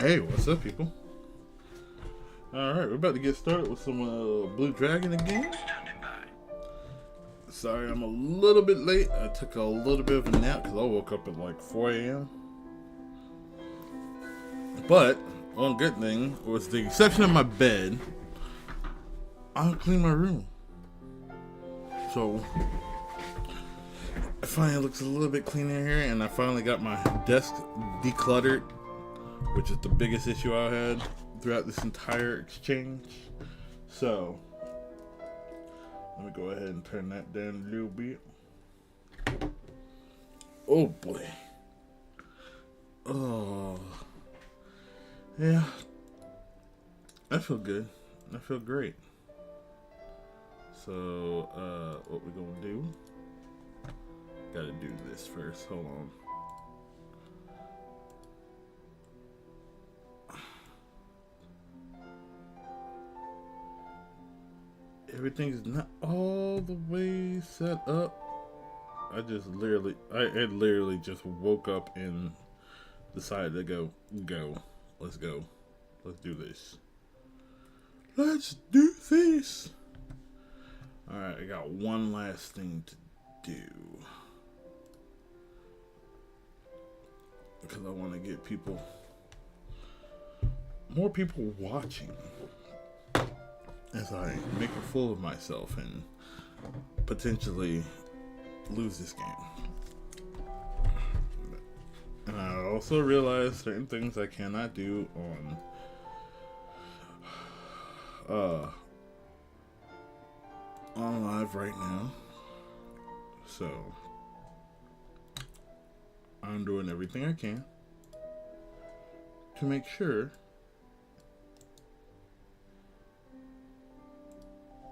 Hey, what's up, people? Alright, we're about to get started with some Blue Dragon again. Sorry, I'm a little bit late. I took a little bit of a nap because I woke up at like 4 a.m. But, one good thing, with the exception of my bed, I cleaned my room. So, it finally looks a little bit cleaner here, and I finally got my desk decluttered, which is the biggest issue I had throughout this entire exchange. So, let me go ahead and turn that down a little bit. Oh boy. Oh. Yeah. I feel good. I feel great. So, what we're gonna do? Gotta do this first. Hold on. Everything's not all the way set up. I literally just woke up and decided to go. Let's go. Let's do this. Let's do this. Alright, I got one last thing to do. Because I want to get more people watching as I make a fool of myself and potentially lose this game. And I also realize certain things I cannot do on live right now. So I'm doing everything I can to make sure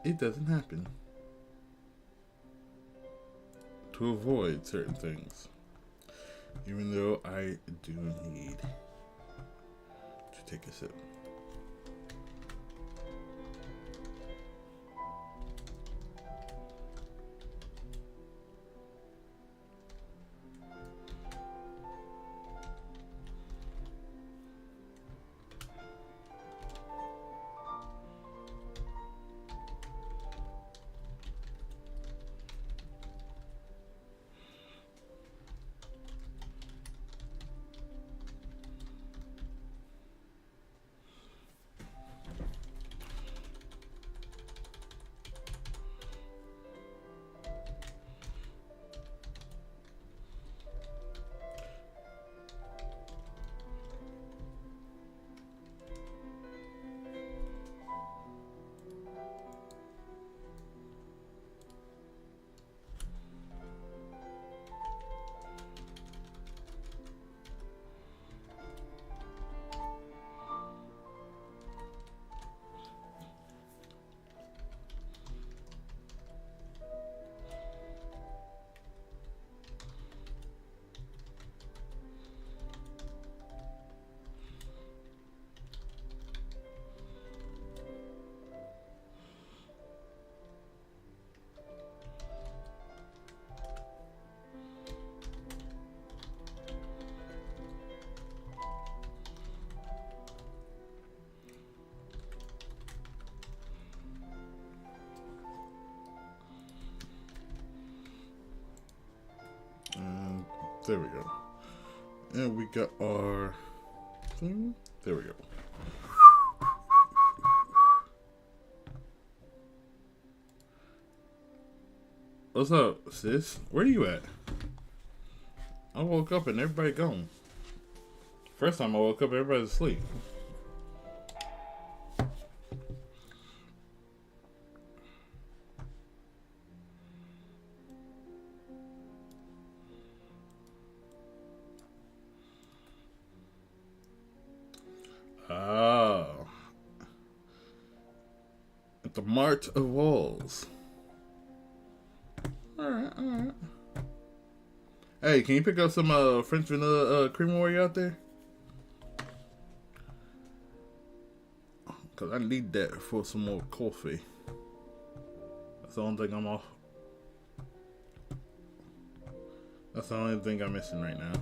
it doesn't happen, to avoid certain things, even though I do need to take a sip. And there we go. And we got our thing. There we go. What's up, sis? Where you at? I woke up and everybody gone. First time I woke up, everybody's asleep. Oh. At the Mart of Walls. Alright. Hey, can you pick up some French vanilla cream while you're out there? Because I need that for some more coffee. That's the only thing I'm off. That's the only thing I'm missing right now.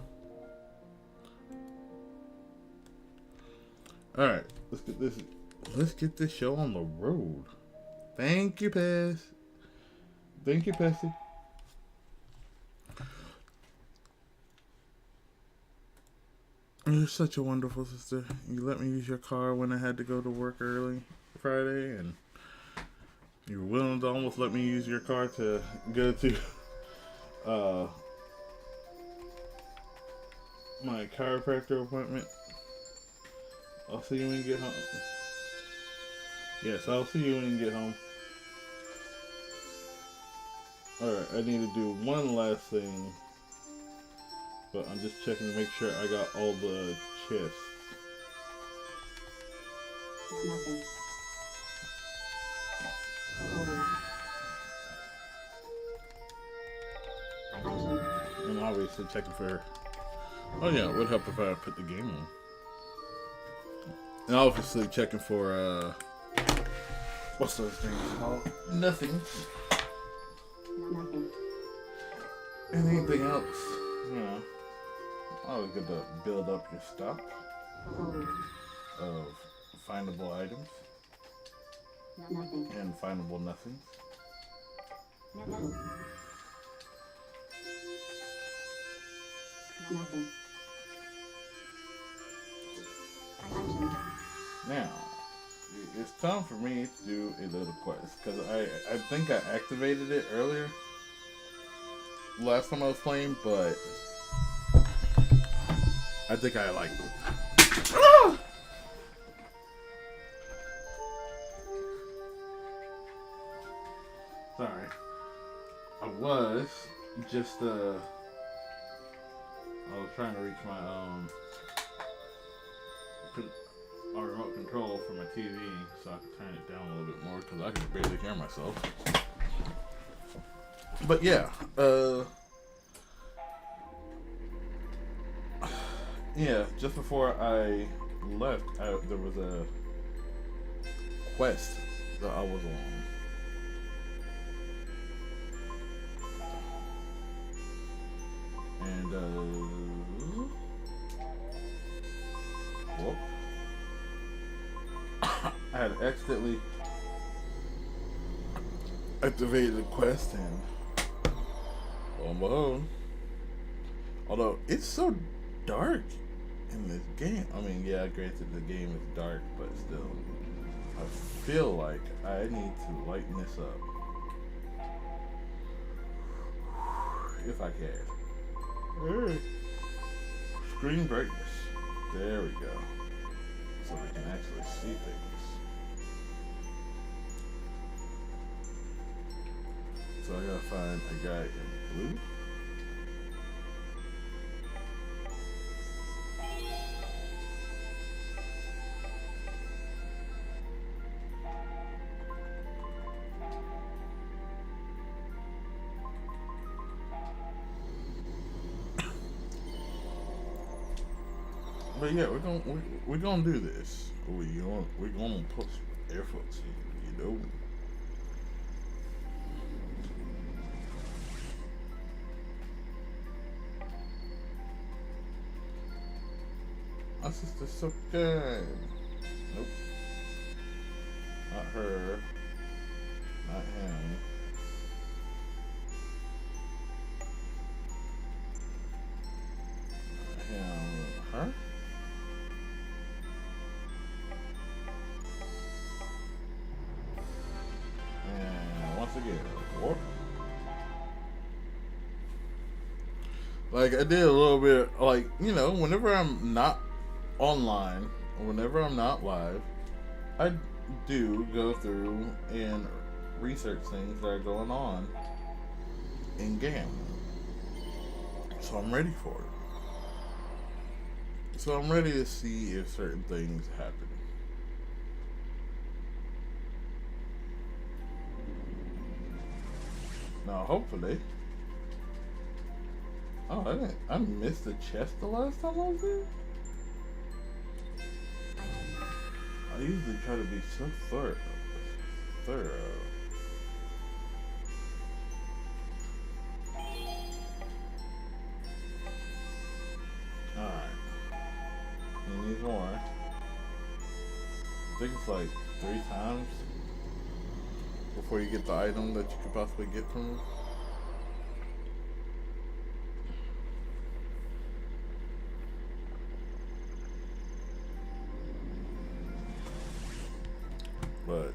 All right, let's get this show on the road. Thank you, Pez. Thank you, Pessy. You're such a wonderful sister. You let me use your car when I had to go to work early Friday, and you were willing to almost let me use your car to go to uh, my chiropractor appointment. I'll see you when you get home. Yes, I'll see you when you get home. Alright, I need to do one last thing. But I'm just checking to make sure I got all the chests. Nothing. I'm obviously checking for... Oh yeah, it would help if I put the game on. And obviously checking for, what's those things called? Nothing. Nothing. Anything else? You know, always good to build up your stock of findable items. Nothing. And findable nothings. Nothing. Nothing. Now, it's time for me to do a little quest, because I think I activated it earlier, last time I was playing, but I think I like it. Ah! Sorry. I was just, I was trying to reach my, remote control for my TV so I could turn it down a little bit more because I can barely hear myself. But yeah, yeah, just before I left, there was a quest that I was on. And, whoop. I had accidentally activated the quest, and lo and behold, although it's so dark in this game, I mean, yeah, granted the game is dark, but still, I feel like I need to lighten this up. If I can. Screen brightness. There we go. So we can actually see things. So I gotta find a guy in blue. But yeah, we're gonna do this. We're gonna put some efforts in, you know. My sister's so good. Nope. Not her. Not him. Not him. Her? And once again, warp. Like, I did a little bit, like, you know, whenever I'm not online, or whenever I'm not live, I do go through and research things that are going on in game. So I'm ready for it. So I'm ready to see if certain things happen. Now, hopefully. Oh, I missed the chest the last time I was there? I usually try to be so thorough. Alright. He needs more. I think it's like 3 times before you get the item that you could possibly get from it. But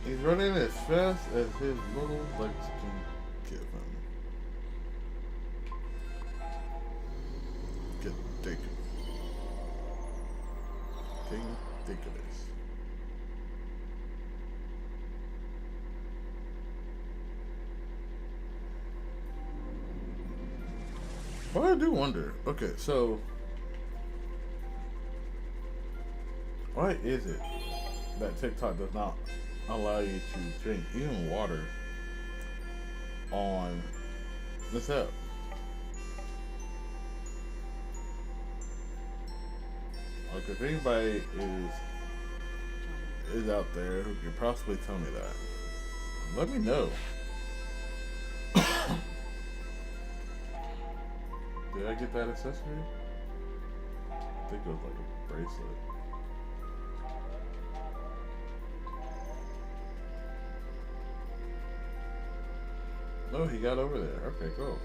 he's running as fast as his little legs can give him. Get ridiculous. Ridiculous. Well, I do wonder. Okay, so why is it that TikTok does not allow you to drink even water on this app? Like, if anybody is out there who could possibly tell me that, let me know. Did I get that accessory? I think it was like a bracelet. No, he got over there. Okay, cool.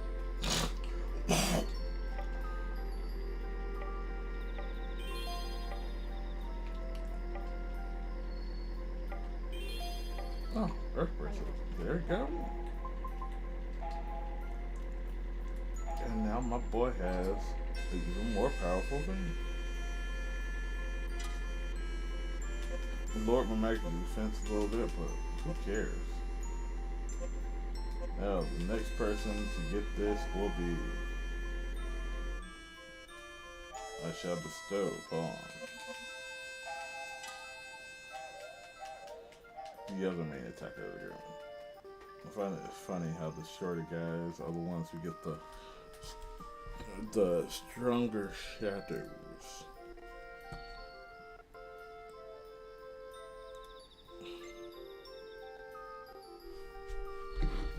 Oh, earth bracelet. There we go. And now my boy has an even more powerful thing. Lord my magic defense a little bit, but who cares? Now, the next person to get this will be I shall bestow upon the other main attacker of the group. I find it funny how the shorter guys are the ones who get the stronger shadows.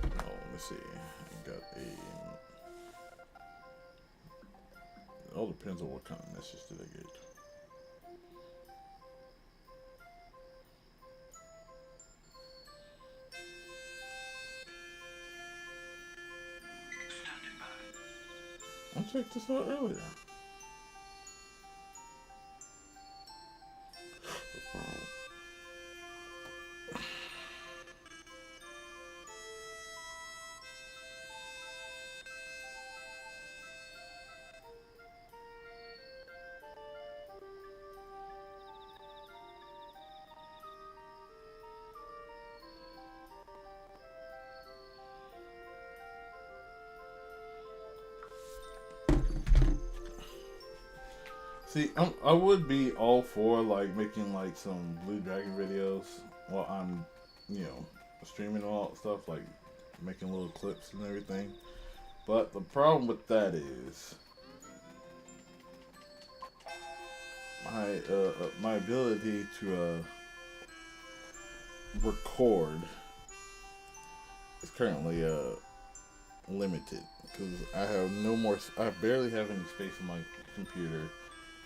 Oh, let me see. I got a. It all depends on what kind of message did I get. I checked this out earlier. See, I would be all for like making like some Blue Dragon videos while I'm, streaming all that stuff, like making little clips and everything. But the problem with that is my ability to record is currently limited because I have no more. I barely have any space on my computer.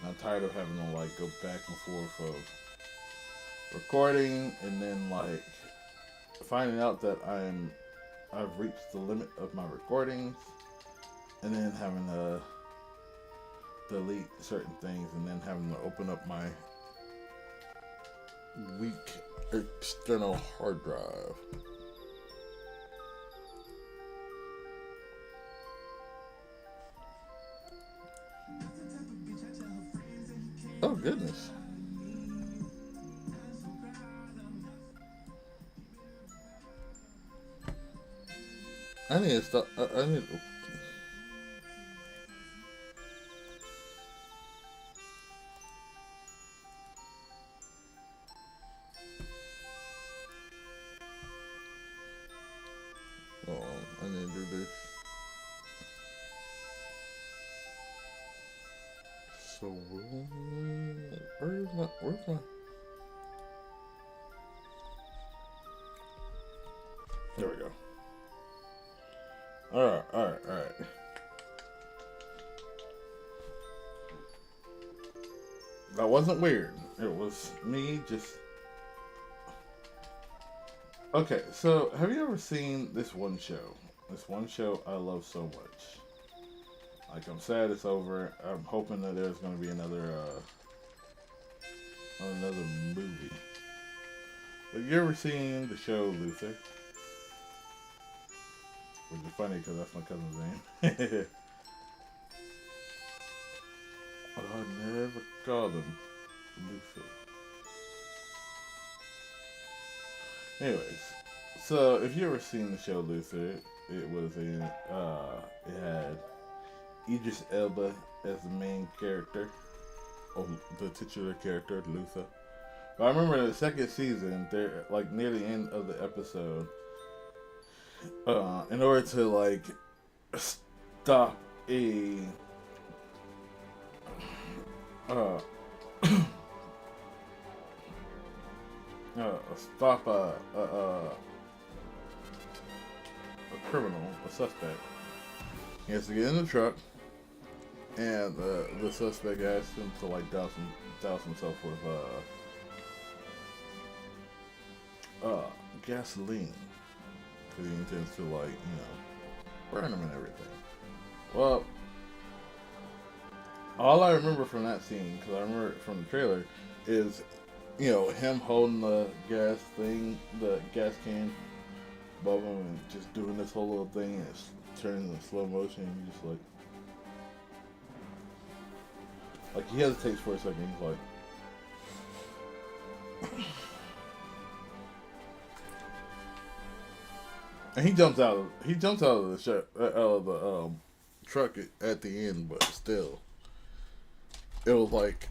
I'm tired of having to like go back and forth of recording and then like finding out that I've reached the limit of my recordings and then having to delete certain things and then having to open up my weak external hard drive. Oh goodness. I need to stop. I need. Oh, I need to do this. So, where's my, there we go. Alright. That wasn't weird. It was me just... Okay, so have you ever seen this one show? This one show I love so much. Like, I'm sad it's over. I'm hoping that there's going to be another movie. Have you ever seen the show Luther? Which is funny because that's my cousin's name. I never called him Luther. Anyways, so if you ever seen the show Luther, it had Idris Elba as the main character, or the titular character, Luther. But I remember in the second season, they're like near the end of the episode, in order to like stop a stop a criminal, a suspect. He has to get in the truck, and the suspect asks him to like douse himself with gasoline, because he intends to like burn him and everything. Well, all I remember from that scene, because I remember it from the trailer, is him holding the gas can above him and just doing this whole little thing, and it's turning in slow motion, and you just like he hesitates for a second, he's like and he jumps out of the truck at the end, but still it was like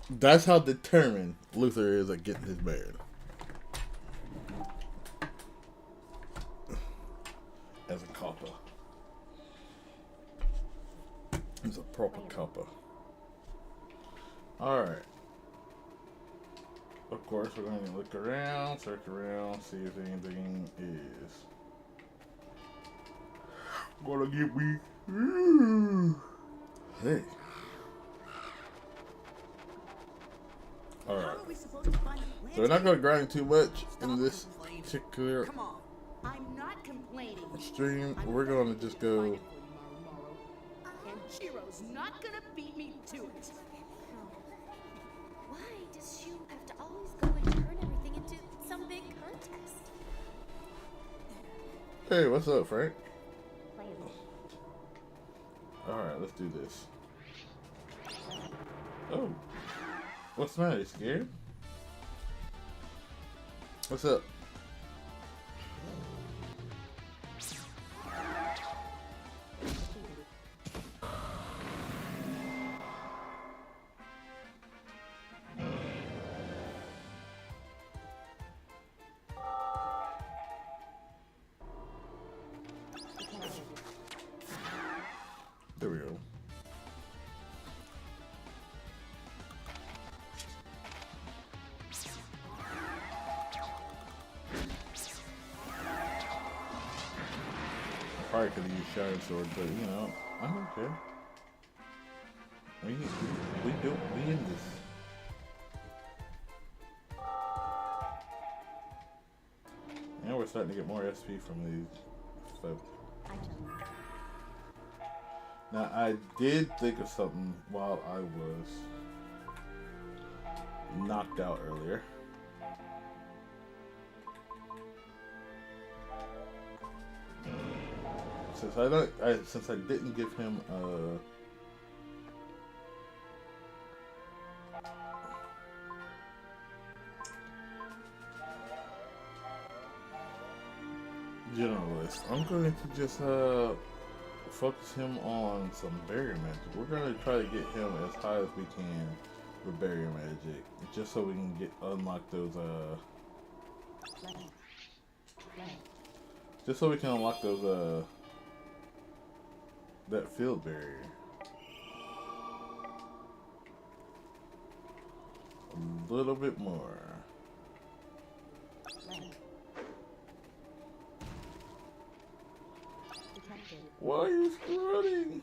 that's how determined Luther is at getting his man. As a copper. He's a proper copper. Alright. Of course, we're going to look around, search around, see if anything is gonna get me. Hey. Alright. So we're not going to grind too much in this particular Come on. I'm not complaining. stream. We're going to just go. And Chiro's not gonna beat me to it. Why does Shu have to always go and turn everything into some big contest? Hey, what's up, Frank? Playable. Alright, let's do this. Oh. What's the matter? You scared? What's up? There we go. Probably could have used Shadow Sword, but I don't care. We in this. And we're starting to get more SP from these folks. Now, I did think of something while I was knocked out earlier. Since I didn't give him generalist, I'm going to just focus him on some barrier magic. We're going to try to get him as high as we can with barrier magic, just so we can unlock those just so we can unlock those that field barrier. little bit more. Red. Detected. Why are you running?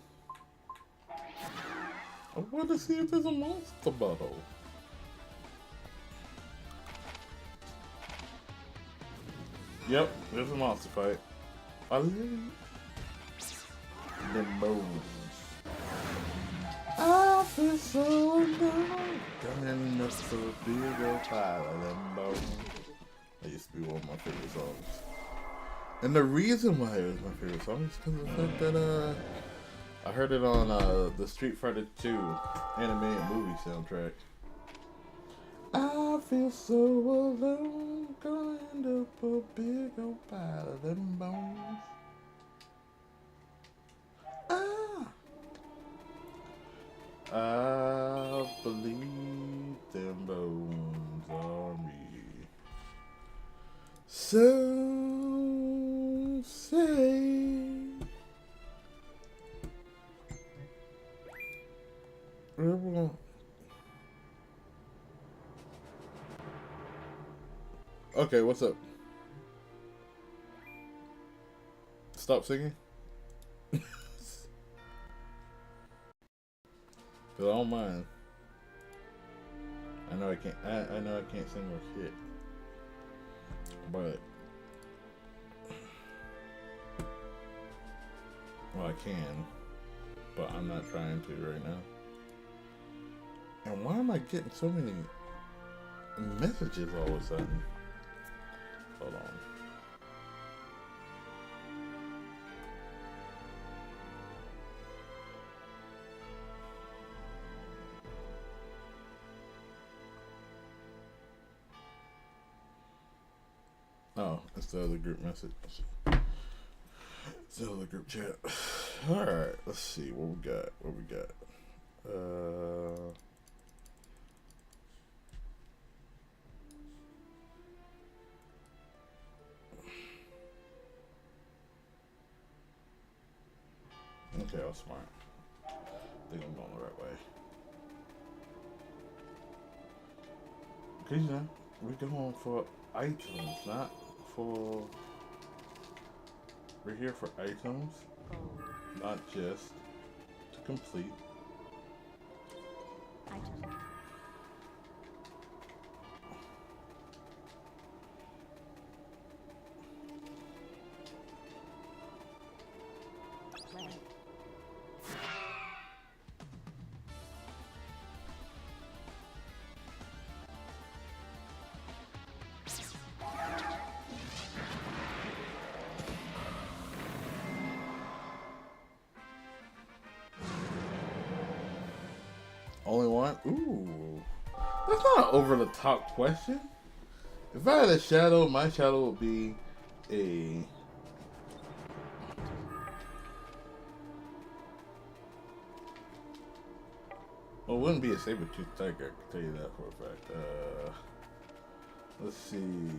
I want to see if there's a monster bottle. Yep, there's a monster fight. I love them bones. I feel so alone. Coming up to a big old pile of them bones. That used to be one of my favorite songs. And the reason why it was my favorite song is because of the fact that I heard it on the Street Fighter 2 animated movie soundtrack. I feel so alone, gonna end up a big old pile of them bones. I believe them bones are me. So say. Everyone. Okay, what's up? Stop singing? Cause I don't mind. I know I can't. I know I can't sing or shit, but well, I can, but I'm not trying to right now. And why am I getting so many messages all of a sudden? Hold on. Oh, it's the other group message. It's the other group chat. Alright, let's see what we got. What we got. Okay, I was smart. I think I'm going the right way. Cause you know, we're going for items, not for. We're here for items, Gold. not just to complete. Item. Red. Only one? Ooh. That's not an over the top question. If I had a shadow, my shadow would be a. Well, it wouldn't be a saber-tooth tiger, I can tell you that for a fact. Let's see.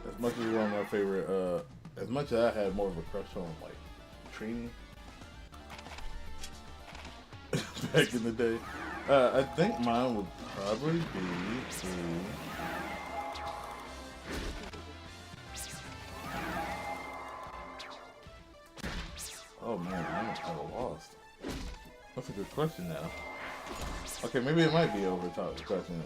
As much as one of my favorite, as much as I had more of a crush on, like, Trini. Back in the day. I think mine would probably be oh man, I'm kind of lost. That's a good question now. Okay, maybe it might be over the top question.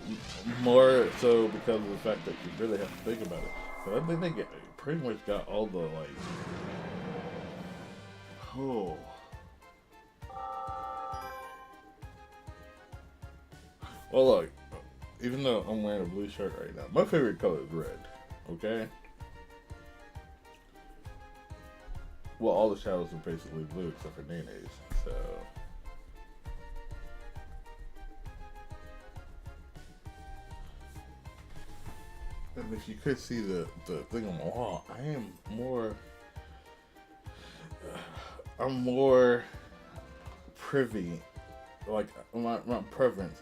More so because of the fact that you really have to think about it. But I think they pretty much got all the like. Oh. Well, look, even though I'm wearing a blue shirt right now, my favorite color is red, okay? Well, all the shadows are basically blue except for Nene's, so... And if you could see the thing on the wall, I'm more privy, like, my preferences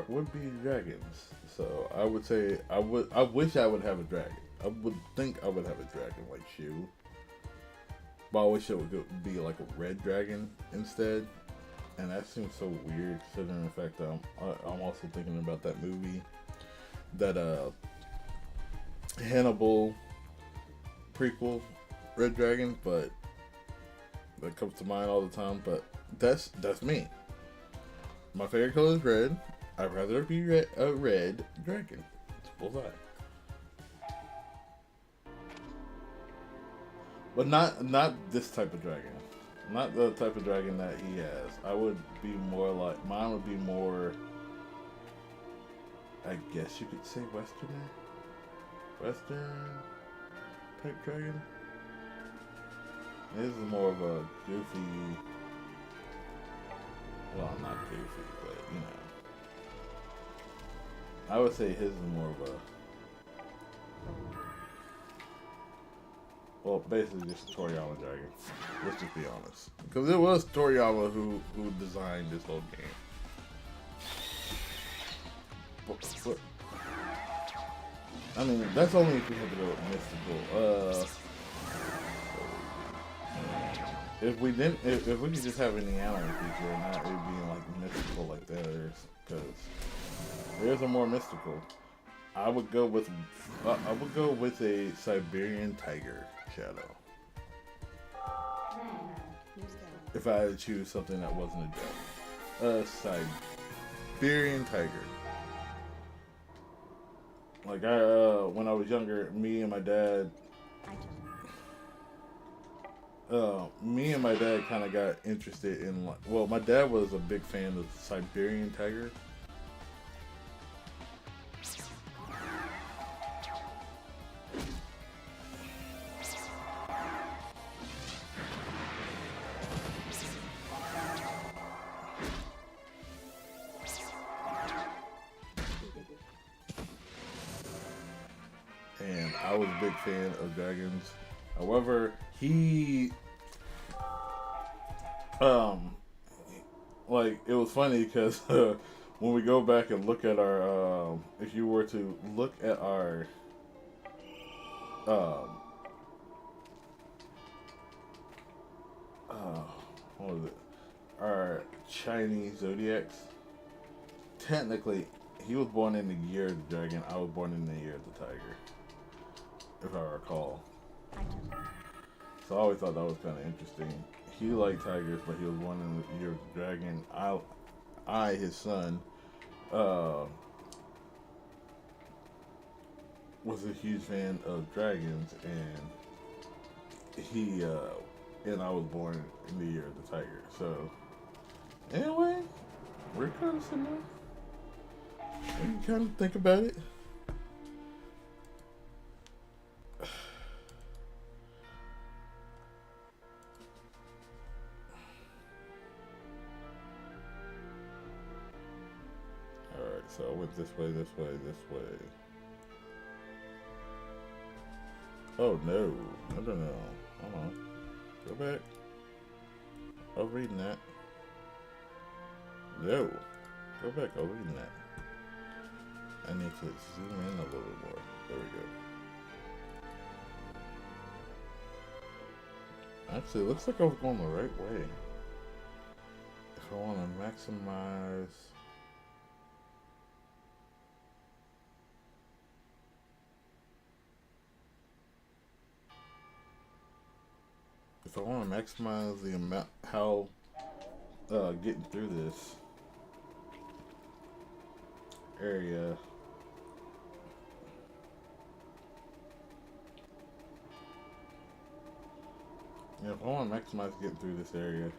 would be dragons. So I would say I wish I would have a dragon. I would think I would have a dragon like Shu. But I wish it would be like a red dragon instead. And that seems so weird considering the fact that I'm also thinking about that movie, that Hannibal prequel, Red Dragon, but that comes to mind all the time. But that's me. My favorite color is red. I'd rather be a red dragon. It's bullseye. But not this type of dragon. Not the type of dragon that he has. I would be more like, mine would be more, I guess you could say Western type dragon. This is more of a goofy, well, not goofy, but you know. I would say his is more of a, well, basically just a Toriyama dragon. Let's just be honest. Because it was Toriyama who designed this whole game. But, I mean, that's only if we have to go mystical. If we didn't, if we could just have any animal feature and not it being like mystical like the others, because theirs are more mystical. I would go with a Siberian tiger shadow. If I had to choose something that wasn't a dragon, Siberian tiger. Like when I was younger, me and my dad kind of got interested in, like, well, my dad was a big fan of Siberian tiger. And I was a big fan of dragons. However, he like, it was funny because when we go back and look at our if you were to look at our what was it? Our Chinese zodiacs. Technically, he was born in the year of the dragon. I was born in the year of the tiger, if I recall. So I always thought that was kind of interesting. He liked tigers, but he was born in the year of the dragon. I, his son, was a huge fan of dragons, and I was born in the year of the tiger. So, anyway, we're kind of similar. When you kind of think about it. Alright, so I went this way. Oh no. No. Hold on. Go back. I was reading that. No. Go back. I was reading that. I need to zoom in a little bit more. There we go. Actually, it looks like I was going the right way. If I want to maximize... If I want to maximize the amount, how getting through this area, if I want to maximize getting through this area,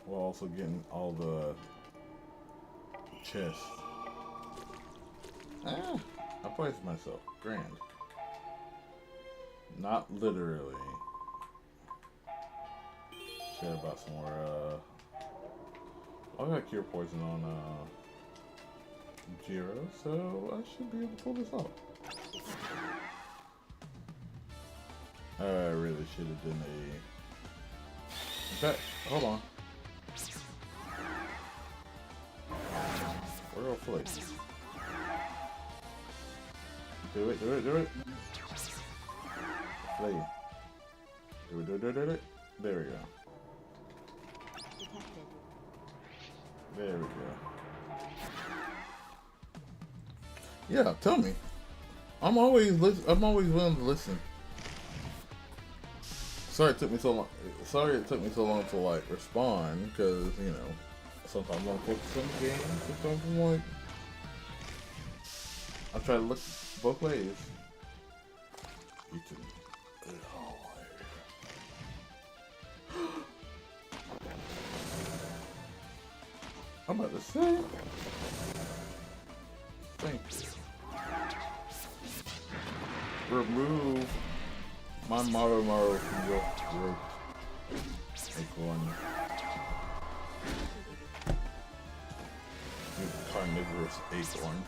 while also getting all the chests. I poisoned myself. Grand. Not literally. Shit about some more, I got cure poison on, Jiro, so I should be able to pull this off. I really should have done in fact, hold on. We're gonna flick. Do it. Flee. There we go. Detected. There we go. Yeah, tell me. I'm always willing to listen. Sorry it took me so long. Sorry it took me so long to like respond because you know sometimes I'm focused on the game. Sometimes I'm like I try to look both ways. You can. I'm about to say. Thank you. Remove my Maru from your group. Acorn. You carnivorous acorn.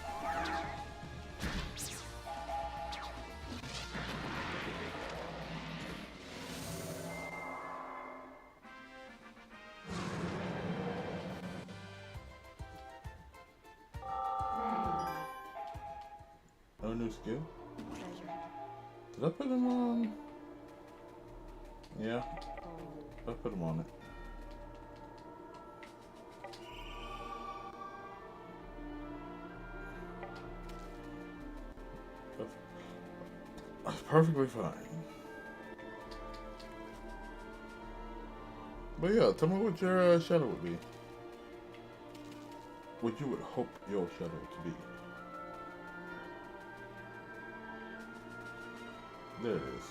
No new skill? Treasure. Did I put him on? Yeah, Gold. I put him on it. That's perfectly fine. But yeah, tell me what your shadow would be. What you would hope your shadow to be. There it is.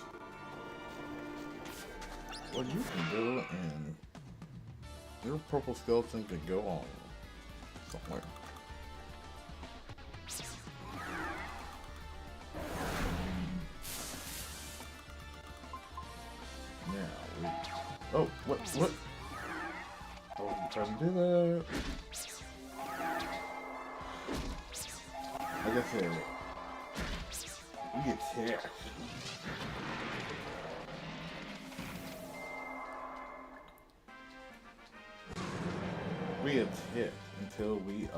What you can do, and your purple skeleton can go on somewhere. Now we. Oh, what? Oh, I'm trying to do that. Like I said, we get here. We get hit until we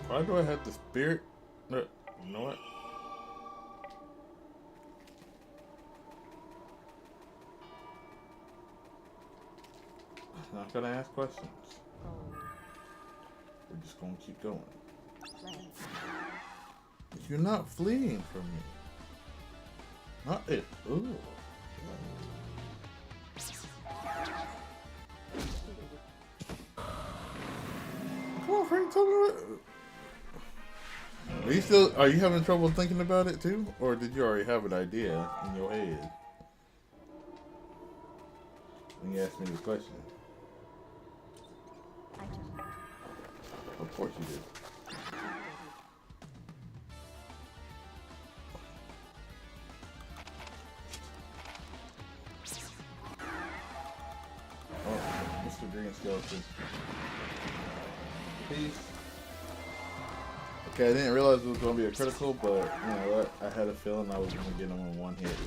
why do I have the spirit? No, you know what? I'm not gonna ask questions. Gold. We're just gonna keep going. Lead. You're not fleeing from me. Not it. Ooh. Come on, Frank, tell me what. Are you having trouble thinking about it too? Or did you already have an idea in your head when you asked me this question? Item. Of course you did. Oh, Mr. Green Skeleton. Peace. Okay, I didn't realize it was going to be a critical, but you know what? I had a feeling I was going to get him in one hit.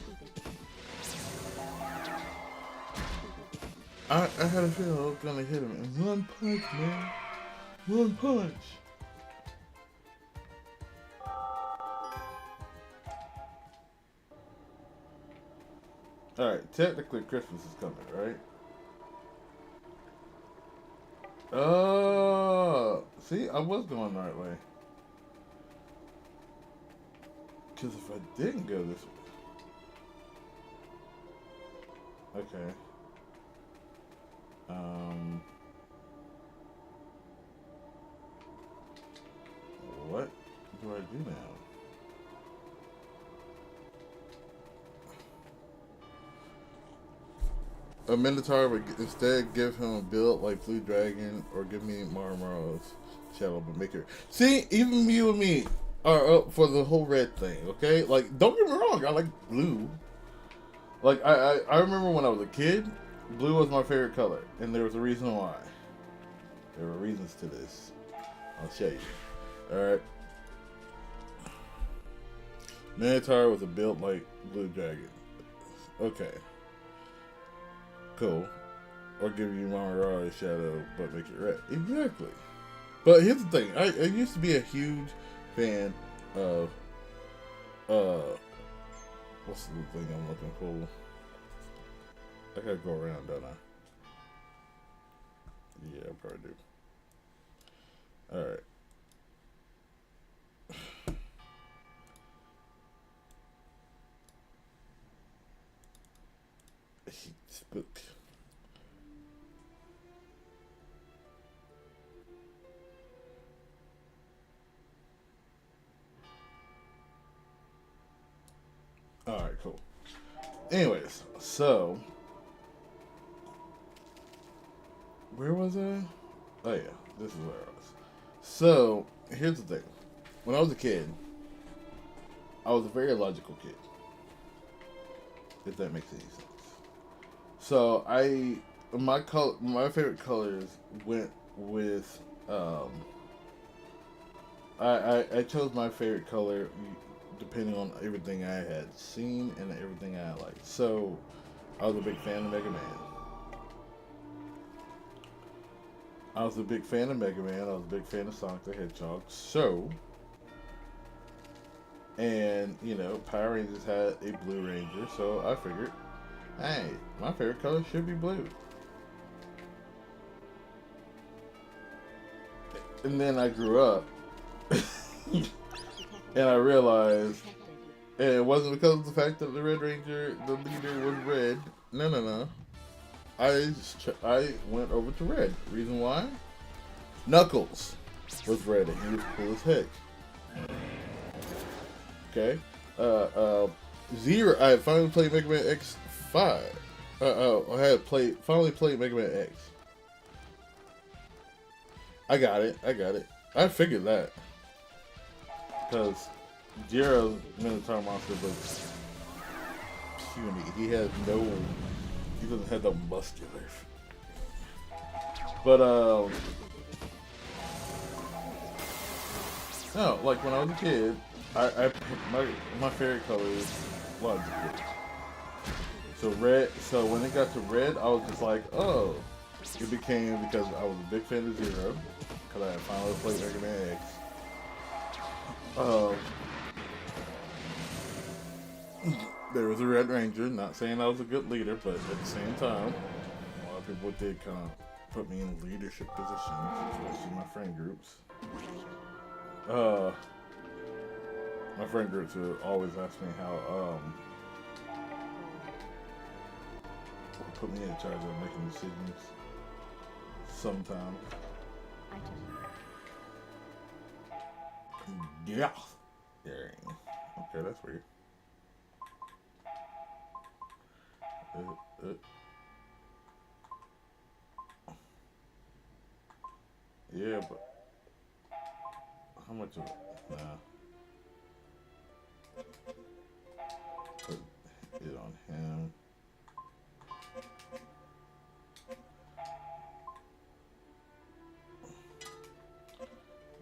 I had a feeling I was going to hit him in one punch, man. One punch. Alright, technically Christmas is coming, right? See, I was going the right way. Because if I didn't go this way. Okay. What do I do now? A Minotaur would instead give him a build like Blue Dragon or give me Marmaro's Shadow but make her. See, even you and me are up for the whole red thing, okay? Like, don't get me wrong, I like blue. Like, I remember when I was a kid, blue was my favorite color, and there was a reason why. There were reasons to this. I'll show you. Alright. Minotaur was a build like Blue Dragon. Okay. Cool. or give you Monterey shadow, but make it red. Exactly. But here's the thing. I used to be a huge fan of, what's the thing I'm looking for? I gotta go around, don't I? Yeah, I probably do. Alright. Book. Alright, cool. Anyways, so where was I? Oh yeah, this is where I was. So here's the thing. When I was a kid, I was a very logical kid. If that makes any sense. So my favorite colors went with I chose my favorite color depending on everything I had seen and everything I liked. So I was a big fan of Mega Man. I was a big fan of Sonic the Hedgehog. So, and you know, Power Rangers had a Blue Ranger, so I figured, hey, my favorite color should be blue. And then I grew up, and I realized, and it wasn't because of the fact that the Red Ranger, the leader, was red. No. I went over to red. Reason why? Knuckles was red and he was cool as heck. Okay. Zero. I had finally played Mega Man X5. I had finally played Mega Man X. I got it. I figured that. Because Zero's Minotaur monster was puny. He doesn't have no muscular. But, no, like when I was a kid, my favorite color is logical. So red, so when it got to red, I was just like, oh. It became because I was a big fan of Zero, because I had finally played Mega Man X. There was a Red Ranger, not saying I was a good leader, but at the same time, a lot of people did kind of put me in leadership positions, especially my friend groups. My friend groups would always ask me how, put me in charge of making decisions. Sometimes. Yeah. Okay, that's weird. Yeah, but how much of it? Nah. Put it on him.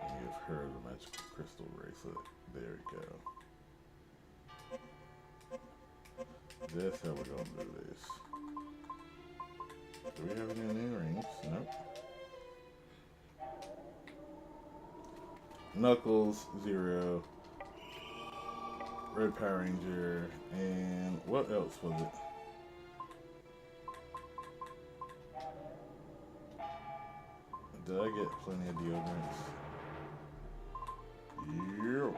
Give her the magical crystal bracelet. There we go. That's how we're gonna do this. Do we have any new rings? Nope. Knuckles, Zero, Red Power Ranger, and what else was it? Did I get plenty of deodorants? Yeah.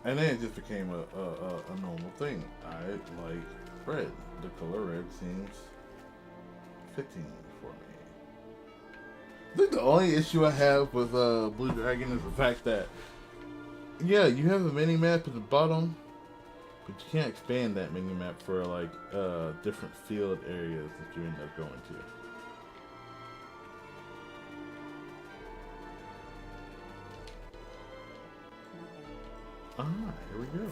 And then it just became a normal thing. I like red. The color red seems fitting for me. I think the only issue I have with Blue Dragon is the fact that, yeah, you have a mini map at the bottom, but you can't expand that mini map for like different field areas that you end up going to. Here we go.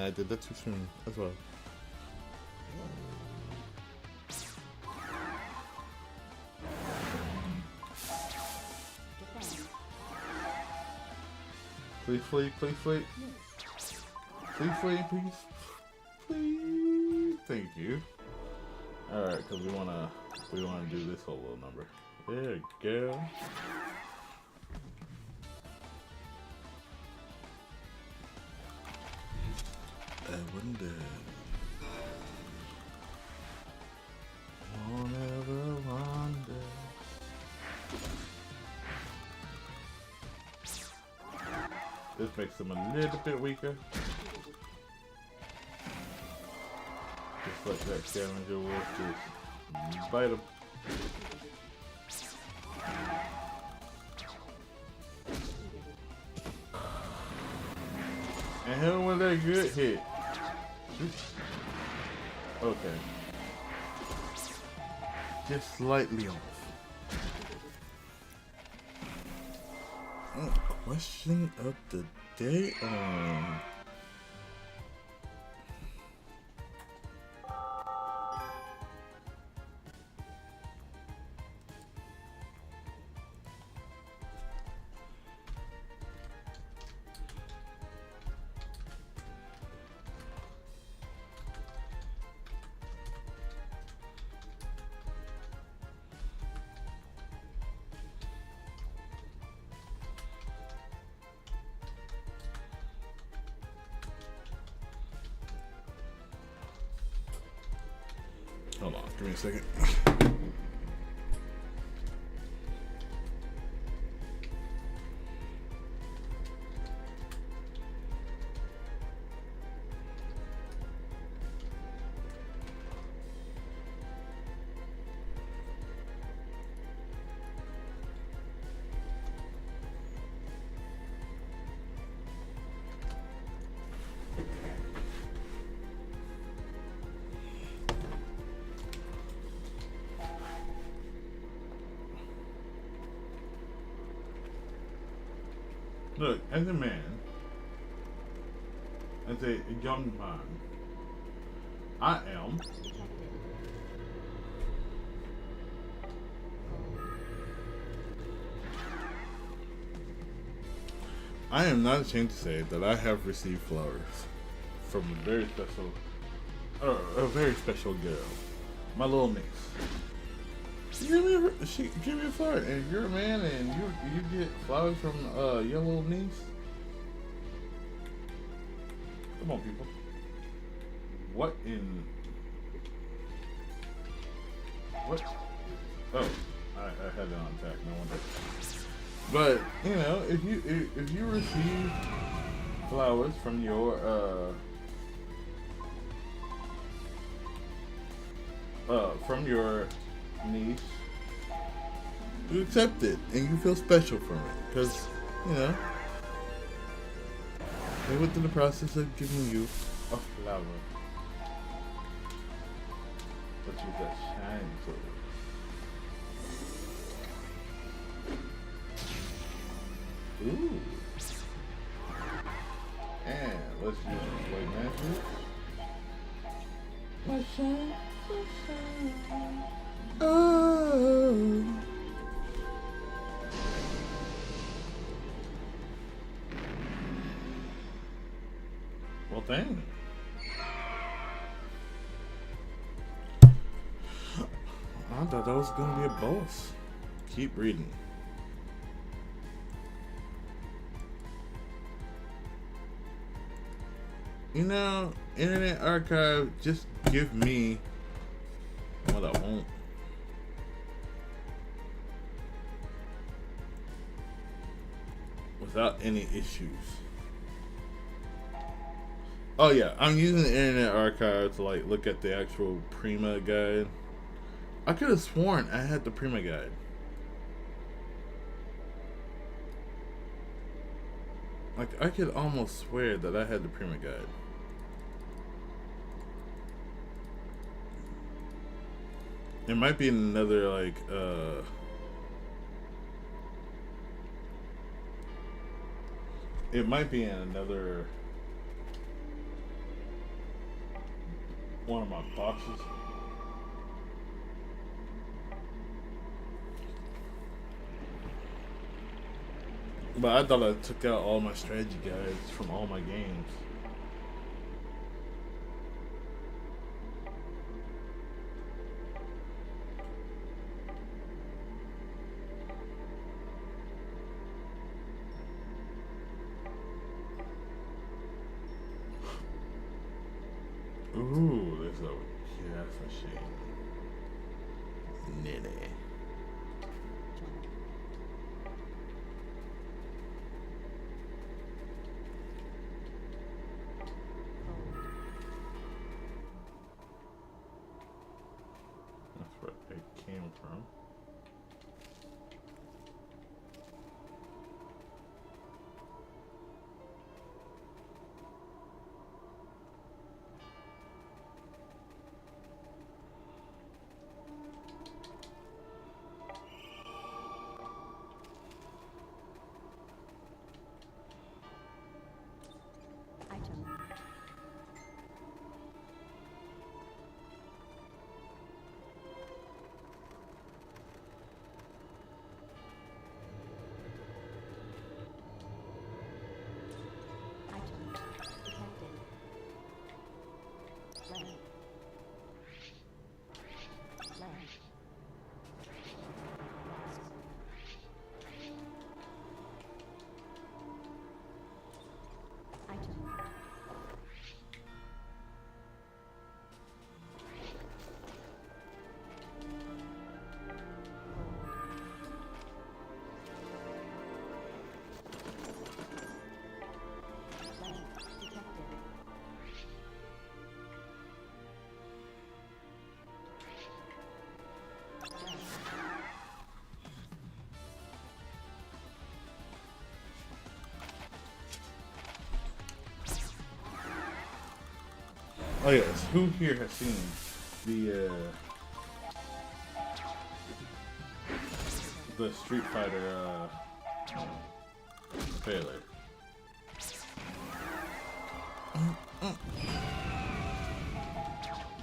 I did that too soon as well. Please flee, please flee. Please flee, please. Please. Thank you. Alright, because we wanna do this whole little number. There you go. I wonder. Won't ever wonder. This makes them a little bit weaker. Just let that scavenger wolf just bite them. And hit him with that good hit. Okay. Just slightly off. Question of the day. Hold on, give me a second. Look, as a man, as a young man, I am not ashamed to say that I have received flowers from a very special girl, my little niece. She give me a flower, and you're a man, and you get flowers from your little niece. Come on, people. What? Oh, I had it on attack. No wonder. But you know, if you receive flowers from your niece, you accept it and you feel special from it because you know they went through the process of giving you a flower, but you got shine to it. Ooh, and let's use some white magic. My shine, my shine. Oh. Well, dang. I thought that was gonna be a boss. Keep reading. You know, Internet Archive, just give me what I want. Without any issues. Oh yeah, I'm using the Internet Archive to like look at the actual Prima guide. I could have sworn I had the Prima guide. Like I could almost swear that I had the Prima guide. It might be another like it might be in another one of my boxes. But I thought I took out all my strategy guides from all my games. Ooh, there's a gas machine. Nitty. That's where it came from. Item. Item. Detected. Land. Land. Item. Land detected. Oh yes, who here has seen the Street Fighter trailer?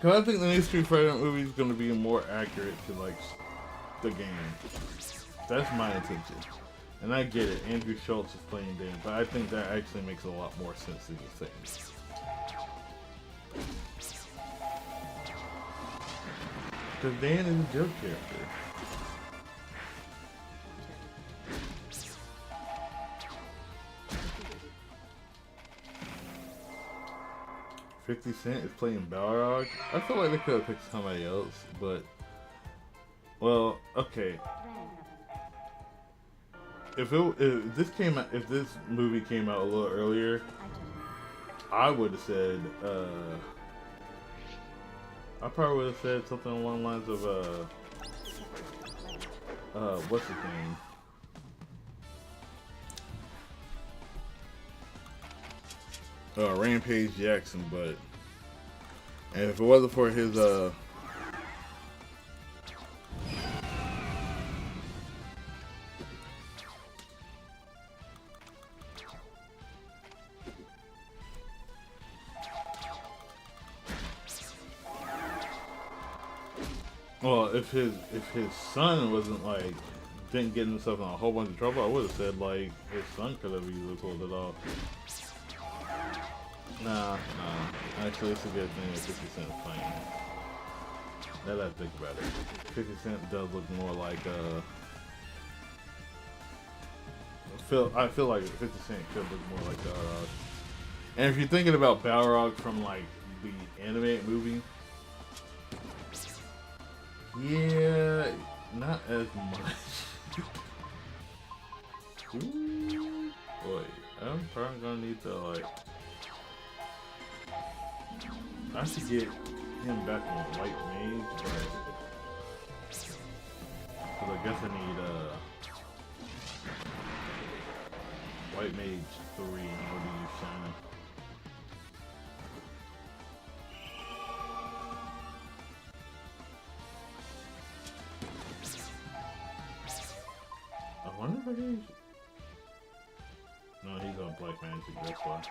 Cause I think the new Street Fighter movie is going to be more accurate to like the game. That's my intention, and I get it. Andrew Schultz is playing Dan, but I think that actually makes a lot more sense than you think. Because Dan is a joke character. $50 is playing Balrog. I feel like they could have picked somebody else, but well, okay. If this movie came out a little earlier, I would have said I probably would have said something along the lines of what's his name? Rampage Jackson, but and if it wasn't for his well, if his son wasn't like didn't get himself in a whole bunch of trouble, I would have said like his son could have easily pulled it off. Nah. Actually, it's a good thing that 50 Cent's playing. Now that I think about it, 50 Cent does look more like I feel like 50 Cent could look more like Balrog. And if you're thinking about Balrog from like the animated movie, yeah, not as much. Ooh, boy, I'm probably gonna need to like. I should get him back on White Mage, but because I guess I need White Mage 3 in order to use Shiner. I wonder if I can. No, he's on Black Magic, that's why.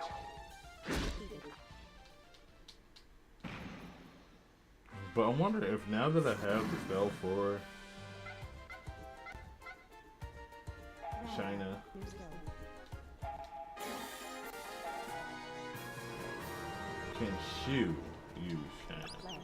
But I wonder if now that I have the spell for Shina, can shoe you shine? I don't.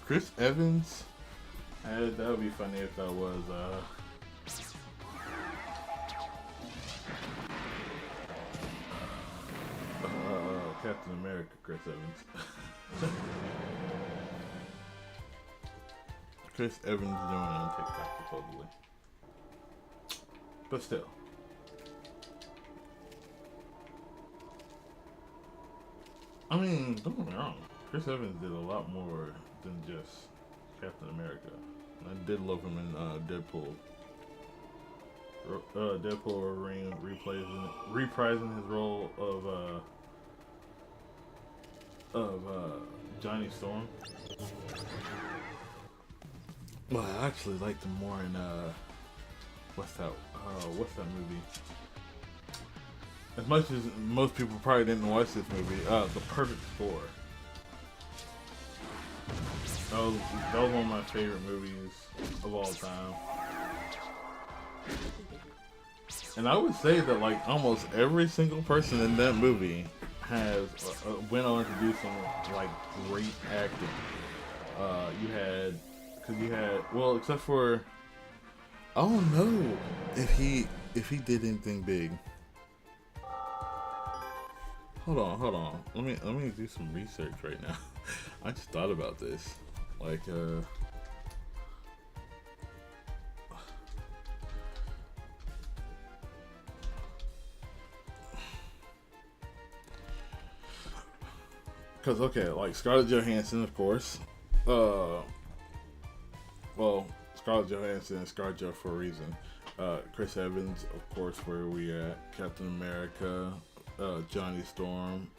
Chris Evans? That would be funny if that was Captain America, Chris Evans. Chris Evans doing on TikTok supposedly. But still. I mean, don't get me wrong. Chris Evans did a lot more than just Captain America. I did love him in Deadpool. Deadpool reprising his role of Johnny Storm. Well, I actually liked him more in what's that movie? As much as most people probably didn't watch this movie, The Perfect Score. That was one of my favorite movies of all time. And I would say that like almost every single person in that movie has went on to do some like great acting. Well, except for I don't know if he did anything big. Hold on. Let me do some research right now. I just thought about this. Like, because okay, like Scarlett Johansson, of course. Well, Scarlett Johansson and ScarJo for a reason. Chris Evans, of course, where we at. Captain America, Johnny Storm.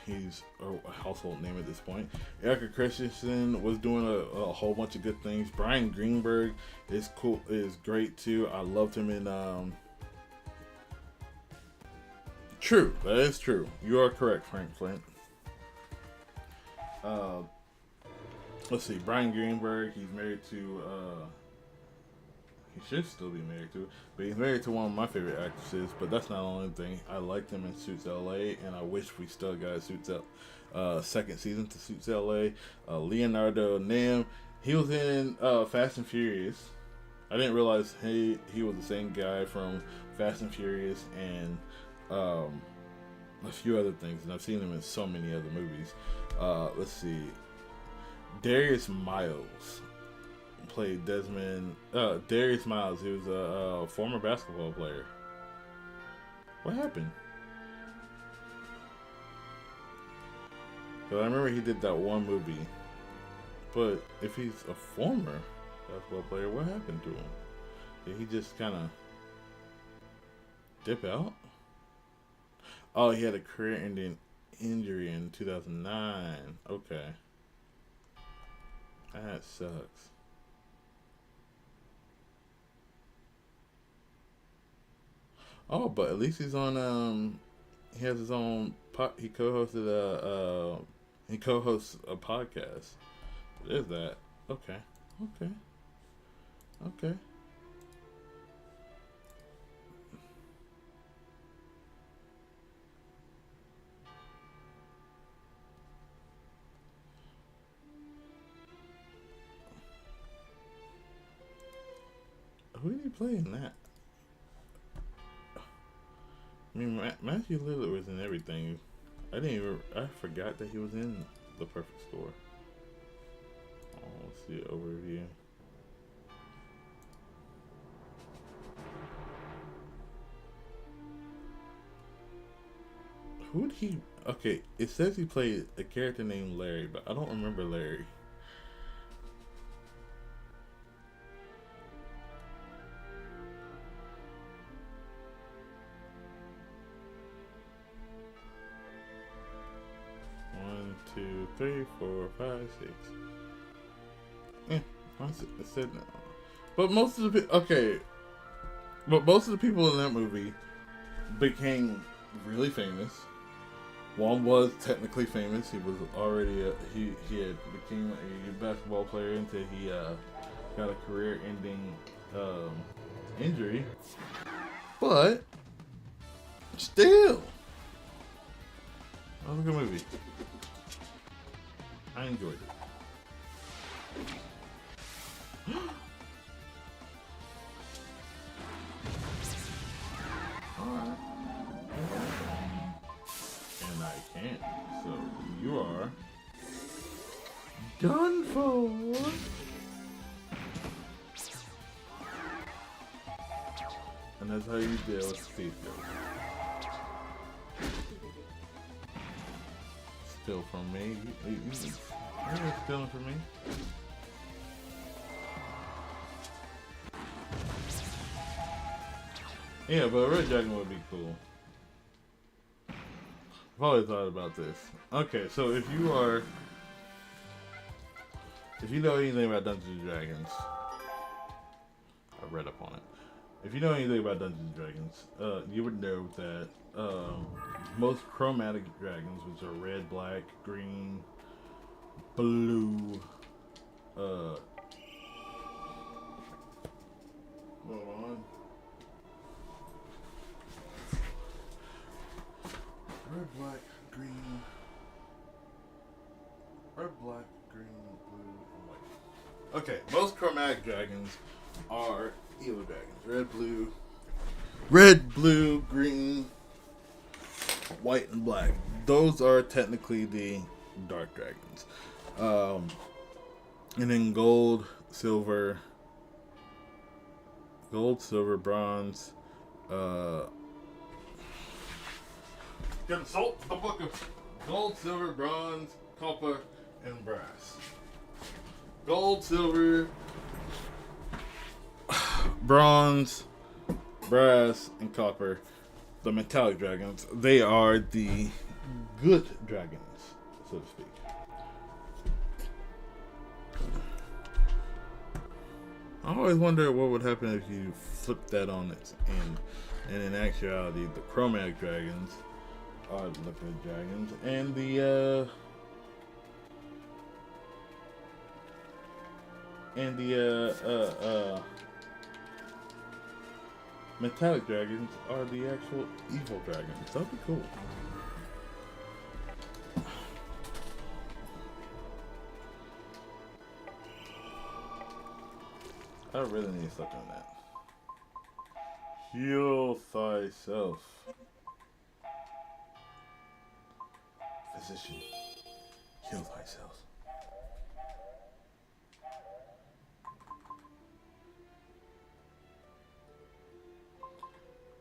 He's a household name at this point. Erica Christensen was doing a whole bunch of good things. Brian Greenberg is great too. I loved him in True, that is true. You are correct, Frank Flint. Let's see, Brian Greenberg, he's married to he should still be married to, but he's married to one of my favorite actresses. But that's not the only thing. I liked him in Suits LA, and I wish we still got Suits second season to Suits LA. Leonardo Nam, he was in Fast and Furious. I didn't realize he was the same guy from Fast and Furious and a few other things, and I've seen him in so many other movies. Let's see, Darius Miles played Desmond. Darius Miles, he was a former basketball player. What happened? Because I remember he did that one movie. But if he's a former basketball player, what happened to him? Did he just kind of dip out? Oh, he had a career-ending injury in 2009. Okay. That sucks. Oh, but at least he's on. He has his own. He co-hosted he co-hosts a podcast. There's that. Okay. Who did he play in that? I mean, Matthew Lillard was in everything. I forgot that he was in The Perfect Score. Oh, let's see an overview. Who did he? Okay, it says he played a character named Larry, but I don't remember Larry. One, two, three, four, five, six. Yeah, I said no. But most of the but most of the people in that movie became really famous. One was technically famous. He was already he had became a basketball player until he got a career-ending injury. But still, that was a good movie. I enjoyed it. Alright. And I can't. So you are done for. And that's how you deal with Steve Jobs. Steal from me? You're stealing from me? Yeah, but a red dragon would be cool. I've always thought about this. Okay, so if you know anything about Dungeons and Dragons, I read up on it. If you know anything about Dungeons and Dragons, you would know that most chromatic dragons, which are red, black, green, blue, hold on. Red, black, green, blue, and white. Okay, most chromatic dragons are Elo dragons. Red, blue, green, white, and black. Those are technically the dark dragons. And then gold, silver, bronze, consult the book of gold, silver, bronze, copper, and brass. Gold, silver, bronze, brass, and copper. The metallic dragons. They are the good dragons, so to speak. I always wonder what would happen if you flip that on its end. And in actuality, the chromatic dragons are the liquid dragons, and the metallic dragons are the actual evil dragons. That'd be cool. I really need to suck on that. Heal thyself. Physician, heal thyself.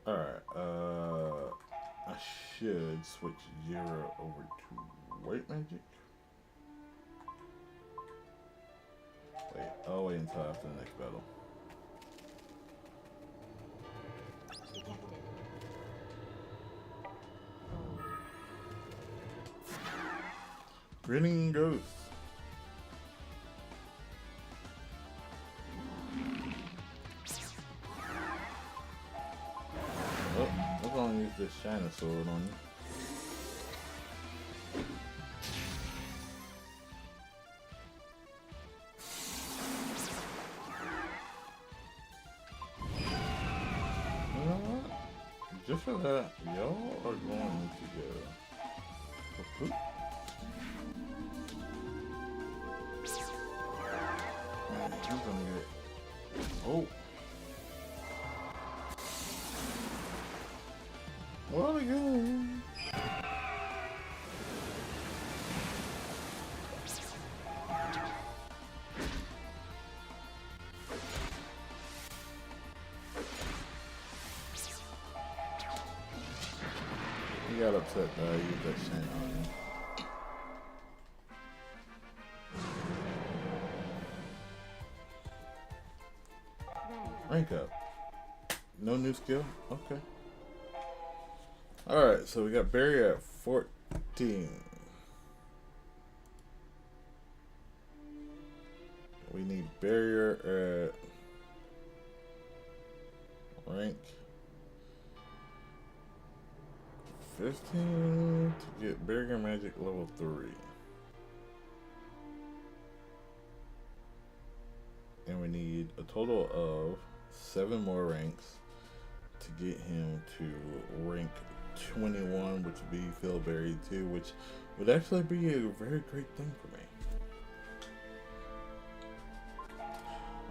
Alright, I should switch Zero over to white magic. Wait, I'll wait until after the next battle. Grinning Ghost. Oh, I'm gonna use this Shiner Sword on you. You know what? Just for that, y'all are going to go kaput. He's gonna get. Oh. What a game. He got upset that I used that shine on him. Rank up. No new skill? Okay. Alright, so we got Barry at 14. We need barrier at rank 15 to get barrier magic level 3. And we need a total of 7 more ranks to get him to rank 21, which would be Philberry 2, which would actually be a very great thing for me.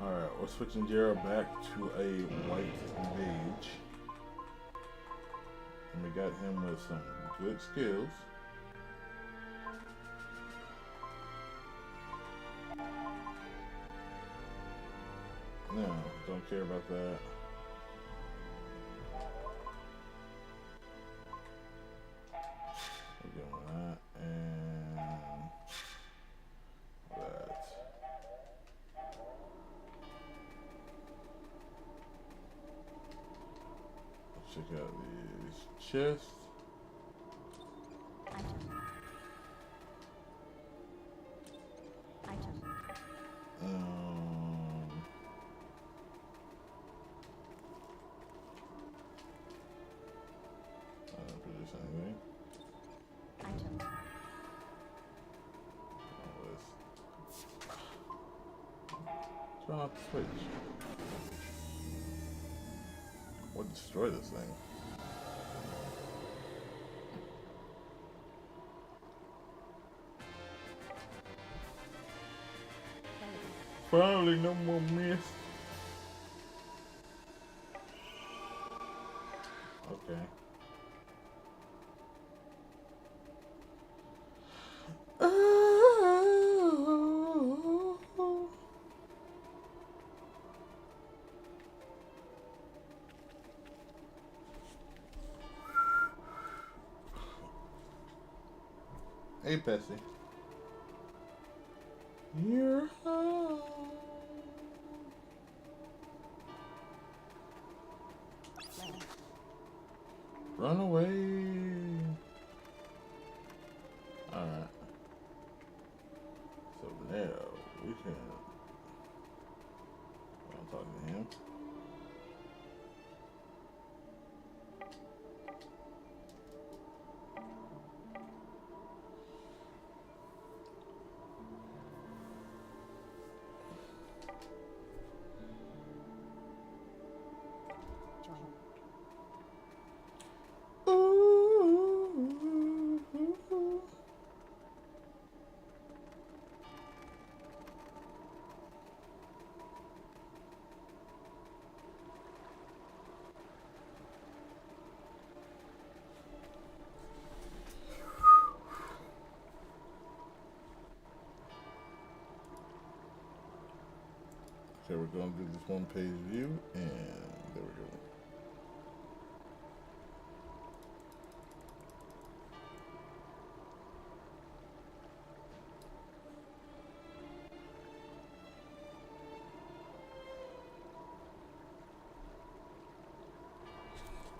Alright, we're switching Jera back to a white mage. And we got him with some good skills. No, don't care about that. We're doing that and that. Let's check out these chests. Anything. Turn off the switch. What destroy this thing? Finally, no more mist. Okay. Hey, Pessy. You're home. Run away. Alright. So now we can. I'm talking to him. Okay, we're going to do this one page view, and there we go.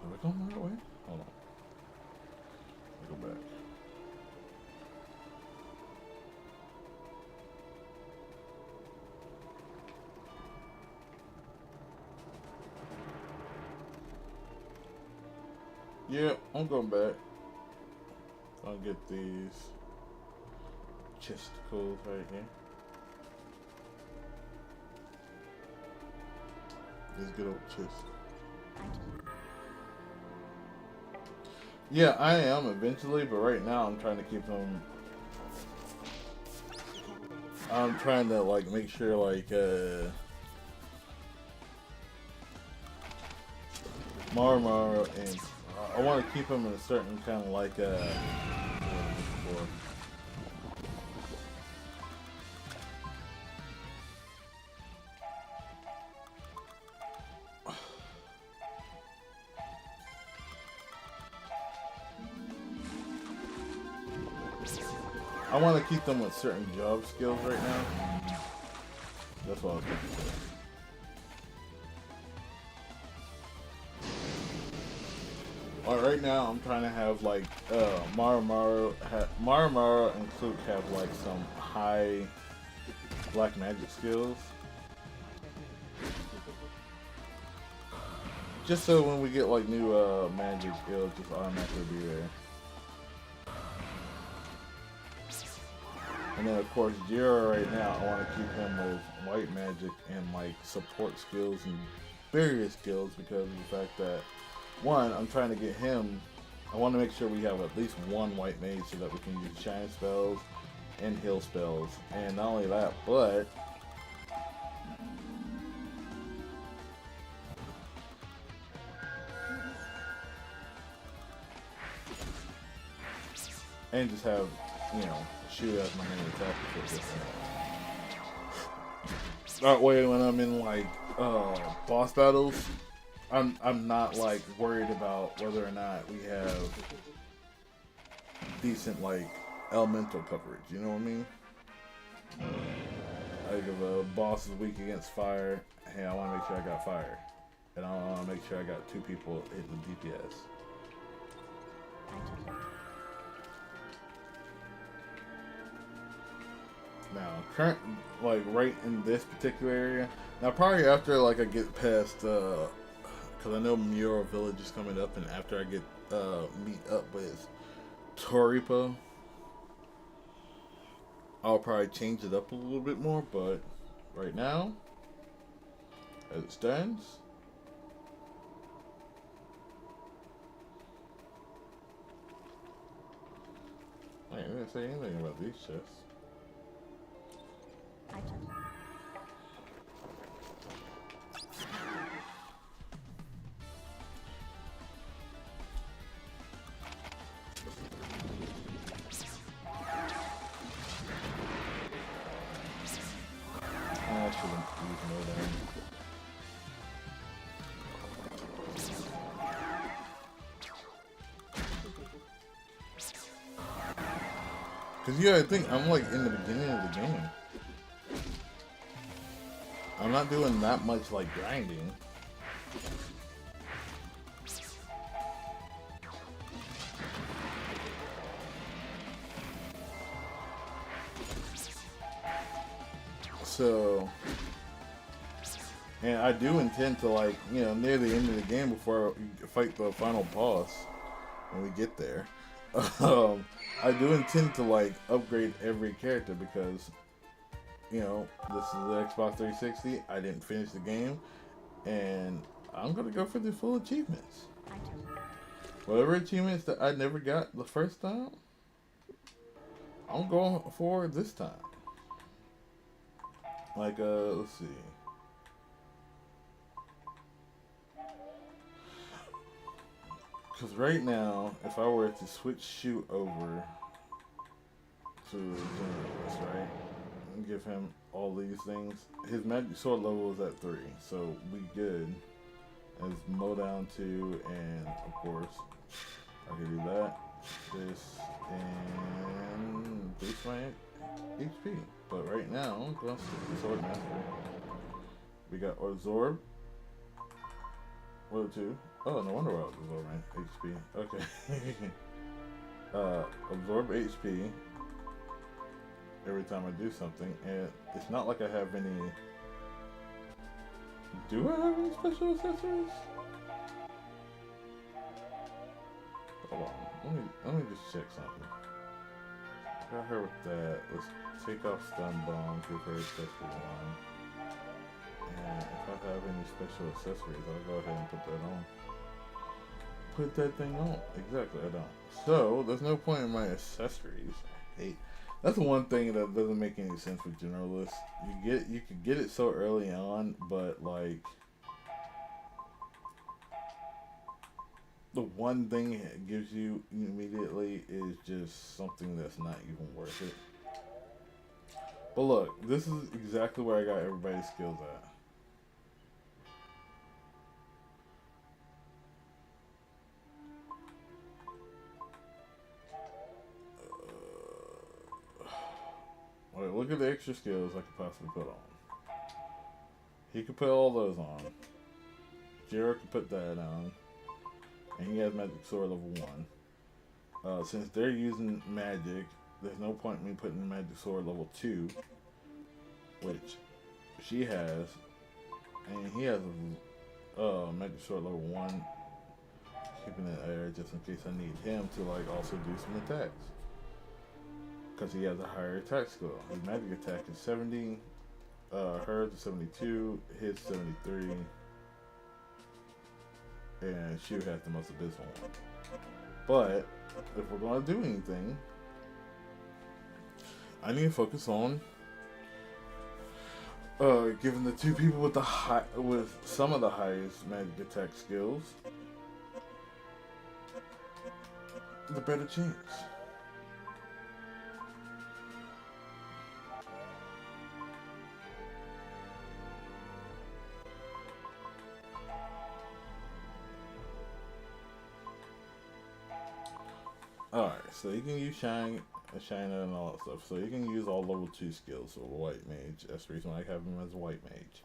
Are we going the right way? Hold on. Let me go back. Yeah, I'm going back. I'll get these chesticles right here. These good old chests. Yeah, I am eventually, but right now I'm trying to keep them. I'm trying to like make sure like Marmar and I want to keep them in a certain kind of like I want to keep them with certain job skills right now. That's what I was looking for. Right now, I'm trying to have like Maramara and Kluk have like some high black magic skills. Just so when we get like new magic, it'll just automatically be there. And then of course Jiro right now, I want to keep him with white magic and like support skills and barrier skills because of the fact that one, I'm trying to get him, I want to make sure we have at least one white mage so that we can use shine spells and heal spells. And not only that, but and just have, you know, shoot as my main attack for this. That way when I'm in like boss battles, I'm not like worried about whether or not we have decent like elemental coverage, you know what I mean? Like if a boss is weak against fire, hey, I want to make sure I got fire. And I want to make sure I got 2 people hitting the DPS. Now, current, like right in this particular area. Now, probably after like I get past, because I know Mural Village is coming up, and after I get meet up with Toripa, I'll probably change it up a little bit more. But right now, as it stands, I ain't gonna say anything about these chests. I shouldn't use more than. Cause you gotta think, I'm like in the beginning of the game. I'm not doing that much like grinding. So, and I do intend to like, you know, near the end of the game before I fight the final boss, when we get there, I do intend to like upgrade every character because, you know, this is the Xbox 360. I didn't finish the game, and I'm gonna go for the full achievements. Whatever achievements that I never got the first time, I'm going for this time. Like, let's see. Because right now, if I were to switch shoot over to Generalist, right, and give him all these things, his magic sword level is at 3, so we good. As mow down 2, and of course, I can do that, this, and boost my HP. But right now, I'm going to stick with Sword Master. We got Absorb. What 2? Oh, no wonder why I was absorbing HP. Okay. Absorb HP every time I do something, and it's not like I have any. Do I have any special accessories? Hold on. Let me just check something. Got her with that. Let's take off Stun Bomb, give her a special one. And if I have any special accessories, I'll go ahead and put that on. Put that thing on. Exactly, I don't. So, there's no point in my accessories. I hate. That's the one thing that doesn't make any sense with Generalist. You can get it so early on, but like the one thing it gives you immediately is just something that's not even worth it. But look, this is exactly where I got everybody's skills at. Alright, look at the extra skills I could possibly put on. He could put all those on. Jiro could put that on. And he has Magic Sword level 1. Since they're using magic, there's no point in me putting Magic Sword level 2 which she has, and he has a magic sword level 1, keeping it there just in case I need him to like also do some attacks. Because he has a higher attack skill. His magic attack is 70, hers is 72, his 73, and she has the most abysmal one. But if we're going to do anything, I need to focus on giving the two people with with some of the highest magic attack skills the better chance. Alright, so you can use Shina and all that stuff. So you can use all level 2 skills for White Mage. That's the reason why I have him as a White Mage.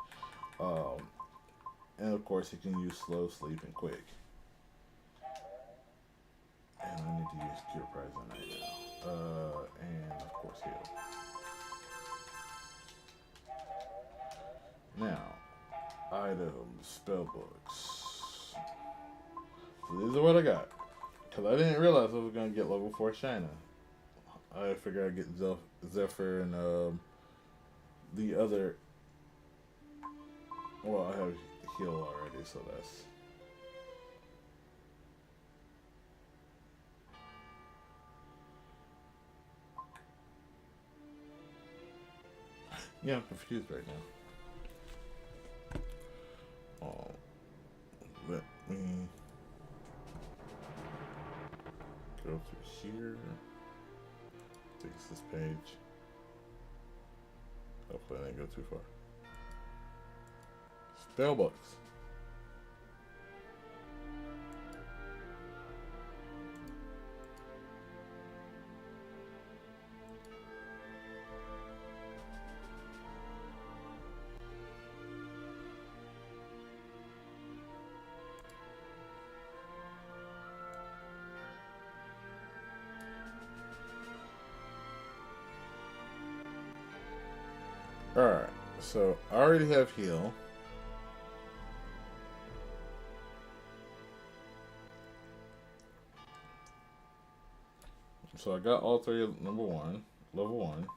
And of course, you can use Slow, Sleep, and Quick. And I need to use Cure Poison right now. And of course, Heal. Now, items, spellbooks. So these are what I got. Because I didn't realize I was going to get level 4 Shina. I figured I'd get Zephyr and the other. Well, I have Heal already, so that's. Yeah, I'm confused right now. Let me go through here. Fix this page. Hopefully I didn't go too far. Spellbooks. Alright, so I already have Heal. So I got all three of level 1.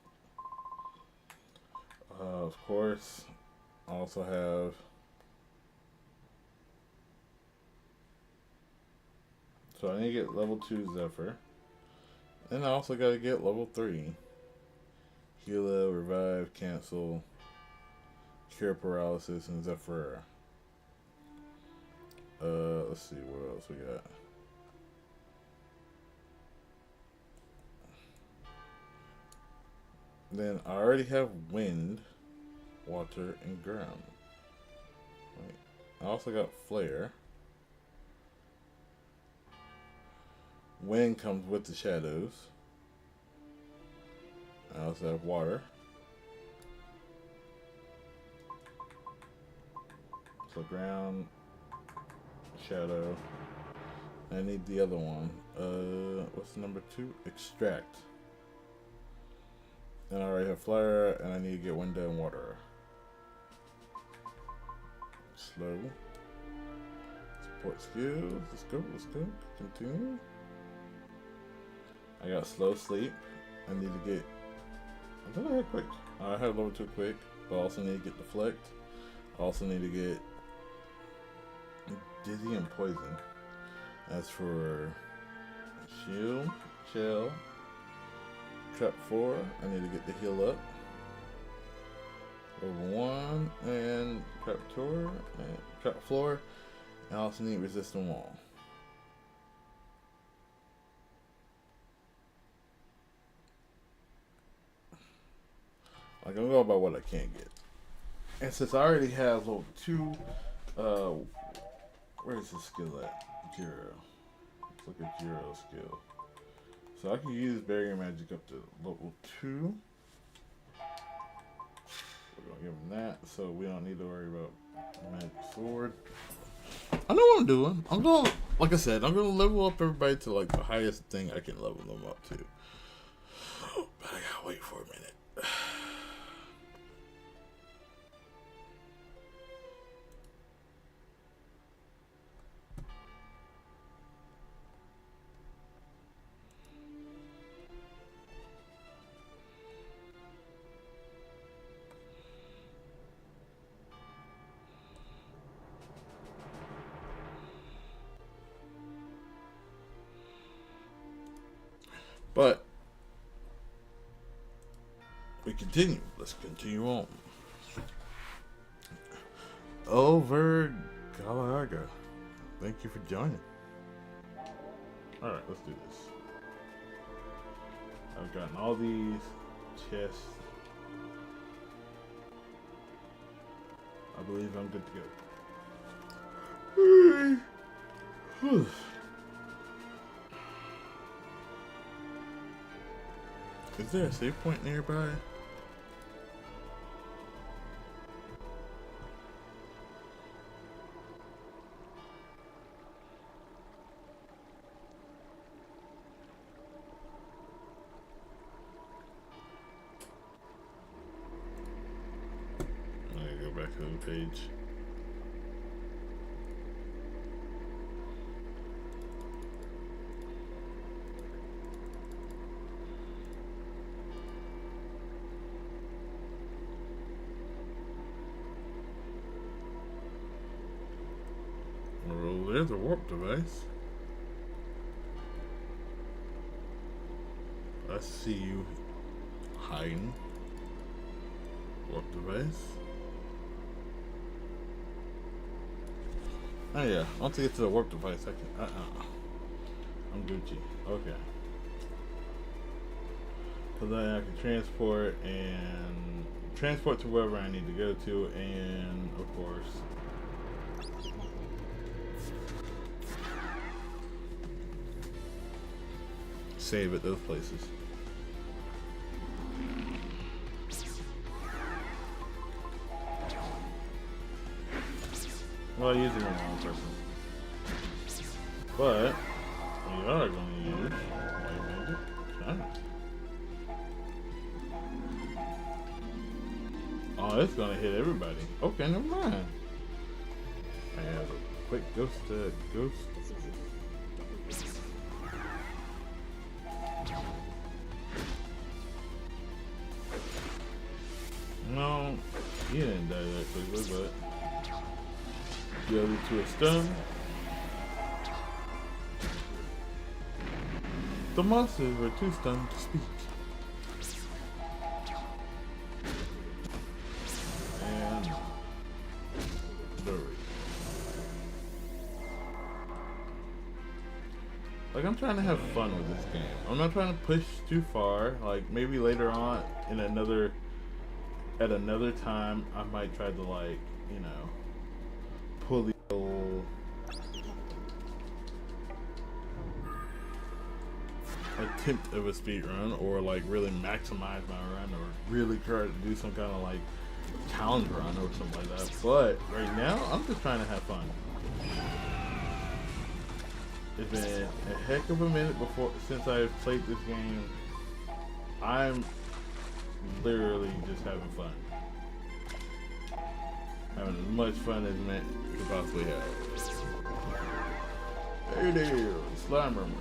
Of course, I also have so I need to get level 2 Zephyr. And I also got to get level 3. Heal, Revive, Cancel, Cure Paralysis, and Zephyr. Let's see what else we got. Then I already have Wind, Water, and Ground. Right. I also got Flare. Wind comes with the shadows. I also have Water. So Ground, Shadow. I need the other one. What's number 2? Extract. And I already have Flare, and I need to get Wind and Water. Slow. Support skills. Let's go. Continue. I got Slow Sleep. I need to get. I thought I had Quick. I have level 2 Quick, but I also need to get Deflect. I also need to get Dizzy and Poison. As for Shield, Shell, Trap 4, I need to get the Heal up. Level 1 and Trap Tour and Trap Floor. I also need Resistant Wall. Like, I'm going by what I can get. And since I already have level 2, where's the skill at? Jiro. Let's look at Jiro's skill. So I can use Barrier Magic up to level 2. We're going to give him that, so we don't need to worry about Magic Sword. I know what I'm doing. I'm going to, like I said, I'm going to level up everybody to like the highest thing I can level them up to. But I got to wait for a minute. But we continue. Let's continue on. Over Galaga. Thank you for joining. Alright, let's do this. I've gotten all these chests. I believe I'm good to go. Is there a save point nearby? Back to the page. Well, there's a warp device. I see you hiding. Warp device. Oh yeah, once I get to the warp device, I can. I'm Gucci. Okay. So then I can transport to wherever I need to go to, and of course, save at those places. Well, using the wrong person. But we are going to use white magic. Okay. Oh, it's going to hit everybody. Okay, never mind. I have a quick ghost. No, he didn't die that quickly, but. The other two are stunned. The monsters were too stunned to speak. And buried. Like, I'm trying to have fun with this game. I'm not trying to push too far. Like, maybe later on at another time I might try to, like, you know, pull the old attempt of a speed run, or like really maximize my run, or really try to do some kind of like challenge run or something like that. But right now I'm just trying to have fun. It's been a heck of a minute since I've played this game. I'm literally just having fun. Having as much fun as man could possibly have. Hey there, slime murmurs.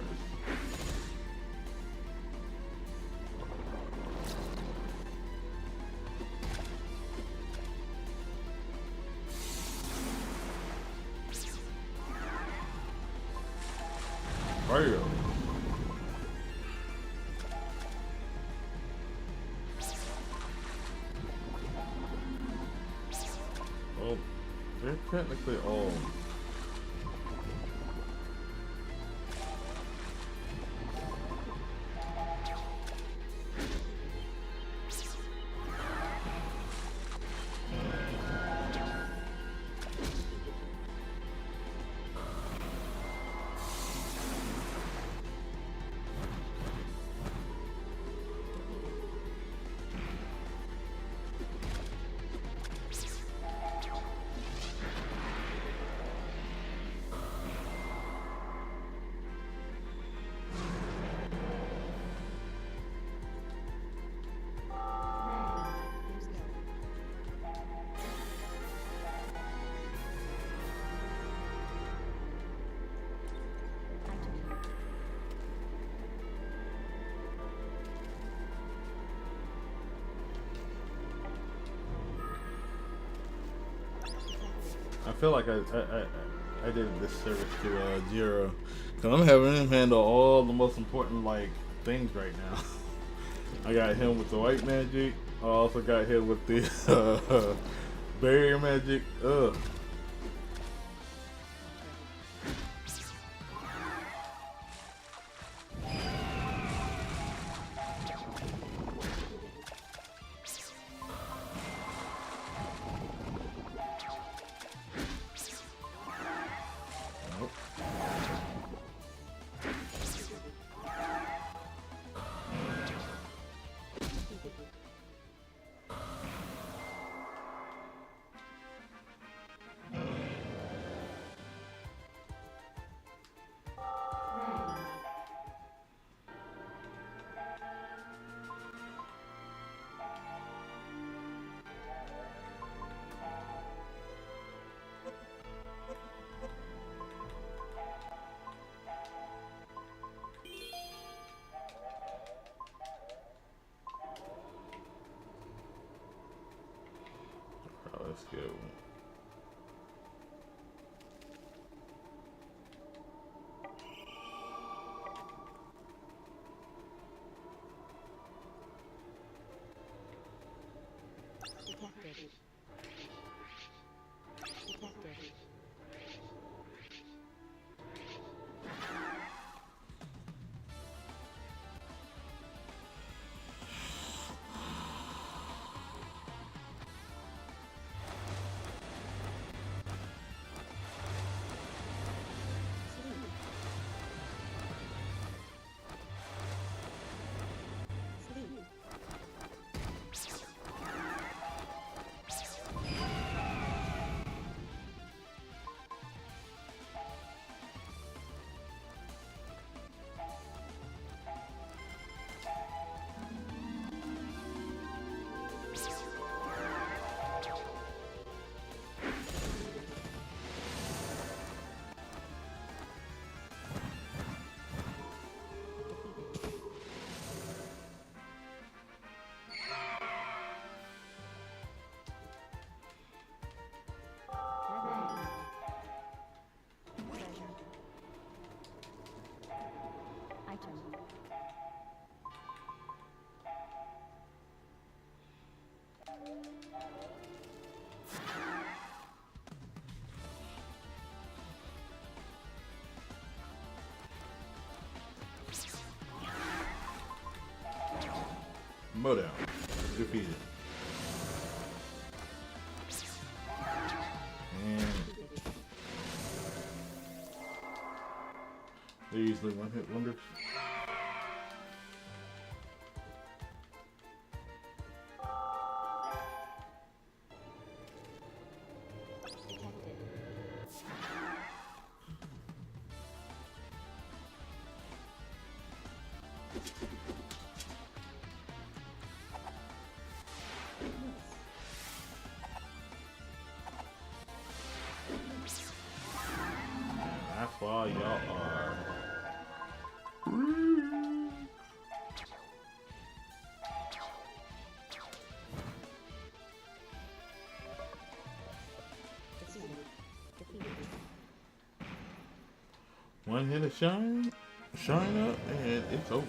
Mario. Well, they're technically all. I feel like I did a disservice to Jiro, because I'm having him handle all the most important like things right now. I got him with the white magic. I also got him with the barrier magic. Ugh. Let's go. Detected. Detected. Modown defeated. And they're usually one-hit wonders. That's why y'all are. One hit of shine up, and it's over.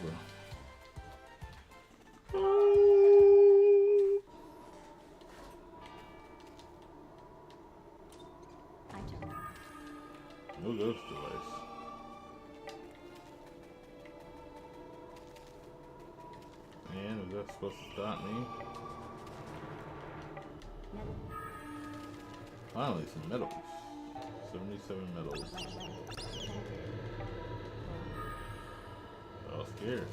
No ghost device. And is that supposed to stop me? Finally, some medals. 77 medals. I was scared.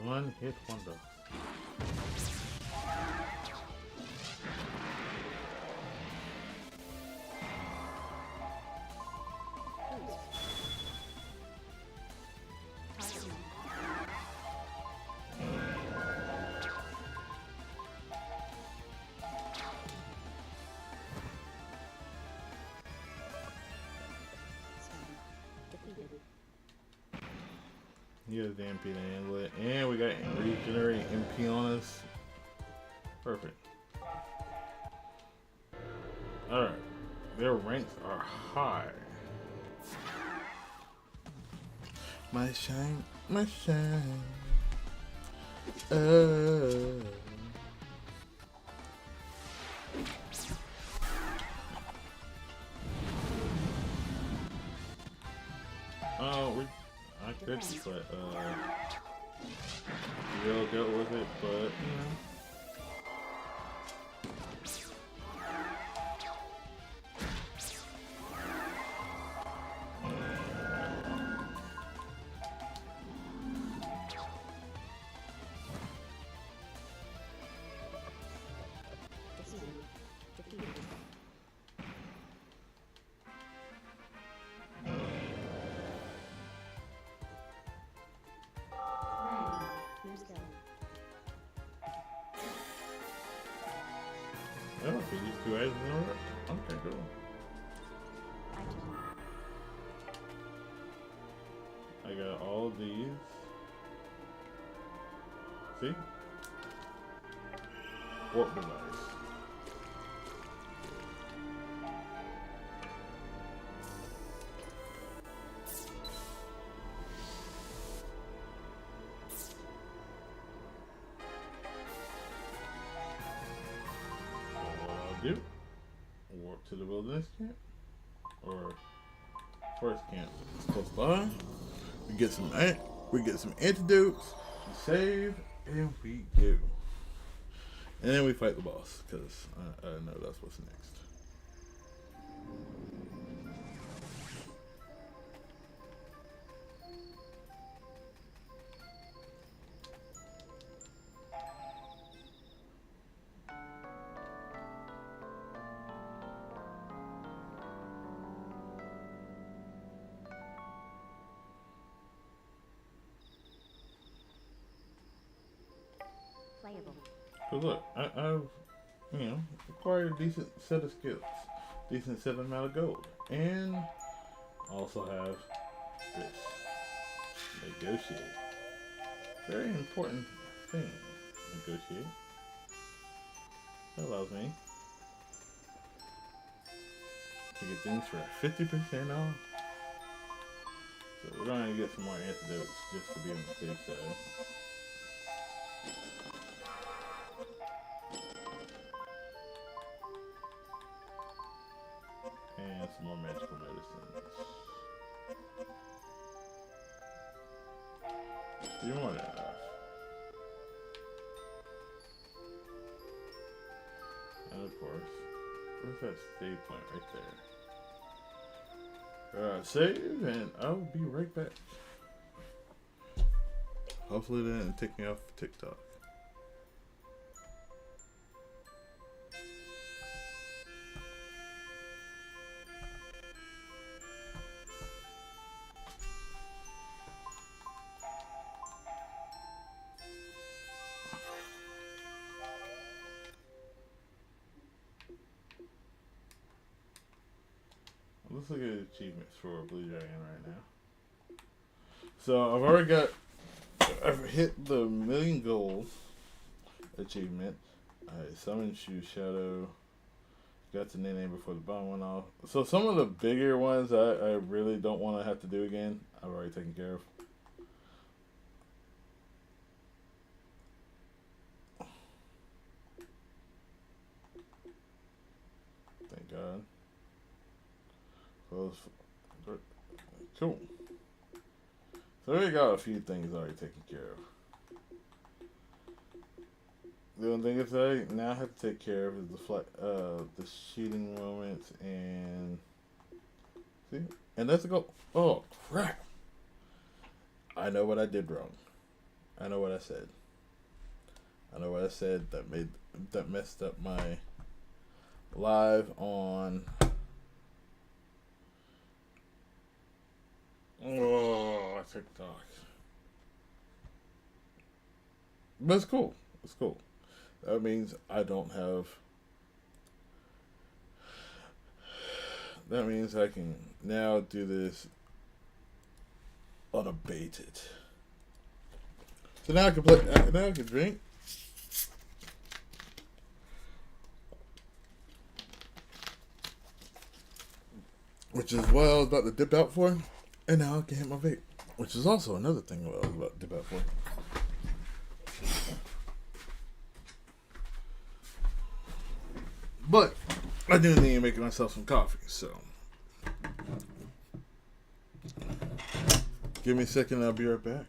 One hit wonder. He has the MP to handle it. And we got regenerating MP on us. Perfect. Alright. Their ranks are high. My shine, my shine. Oh, I could just let Will go with it, but you know. Oh, so these two items in a row? Okay, cool. I got all of these. See? Warp device. Do warp to the wilderness camp or forest camp. It's close by. We get some antidotes. We save and we go. And then we fight the boss because I know that's what's next. So look, I've acquired a decent set of skills, decent set amount of gold, and also have this negotiate. Very important thing. Negotiate. That allows me to get things for 50% off. So we're gonna get some more antidotes just to be on the safe side. And some more magical medicines. You want that enough. And of course, where's that save point right there? Save, and I'll be right back. Hopefully that didn't take me off TikTok. Let's look at achievements for Blue Dragon right now. So I've hit the 1,000,000 gold achievement. I summoned Shu Shadow. Got to Nene before the bomb went off. So some of the bigger ones I really don't want to have to do again. I've already taken care of. Thank God. Cool. So we got a few things already taken care of. The only thing I now have to take care of is the shooting moments and see, and that's a goal. Oh crap! I know what I did wrong. I know what I said. I know what I said that messed up my live on. Oh, TikTok. But it's cool. It's cool. That means I don't have. That means I can now do this unabated. So now I can play. Now I can drink. Which is what I was about to dip out for. And now I can hit my vape. Which is also another thing what I was about to dip out for. But I do need to make myself some coffee, so give me a second, I'll be right back.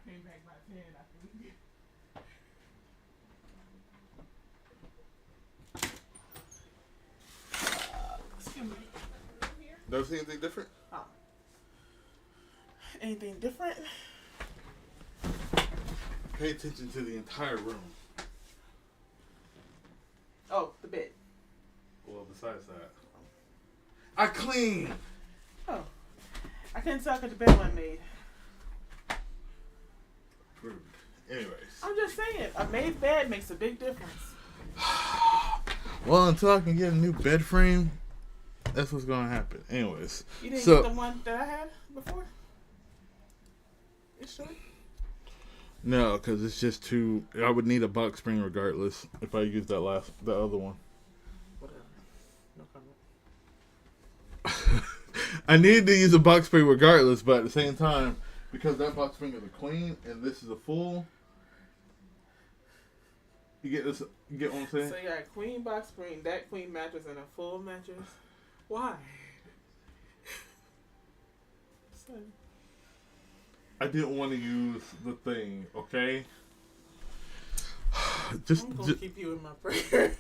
came back by 10 after we. Excuse me. Don't see anything different? Oh. Anything different? Pay attention to the entire room. Oh, the bed. Well, besides that, I clean. Oh. I couldn't tell because the bed wasn't made. Rude. Anyways. I'm just saying, a made bed makes a big difference. Well, until I can get a new bed frame, that's what's gonna happen. Anyways. You didn't So, get the one that I had before? You sure? no, because it's just too. I would need a box spring regardless if I use the other one. Whatever. No comment. I need to use a box spring regardless, but at the same time, because that box spring is a queen and this is a full. You get this? You get what I'm saying? So you got a queen box spring, that queen mattress, and a full mattress. Why? Son, I didn't want to use the thing. Okay. just. I'm gonna keep you in my prayer.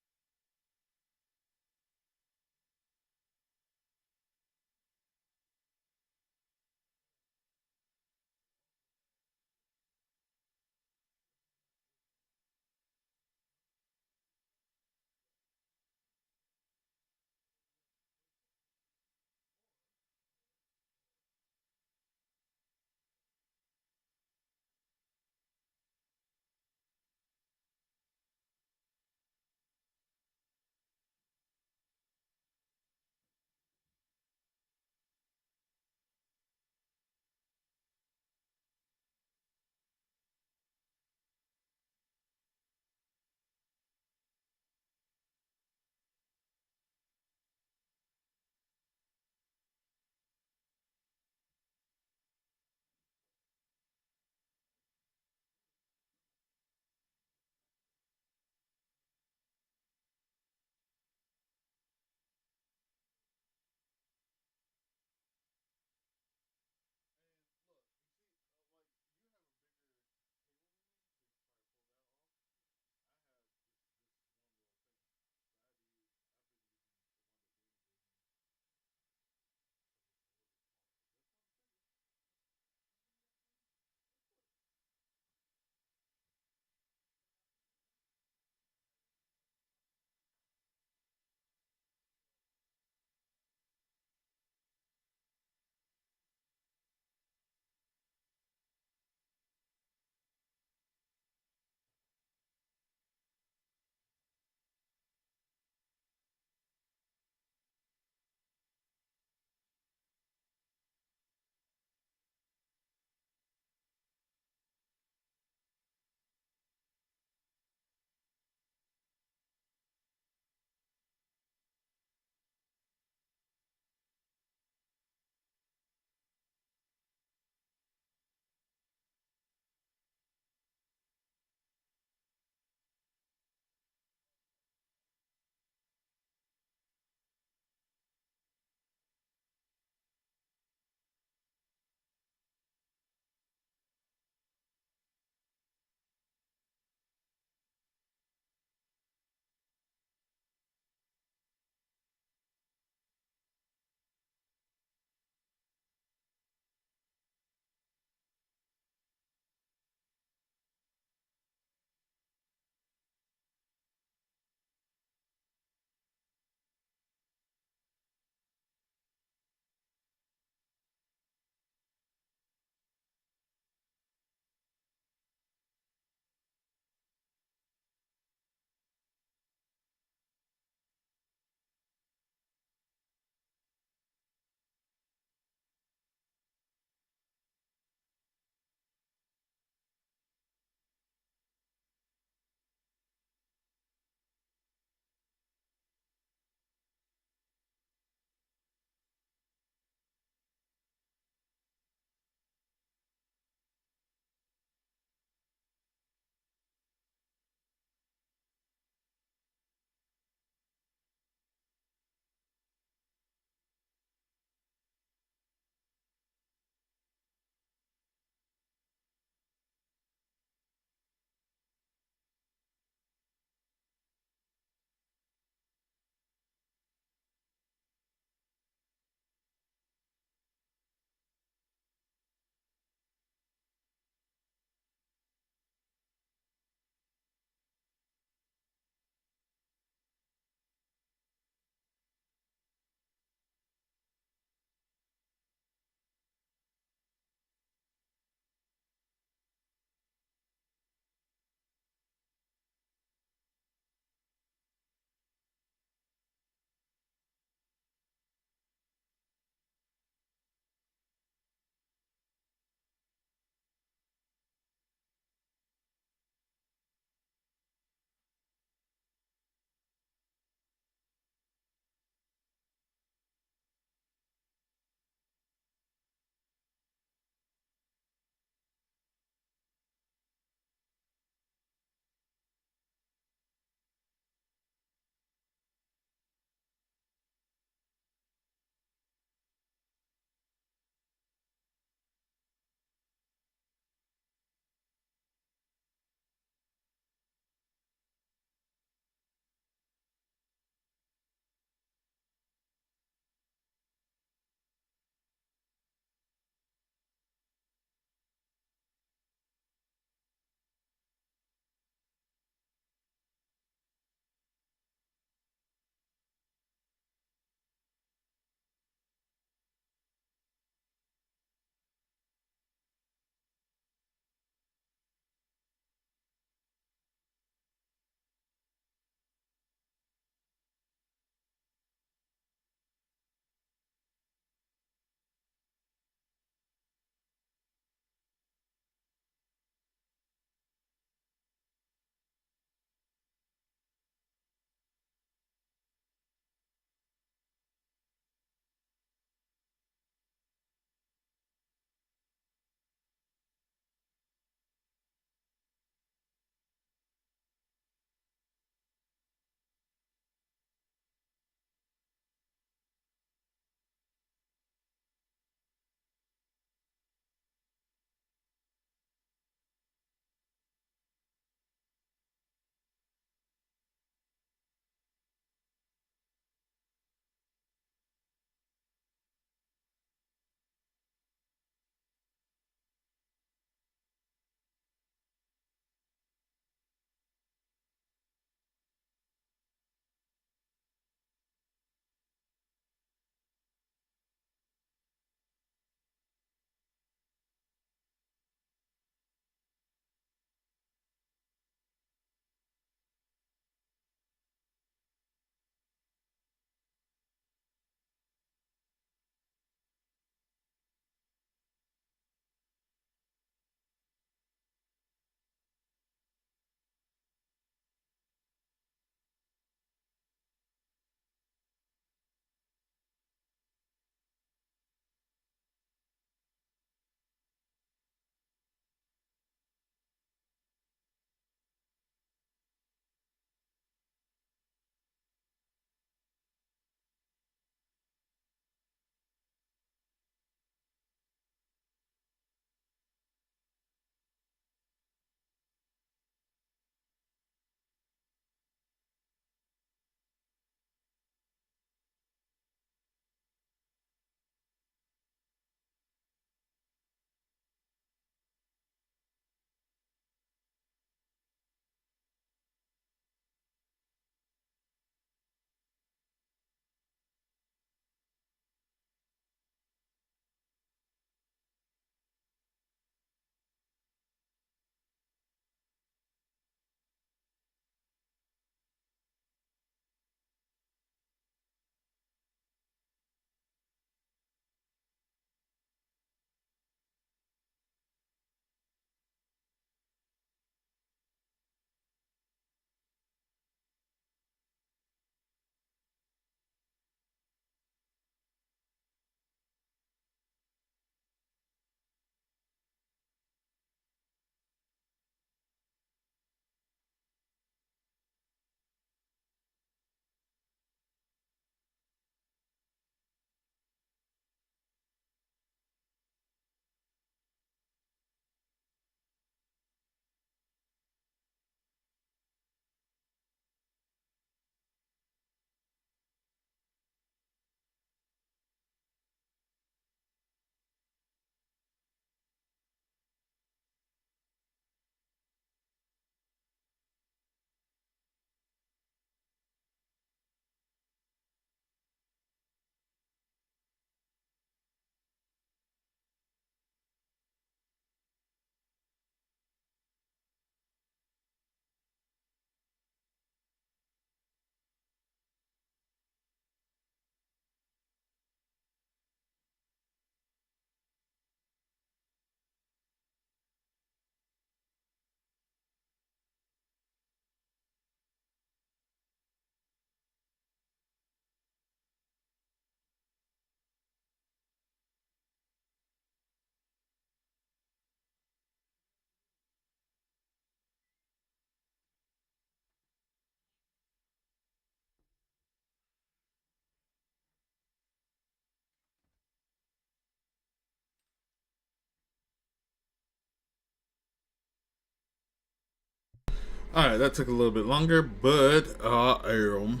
Alright, that took a little bit longer, but I am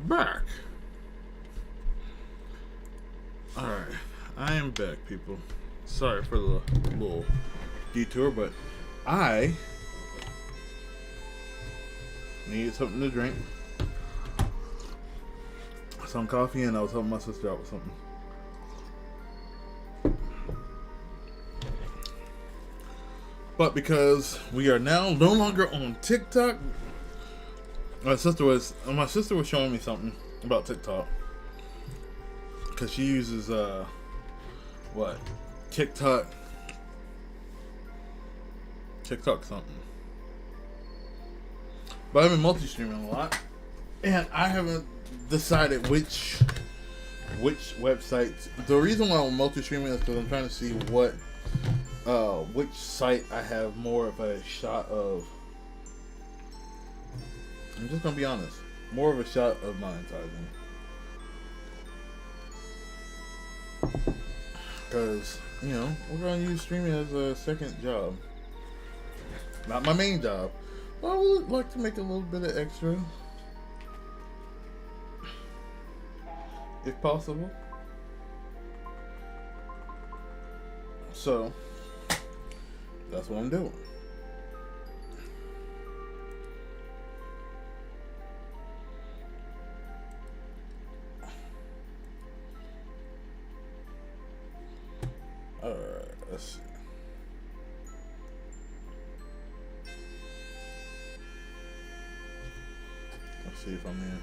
back. Alright, I am back, people. Sorry for the little detour, but I needed something to drink. Some coffee, and I was helping my sister out with something. But because we are now no longer on TikTok, my sister was showing me something about TikTok, because she uses TikTok something. But I've been multi-streaming a lot, and I haven't decided which websites. The reason why I'm multi-streaming is because I'm trying to see which site I have more of a shot of. I'm just gonna be honest, more of a shot of monetizing. Because, you know, we're gonna use streaming as a second job. Not my main job. But I would like to make a little bit of extra, if possible. So that's what I'm doing. Alright, let's see. Let's see if I'm in.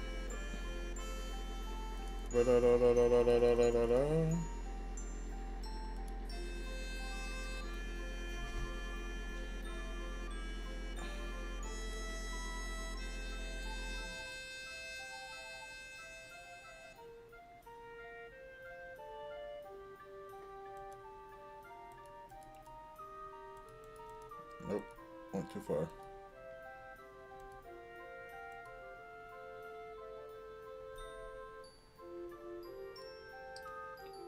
Nope, went too far.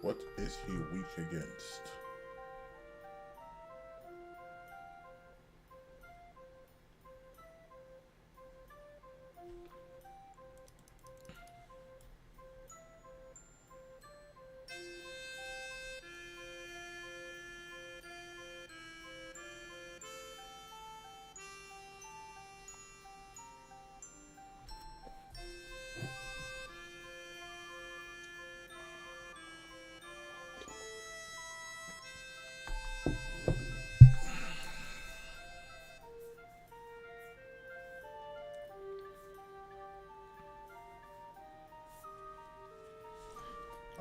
What is he weak against?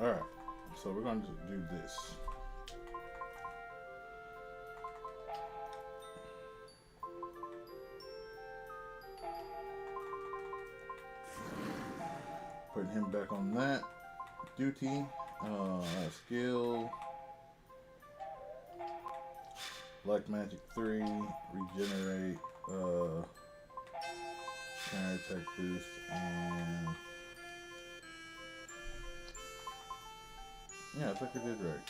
Alright, so we're going to do this. Putting him back on that duty. Skill. Black Magic 3. Regenerate. Counter attack boost. And yeah, I think I did right.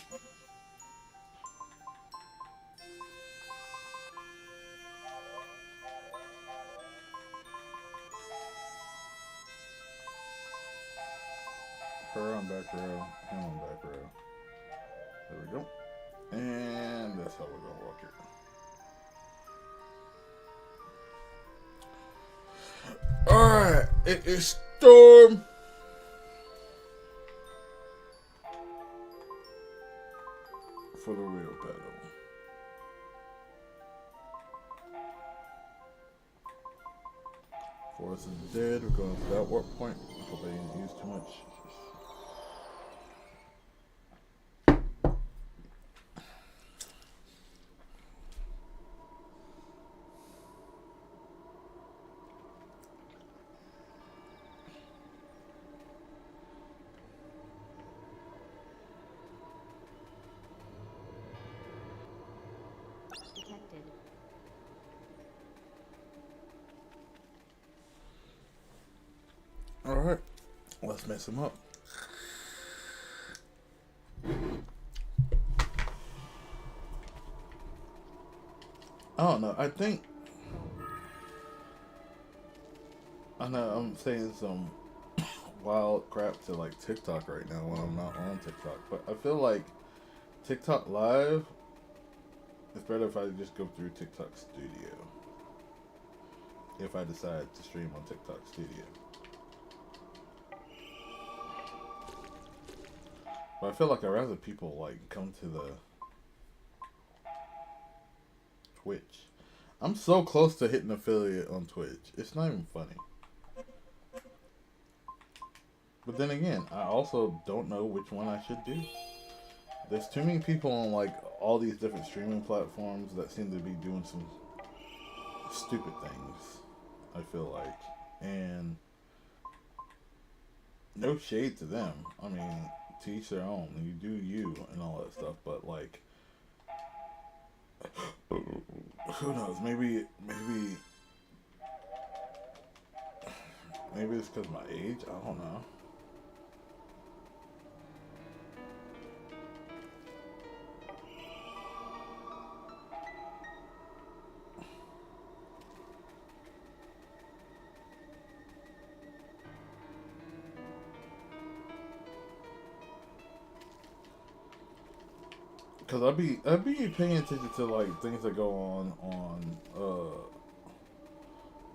Her on back row, him on back row. There we go. And that's how we're gonna work it. Alright, it is Storm. For the real battle. Forest is dead. We're going to that warp point. I hope I didn't use too much. Detected. Alright, let's mess him up. I don't know, I think I know I'm saying some wild crap to like TikTok right now when I'm not on TikTok, but I feel like TikTok Live it's better if I just go through TikTok Studio. If I decide to stream on TikTok Studio. But I feel like I'd rather people like come to the Twitch. I'm so close to hitting affiliate on Twitch. It's not even funny. But then again, I also don't know which one I should do. There's too many people on like all these different streaming platforms that seem to be doing some stupid things, I feel like. And no shade to them. I mean, to each their own. You do you and all that stuff, but like who knows? Maybe it's because my age. I don't know. Cause I be paying attention to like things that go on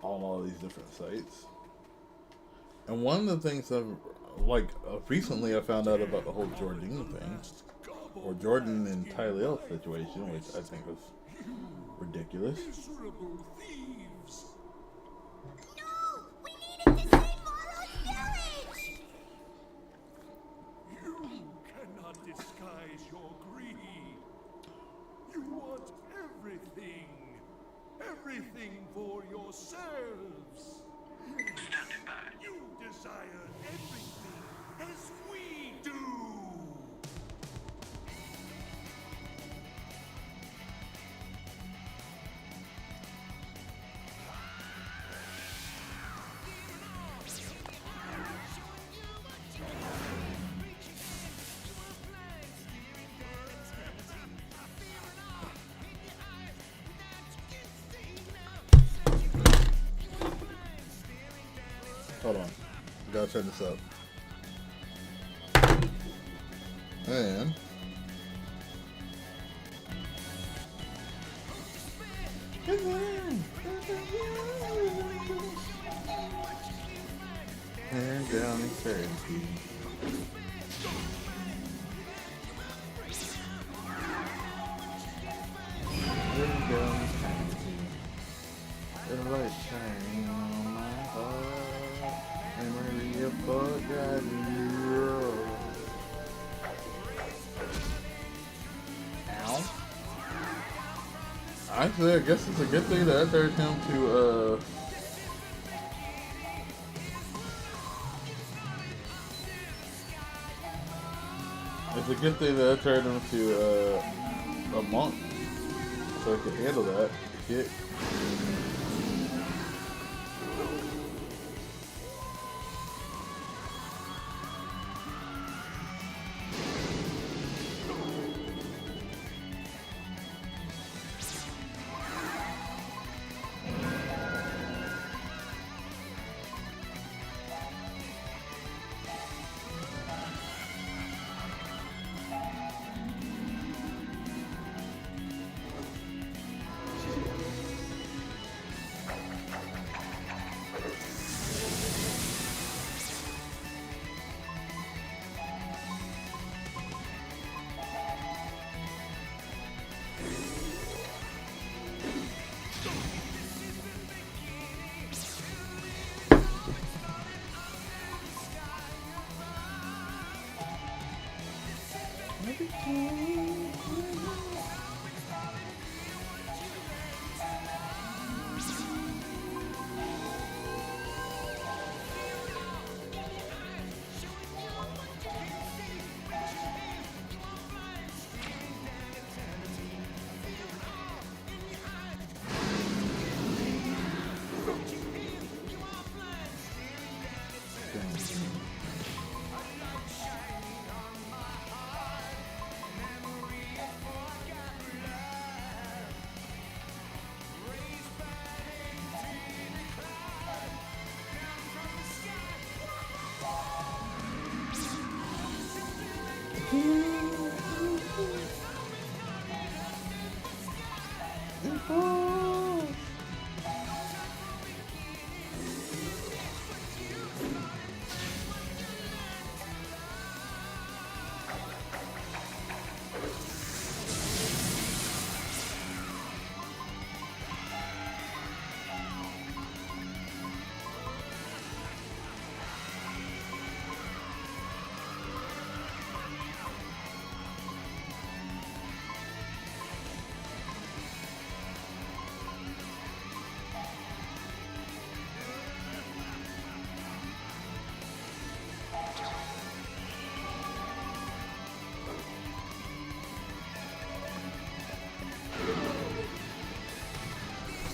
all these different sites. And one of the things that recently I found out about the whole Jordan thing, or Jordan and Tylell situation, which I think was ridiculous. No! We needed to save Morrow's village! You cannot disguise your greed. You want everything. Everything for yourselves. You desire everything as we do. Hold on. Gotta turn this up. And down in Serendipity. And down in Serendipity. The light shining on my heart. And Maria forgot you. Ow. Actually, I guess it's a good thing that I dared him to, it's a good thing that I turned him to, a monk. So he could handle that. Get.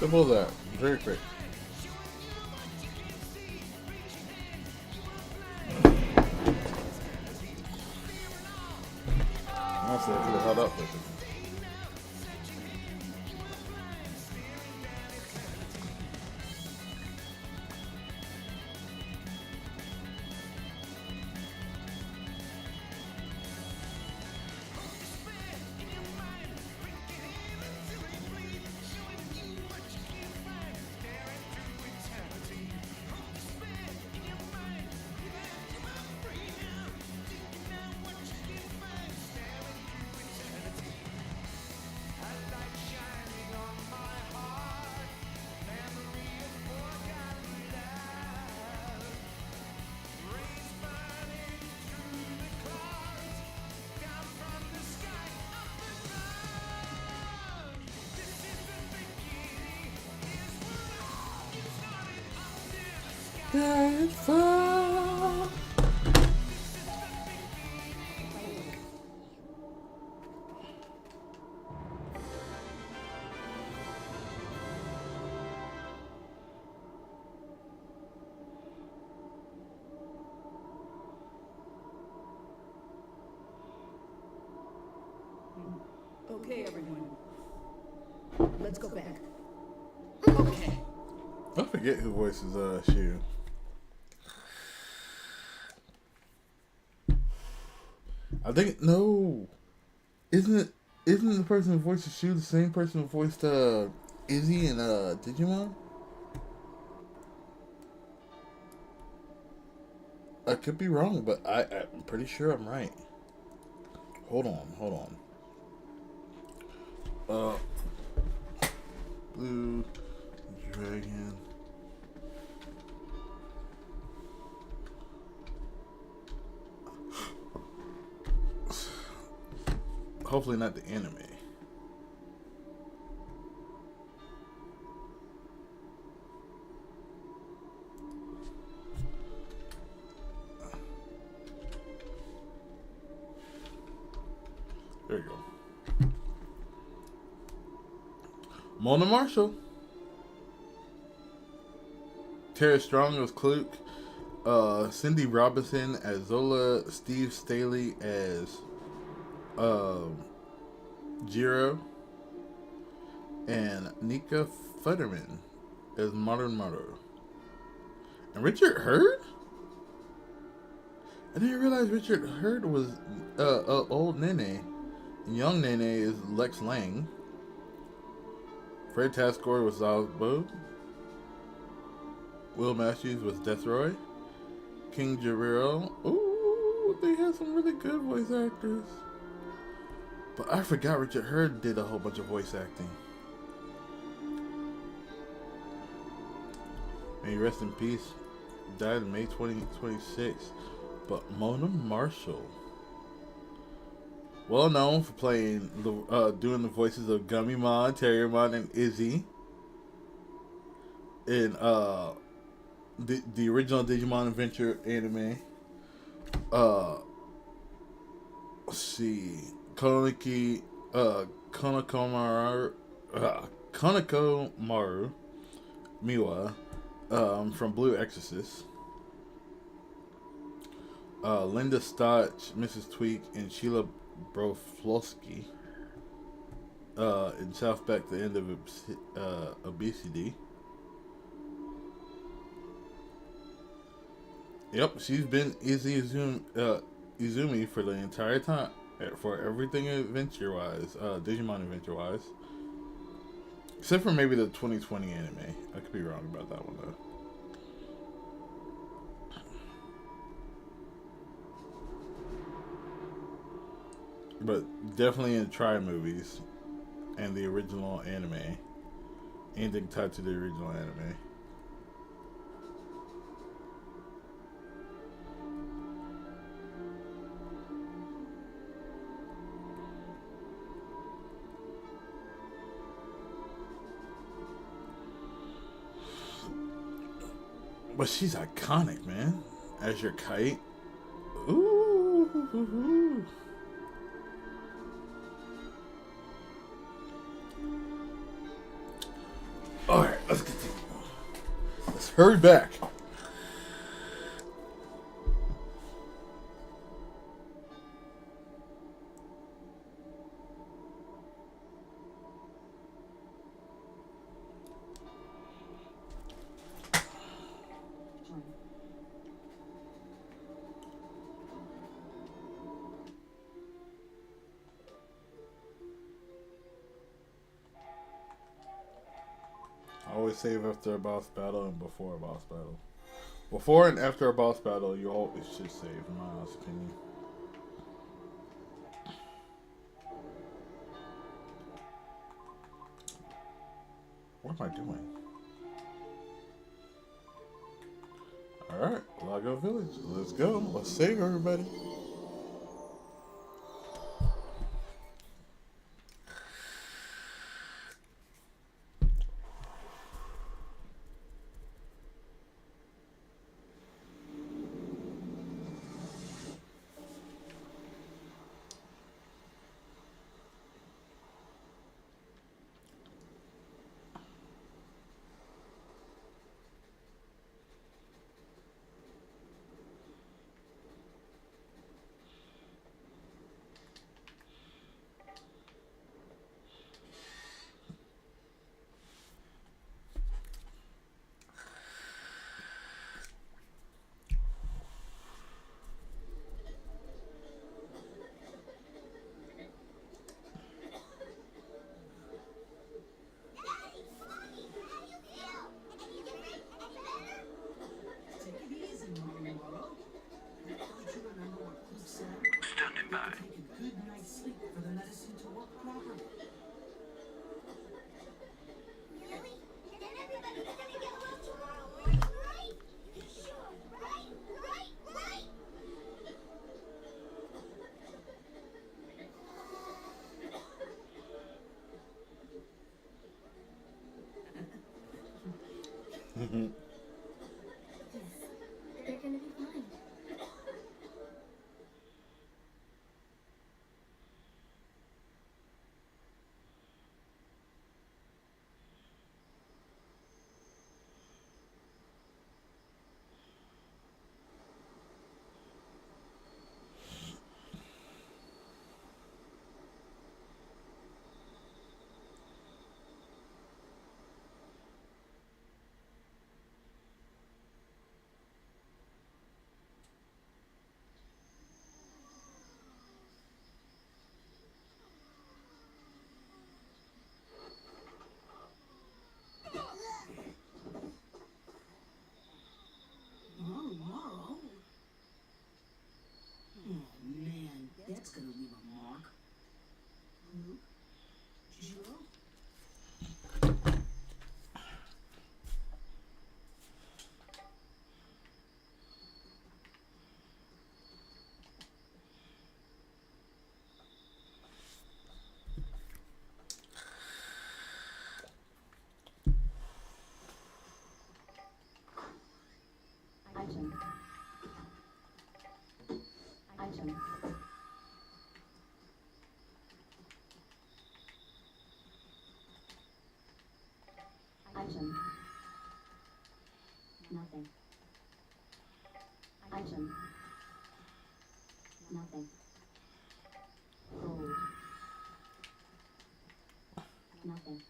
Simple as that. Very quick. Honestly, I could have held up with it. It's fun. Okay, everyone. Let's go back. Okay. I forget who voices Shu. I think no. Isn't the person who voices Shu the same person who voiced Izzy in Digimon? I could be wrong, but I'm pretty sure I'm right. Hold on. Blue Dragon. Hopefully not the anime. There you go. Mona Marshall. Tara Strong as Kluke. Cindy Robinson as Zola. Steve Staley as Jiro. And Nika Futterman as Modern Motto. And Richard Hurd? I didn't realize Richard Hurd was old Nene. And young Nene is Lex Lang. Fred Taskor was Osbo. Will Matthews was Deathroy. King Jarrell. Ooh, they had some really good voice actors. But I forgot Richard Hurd did a whole bunch of voice acting. May he rest in peace. Died in May 2026. But Mona Marshall, well known for playing doing the voices of Gummymon, Terriermon, and Izzy in the original Digimon Adventure anime. Let's see, Konokomaru Miwa from Blue Exorcist. Linda Stotch, Mrs. Tweak, and Sheila Broflovsky in South Beck, the end of Obesity. Yep, she's been Izzy Izumi for the entire time, for everything adventure-wise, Digimon adventure-wise. Except for maybe the 2020 anime. I could be wrong about that one, though. But definitely in Tri movies and the original anime. Anything tied to the original anime. But she's iconic, man. As your Kite. Ooh. Alright, let's continue. Let's hurry back. I always save after a boss battle and before a boss battle. Before and after a boss battle, you always should save, in my honest opinion. What am I doing? Alright, Lago Village. Let's go. Let's save everybody. Take it easy, Morimoto. Don't you remember what Cliff said? Standing by. Take a good night's sleep for the medicine to work properly. Really? And then everybody's gonna get well tomorrow, right? Sure, right? They're gonna be fine. Morimoto? Oh man, that's gonna leave a mark. Luke? Jiro? Item. Item. Item. Nothing. Item. Nothing. Gold. Nothing.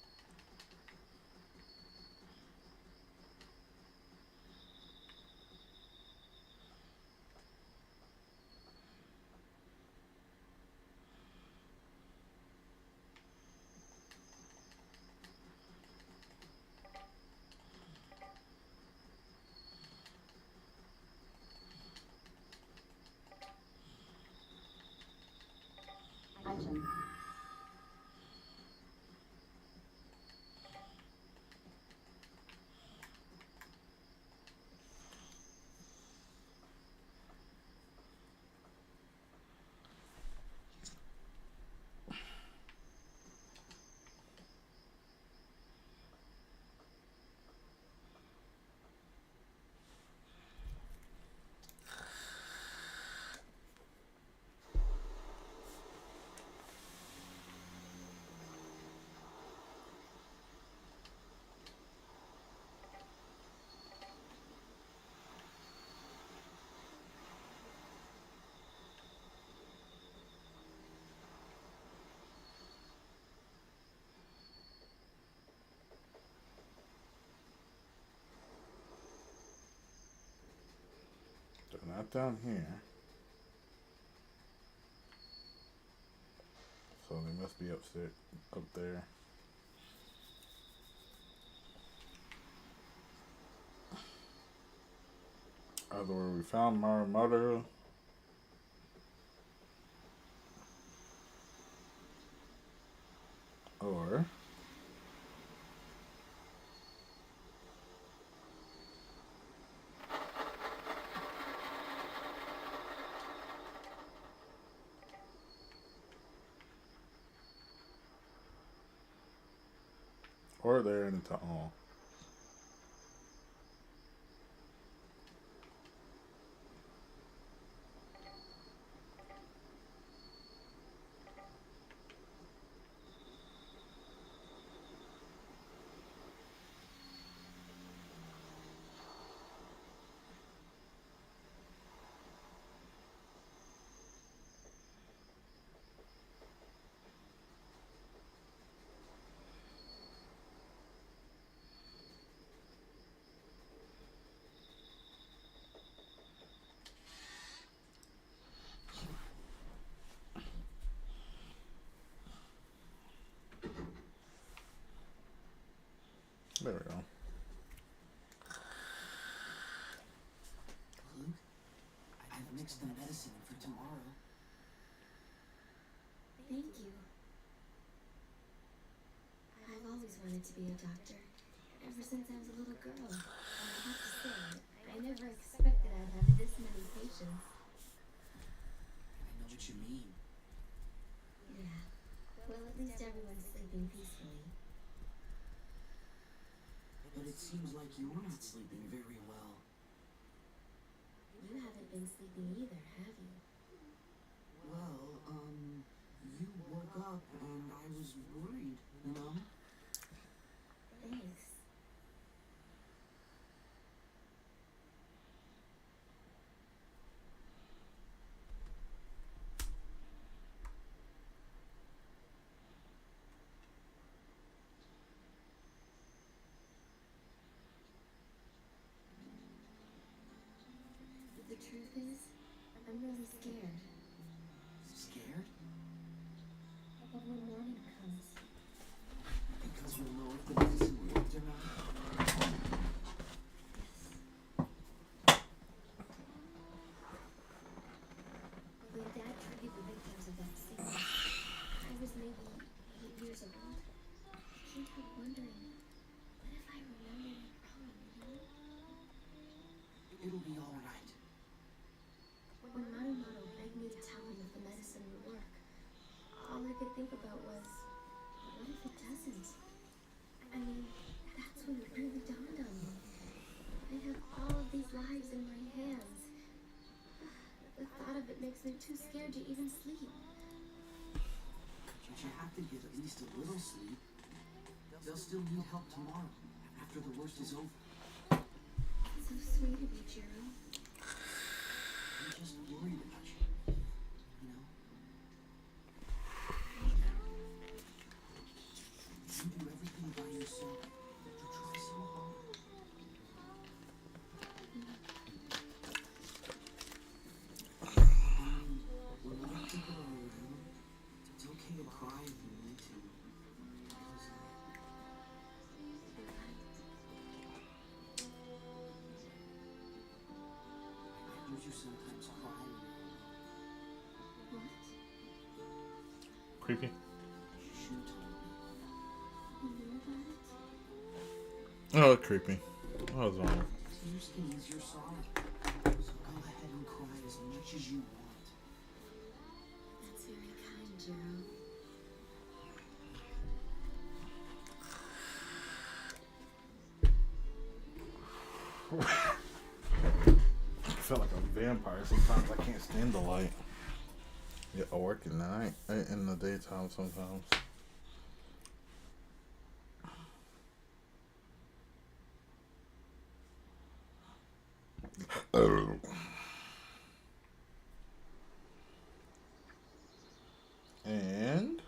not down here. So they must be upstairs, up there. Either where we found Marumaru, or they're in the tunnel. There we go. Luke, I've mixed the medicine for tomorrow. Thank you. I've always wanted to be a doctor, ever since I was a little girl. And I have to say, I never expected I'd have this many patients. I know what you mean. Yeah. Well, at least everyone's sleeping peacefully. But it seems like you're not sleeping very well. You haven't been sleeping either, have you? Well, you woke up and I was worried, you know? Thanks. The truth is, I'm really scared Scared? of when morning comes. Because we'll know if the medicine worked or not. When Dad treated the victims of that scene, I was maybe 8 years old. I can't help wondering, what if I remembered it wrong, you know? It'll be alright. When Marumaru begged me to tell him if the medicine would work, all I could think about was, what if it doesn't? I mean, that's when it really dawned on me. I have all of these lives in my hands. The thought of it makes me too scared to even sleep. But you have to get at least a little sleep. They'll still need help tomorrow, after the worst is over. So sweet of you, Jiro. I'm just worried about you, you know? You do everything by yourself. You try so hard. When other people are around, it's okay to cry if you need to. Because, I heard you sometimes cry when you're alone. What? Creepy. Shu told me. You knew about it? Oh, creepy. What was wrong? Tears can ease your sorrow. So go ahead and cry as much as you want. That's very kind, Jiro. I feel like a vampire sometimes. I can't stand the light. Yeah, I work at night, in the daytime sometimes. And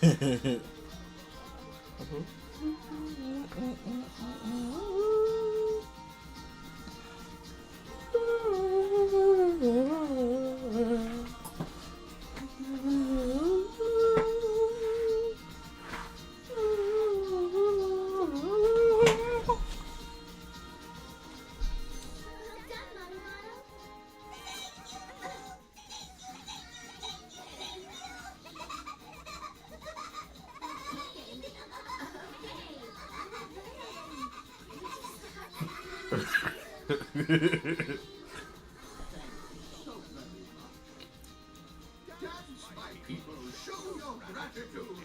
Dance, my people, show your gratitude.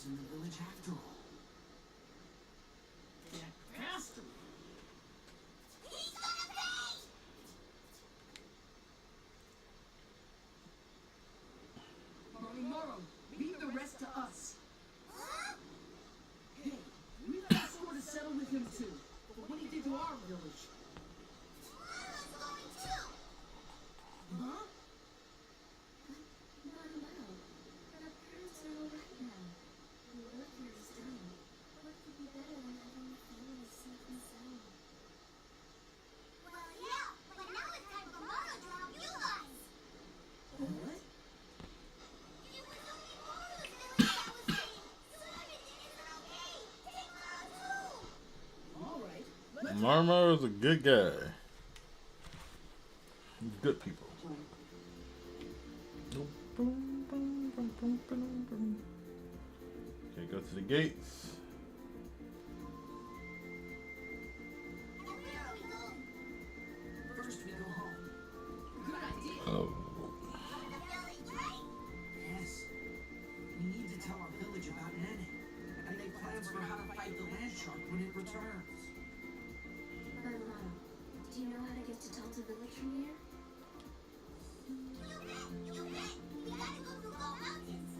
In the village after all. That bastard! He's gonna pay! Morrow, leave the rest to us. Huh? Hey, we got a score to settle with him too. For what he did to our village. I was going too! Huh? Maru, our parents are alright now. The work here is done. What could be better than having the family safe and sound? Well, yeah, but now it's time for Maru to help you guys! What? It was only Maru's village that was safe, so everything isn't okay! Take Maru too! Alright. Marmar is a good guy. He's good people. Okay, go to the gates. First we go home. Good idea. Oh. Yes. We need to tell our village about Nene and make plans for how to fight the land shark when it returns. Maru, do you know how to get to Talta village from here? You bet! We gotta go through Gull Mountains!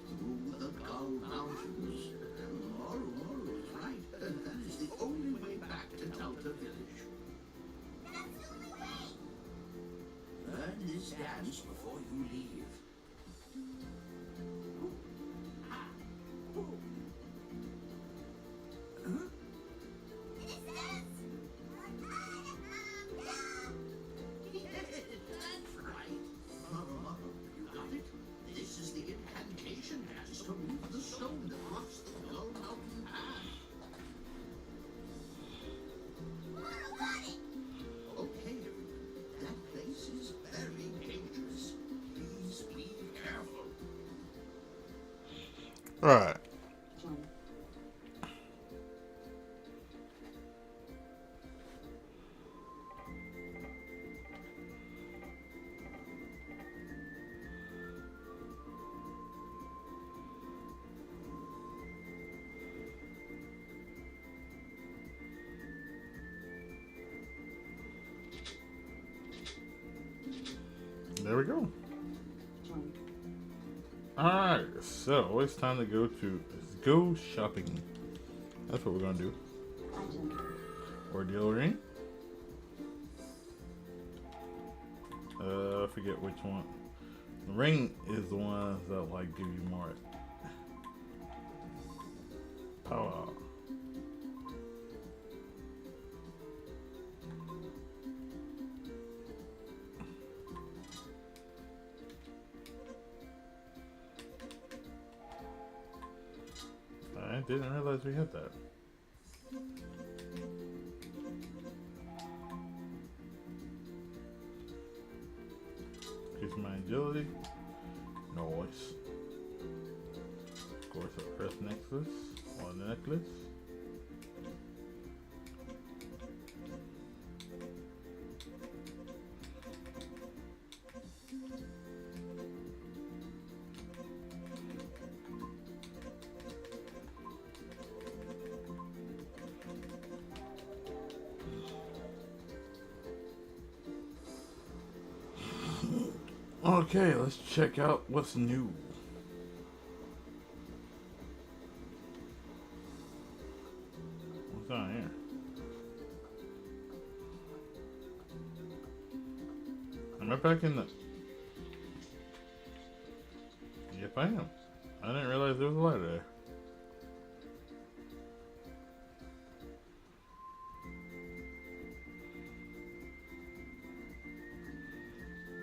Through the Gull Mountains. Maru is right. That is the only way back to Talta Village. That's the only way! Learn this dance before you leave. It says... That's right. You got it. This is the Alright. Join. There we go. Join. Alright, so it's time to go shopping. That's what we're gonna do. Item. Ordeal ring. I forget which one. The ring is the ones that like give you more power. I didn't realize we had that. Increase my agility. Noise. Of course, a press necklace. One necklace. Okay, let's check out what's new. What's on here? Am I back in the... Yep, I am. I didn't realize there was a light there.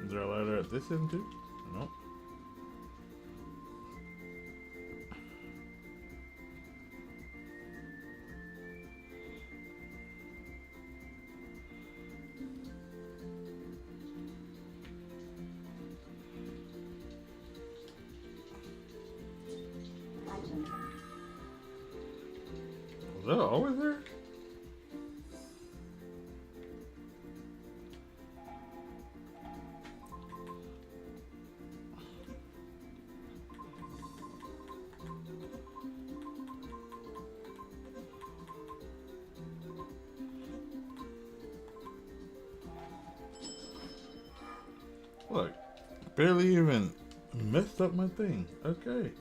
Is there a ladder at this end too? Nope. Item. Was that always there? Look, barely even messed up my thing. Okay.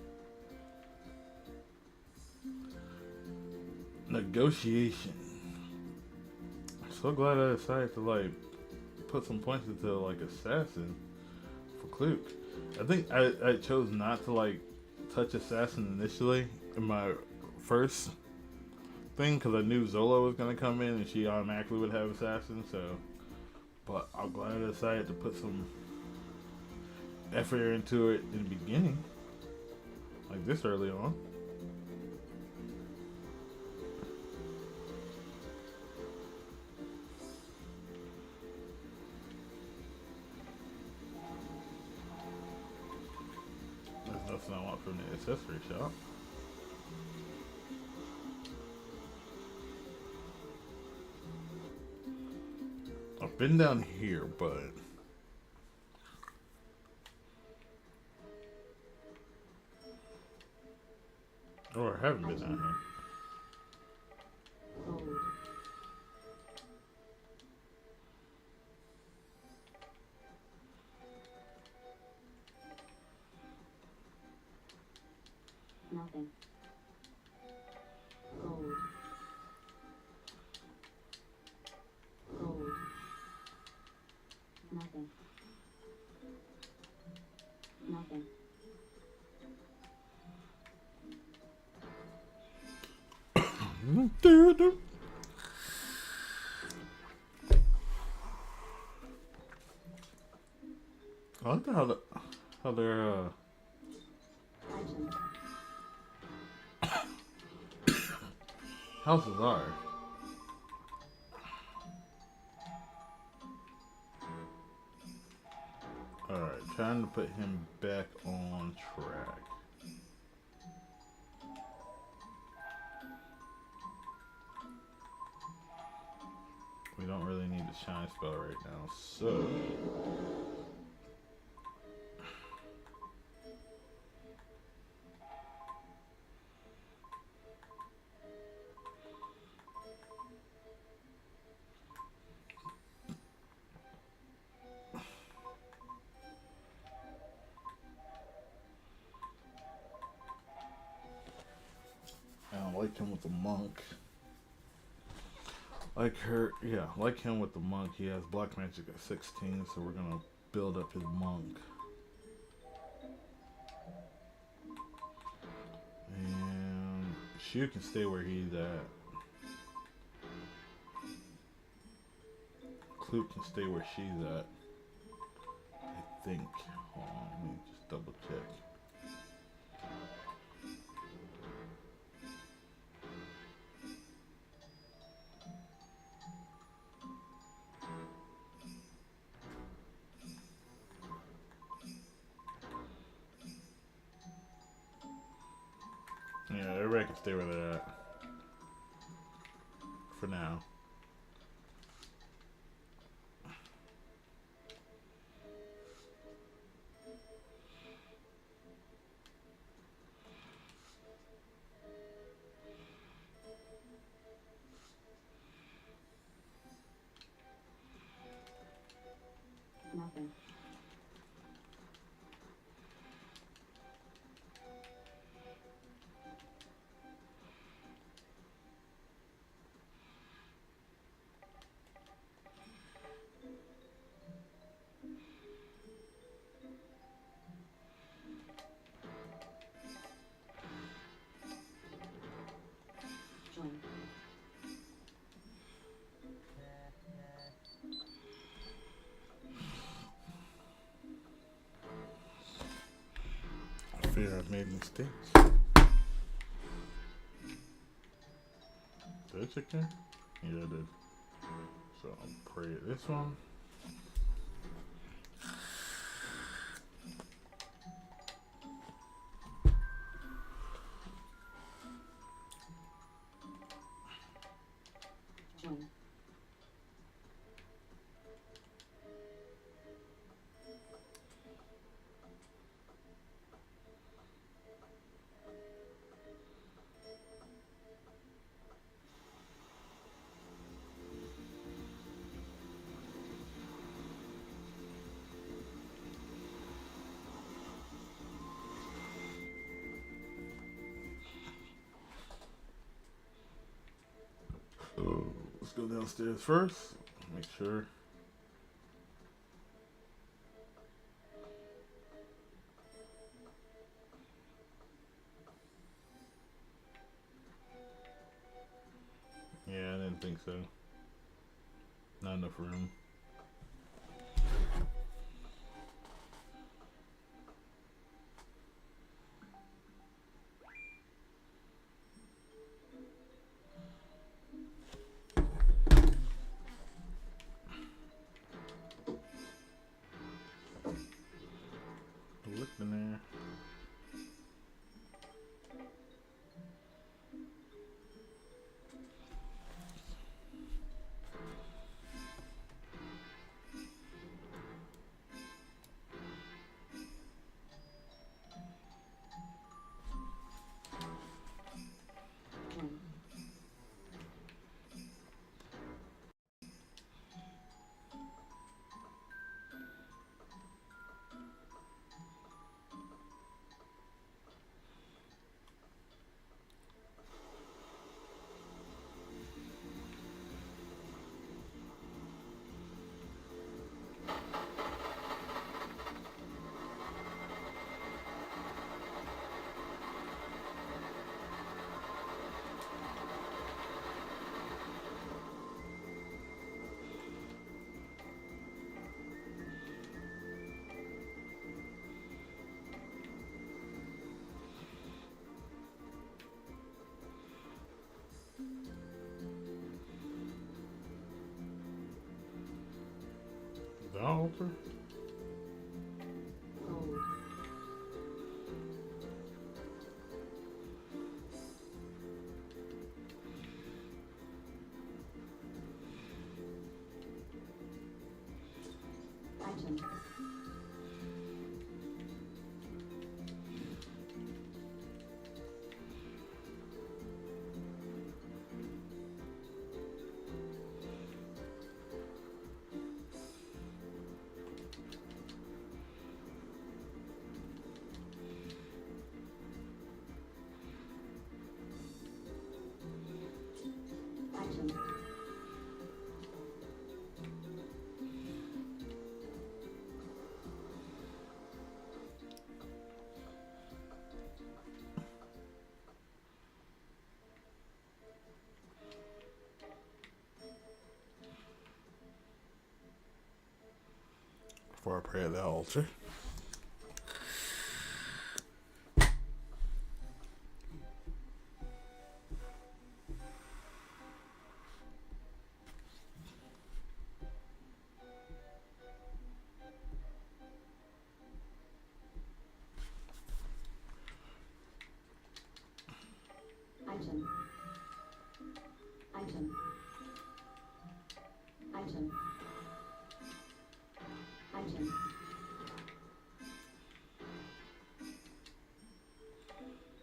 Negotiation. I'm so glad I decided to like put some points into like assassin for Kluke. I think I chose not to like touch assassin initially in my first thing because I knew Zola was gonna come in and she automatically would have assassin. So, but I'm glad I decided to put some effort into it in the beginning, like this early on. There's nothing I want from the accessory shop. I've been down here, but or I haven't been down here. Gold. Nothing. Gold. Gold. Nothing. Nothing. I like how their Item. houses are. Alright, trying to put him back on track. need the shine spell right now, so I don't like him with the monk. Like her, yeah, like him with the monk. He has black magic at 16, so we're gonna build up his monk. And Shu can stay where he's at. Clute can stay where she's at. I think. Hold on, let me just double check. Yeah, everybody can stay where they're at. For now. Nothing. Join. I fear I've made mistakes. Did I check there? Yeah, I did. So I'll pray this one. Join. Let's go downstairs first. Make sure. Yeah, I didn't think so. Not enough room. Look in there. Join. The altar? Gold. before I pray at the altar. Item. Item. Item. Item.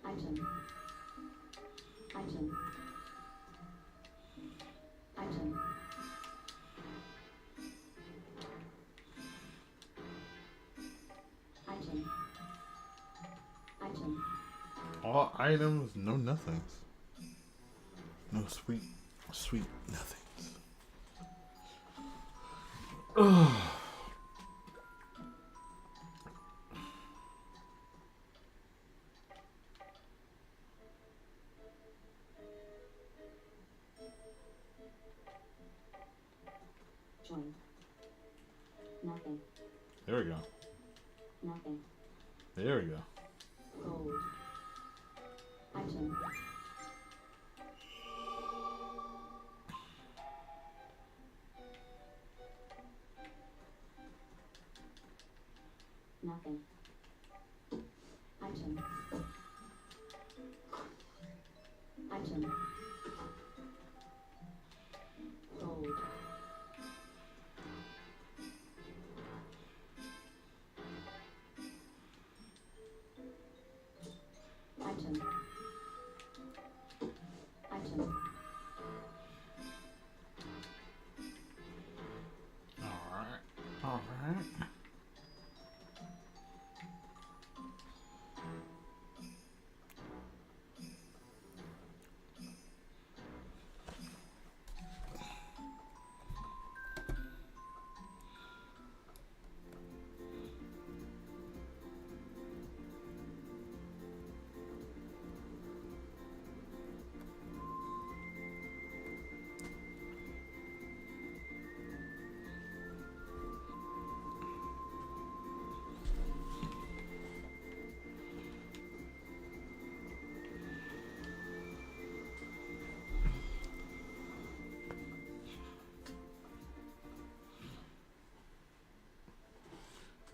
Item. Item. Item. Item. Item. All items, no nothings. No sweet nothings. Ugh. Join. Nothing. There we go. Nothing. There we go. Gold. Item. Nothing. Item. Item. Gold. Item. Item. All right.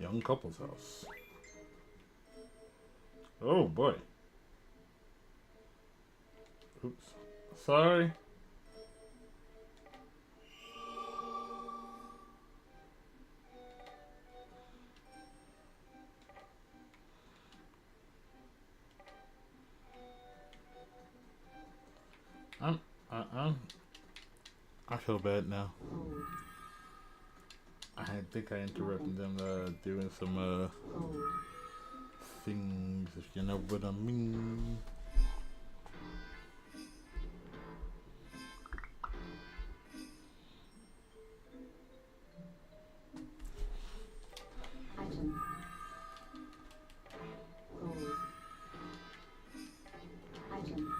Young couple's house. Oh boy. Oops. Sorry. I feel bad now. Gold. I think I interrupted them doing some Gold. things, if you know what I mean. Item. Gold. Item.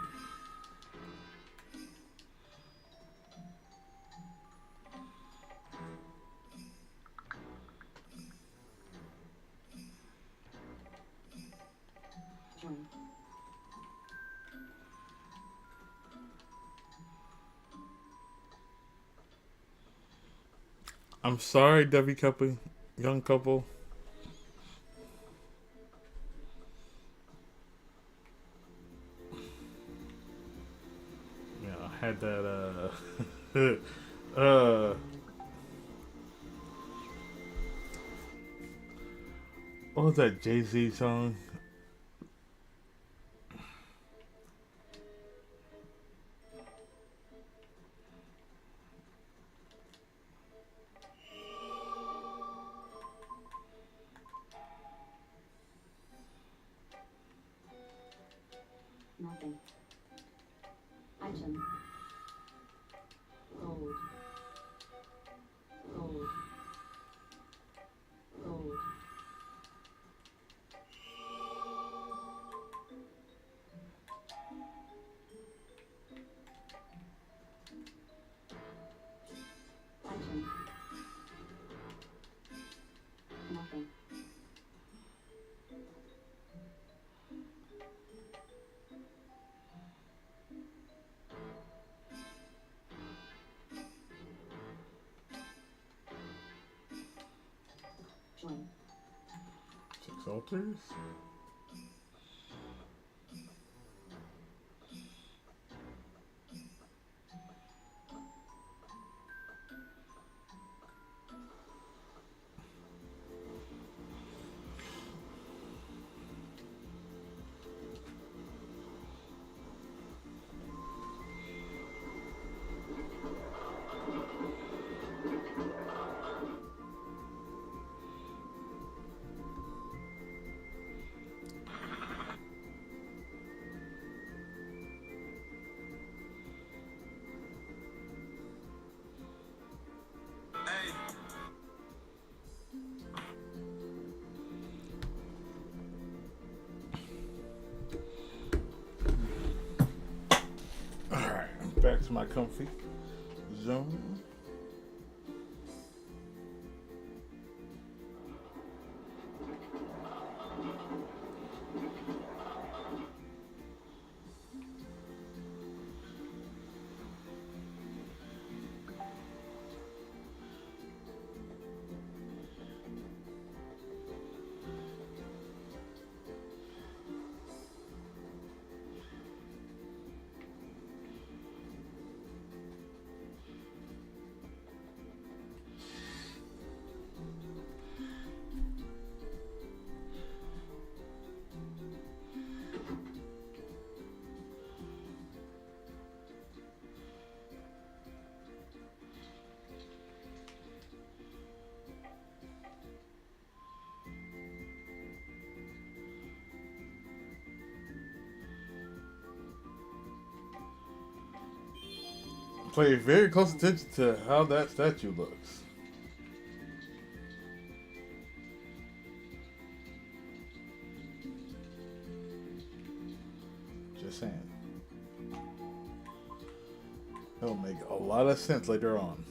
Join. I'm sorry, Debbie couple, young couple. Yeah, I had that what was that Jay-Z song? Nothing. Item. Gold. Gold. Gold. Item. Salters? Alright, back to my comfy zone. Pay very close attention to how that statue looks. Just saying. It'll make a lot of sense later on.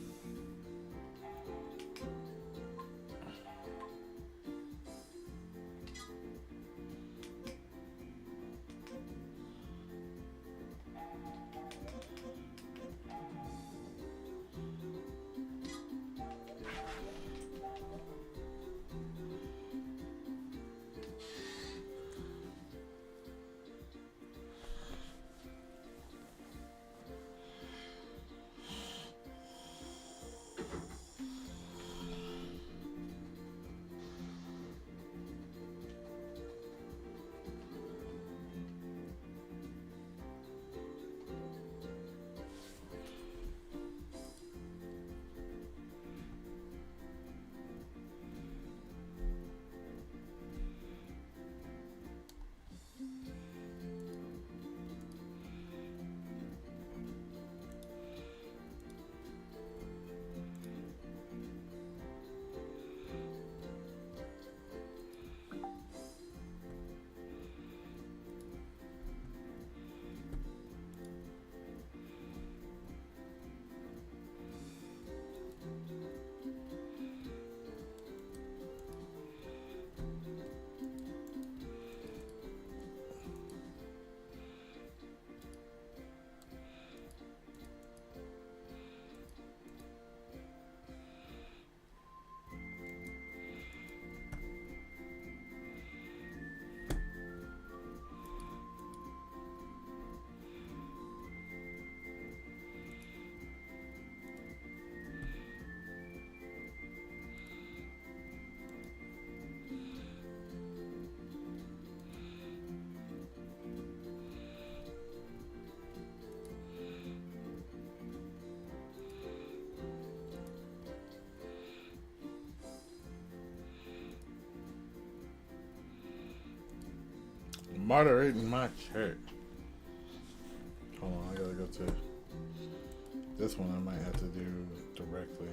Moderating my chat. Hold on, I gotta go to this one. I might have to do directly.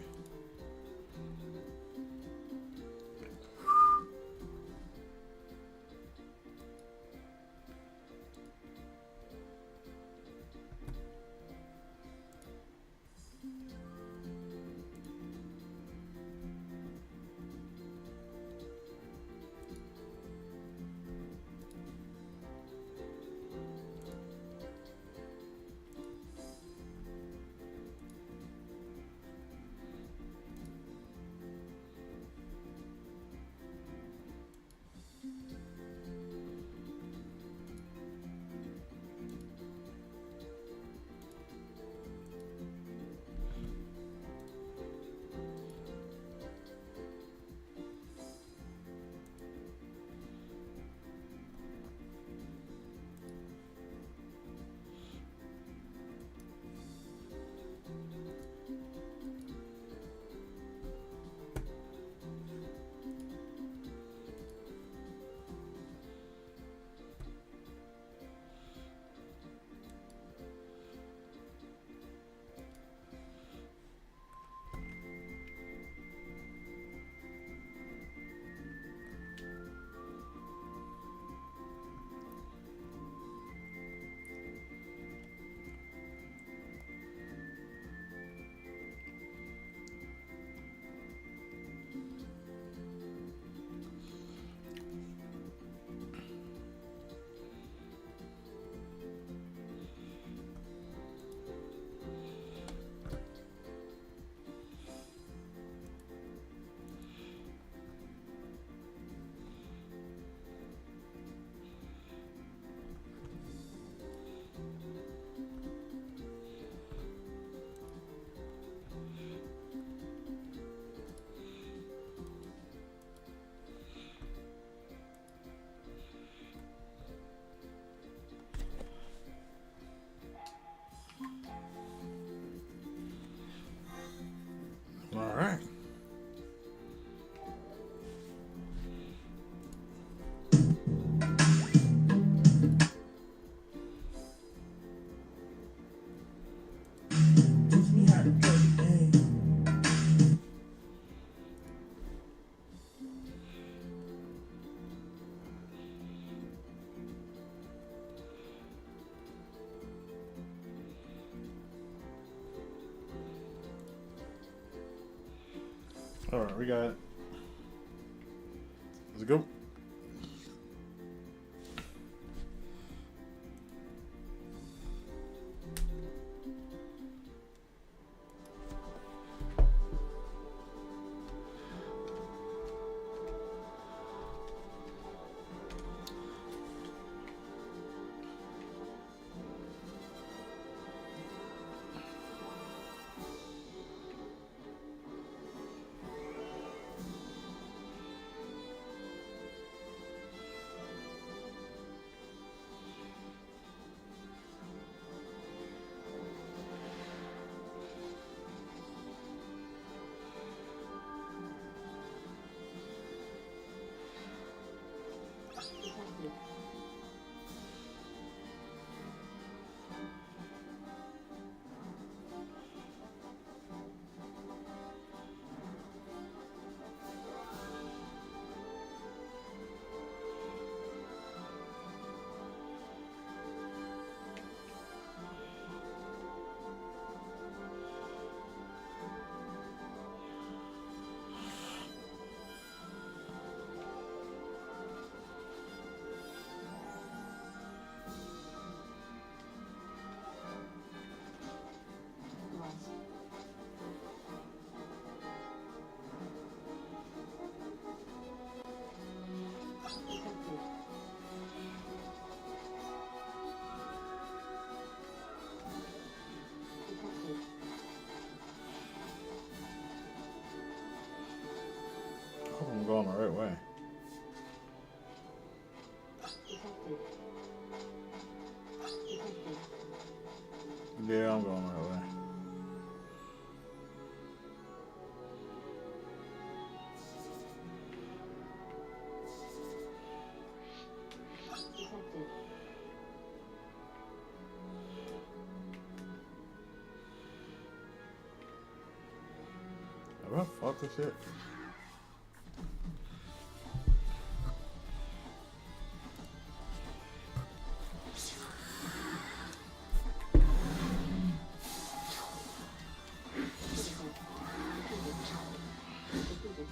Alright, we got it. Let's go. Detected. Lost. Detected. Detected. I hope I'm going the right way. Detected. Detected. Yeah, I'm going the right way. Detected. Have I fought this yet? Critical. Defeated. Defeated.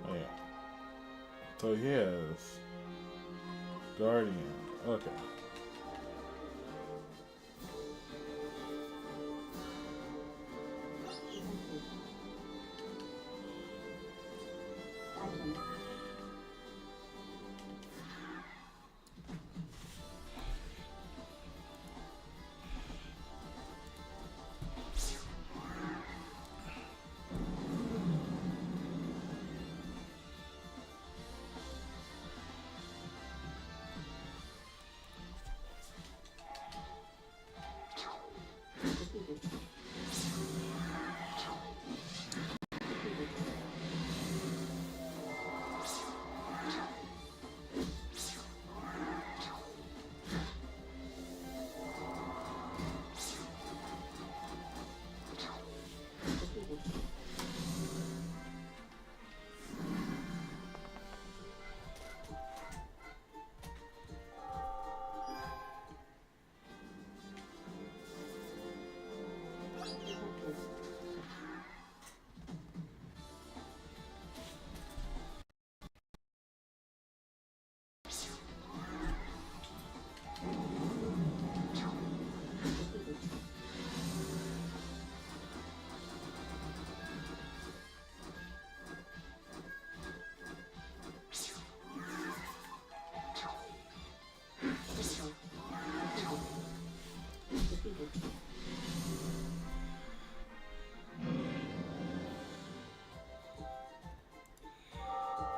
Oh, yeah. So he has Guardian. Okay. Detected. Item. Defeated. Defeated. Defeated. Detected. Defeated. Critical. Defeated. Defeated.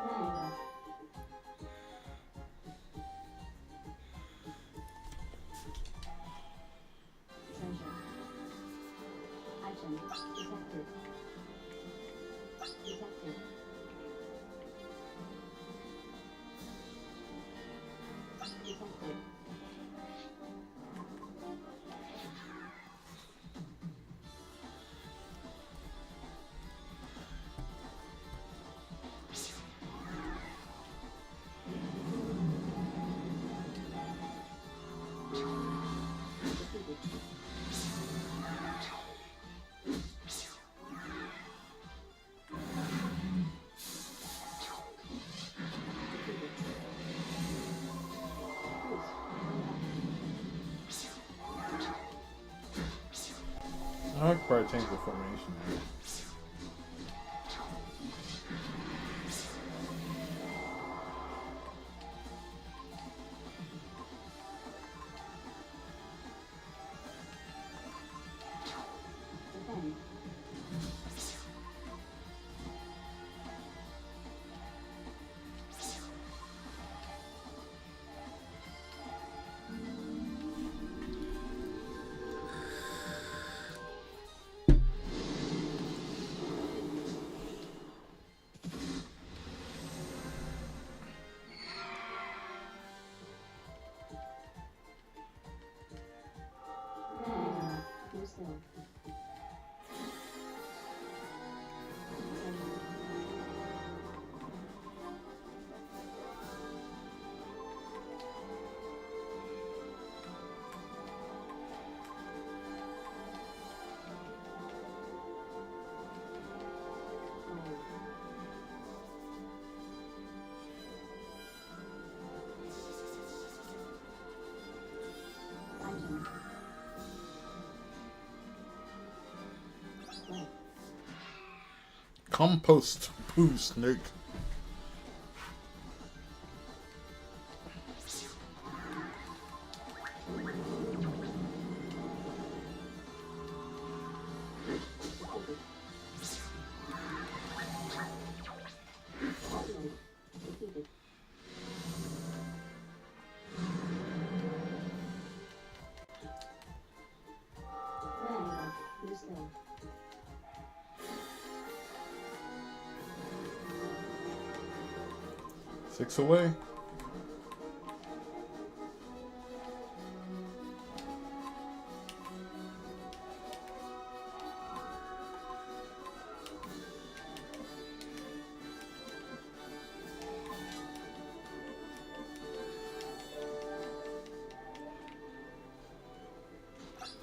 Manga. Treasure. Item. Detected. Detected. Detected. I could probably change the formation. Defend. Do still. Treasure. Item. Play. Compost poo snake. Defeated. Populate. Defeated. Manual. Do still. 6 away.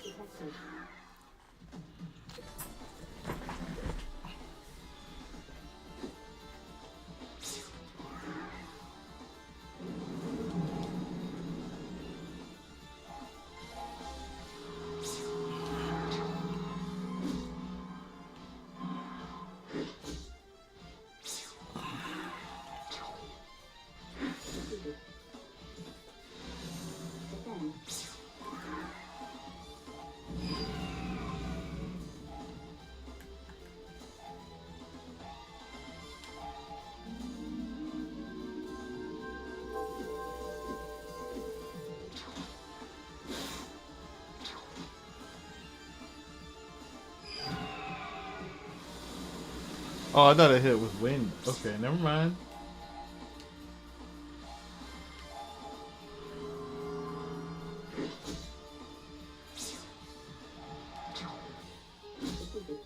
Detected. Defeated. Defend. Oh, I thought it hit with wind. Okay, never mind. Defeated. Defeated.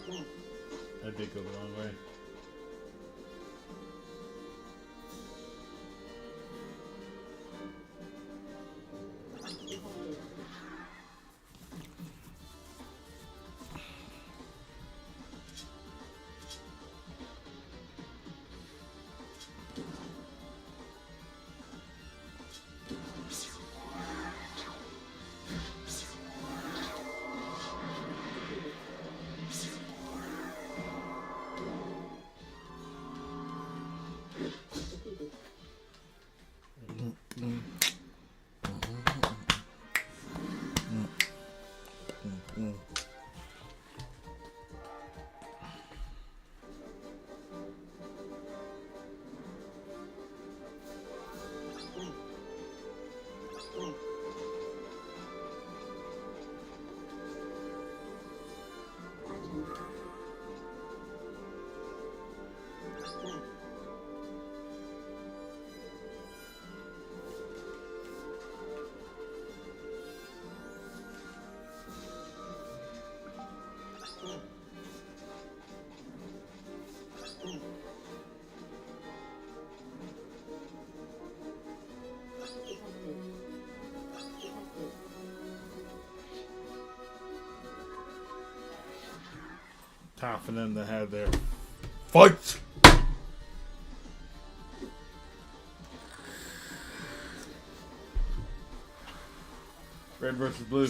Red. That did go the wrong way. Defended. Defeated. Red. Red. Action. Red. Red. Red. Detected. Detected. Time for them to have their fight. Red versus blue.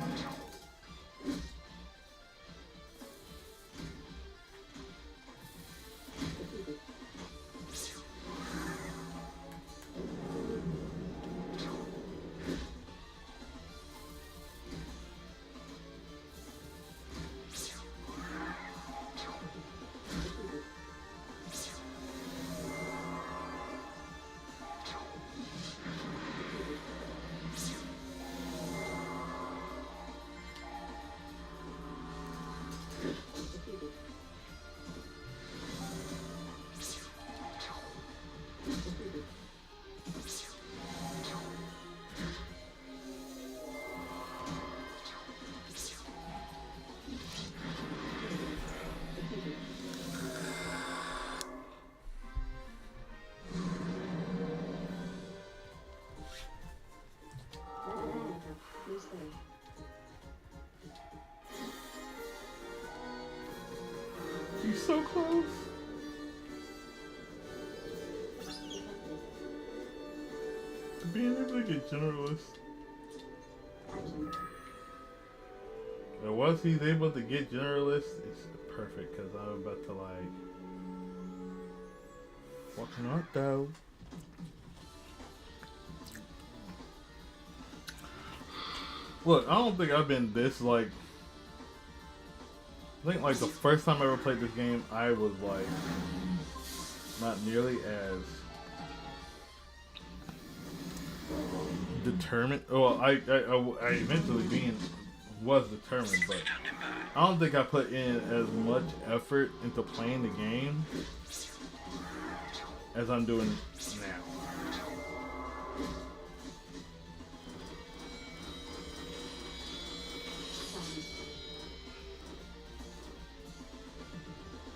Critical. Defeated. Defeated. Defeated. Defeated. Defeated. Defeated. Atlanta, new state. He's so close. Detected. Being able to get generalist. Action. And once he's able to get generalist, it's perfect because I'm about to like fucking art though. Look, I don't think I've been this like. I think like the first time I ever played this game, I was like not nearly as determined. Well, I eventually was determined, but I don't think I put in as much effort into playing the game as I'm doing now. Silence.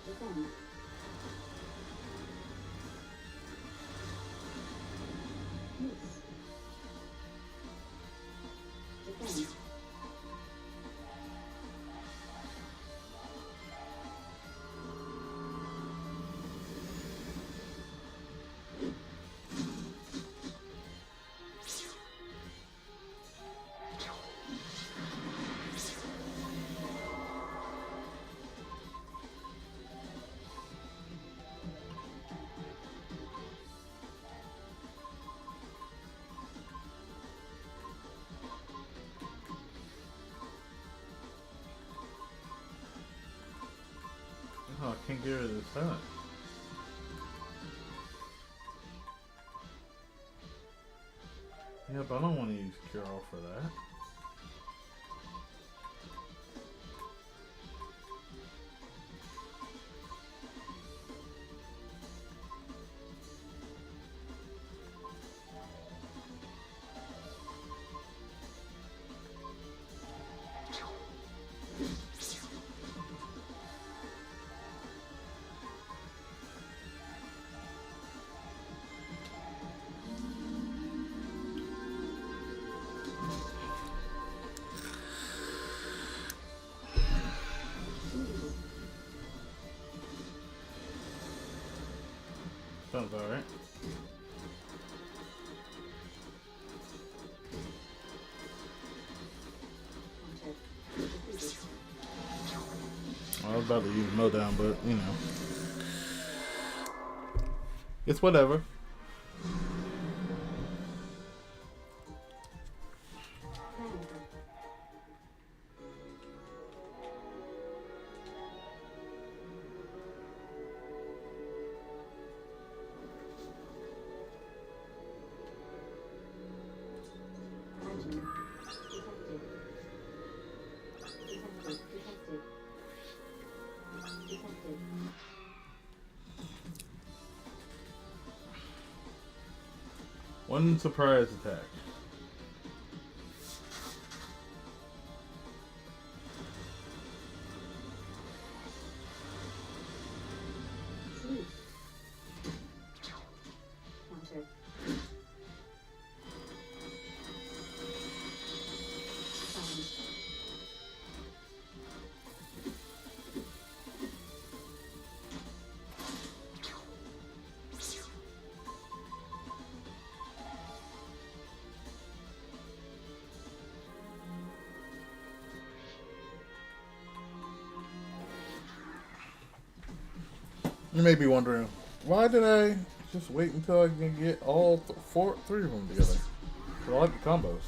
Defend. Miss. Defend. Oh, I can't get rid of this time. Yeah, but I don't want to use Cure All for that. Sounds alright. I was about to use Mow Down, but you know. It's whatever. One surprise attack. You may be wondering, why did I just wait until I can get all three of them together? I like the combos.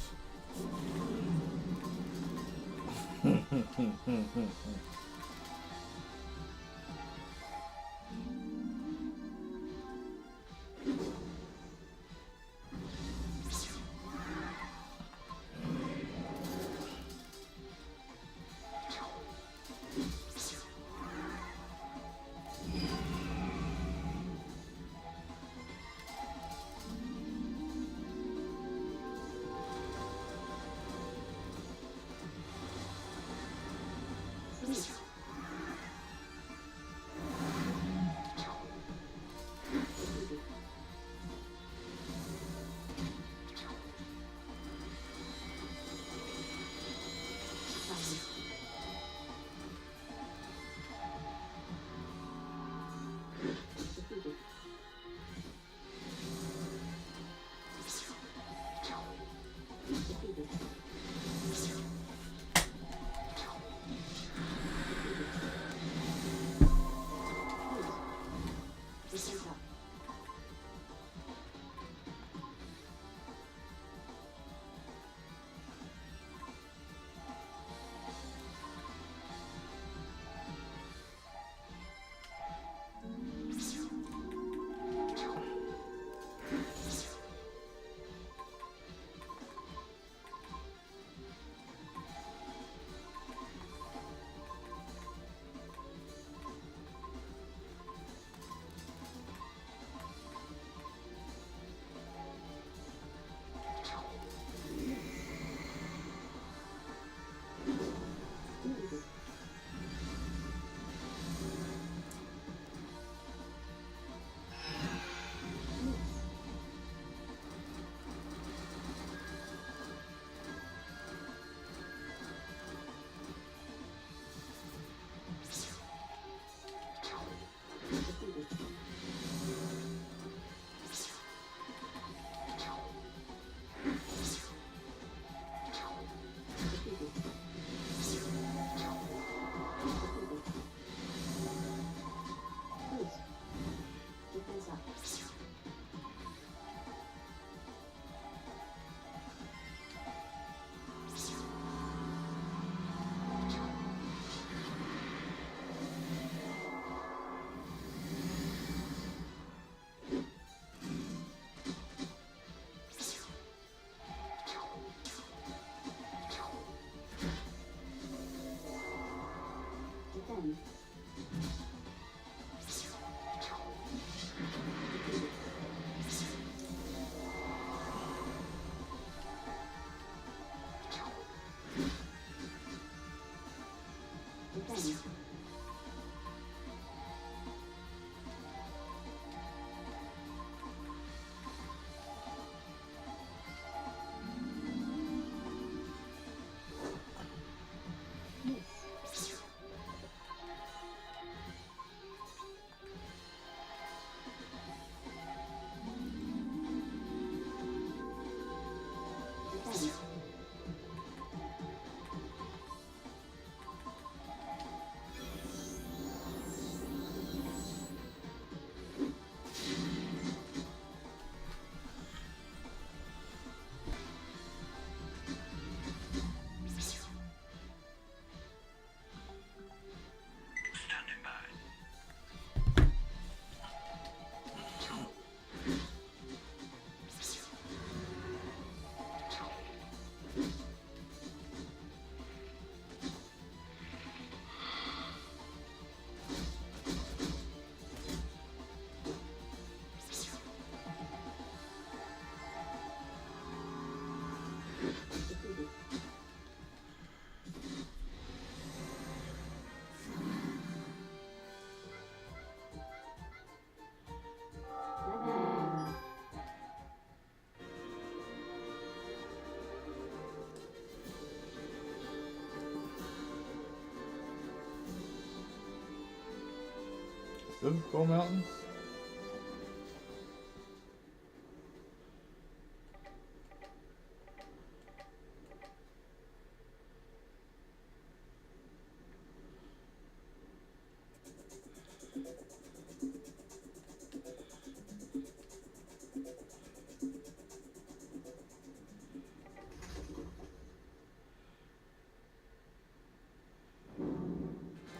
This is Gold Mountains?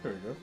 There we go.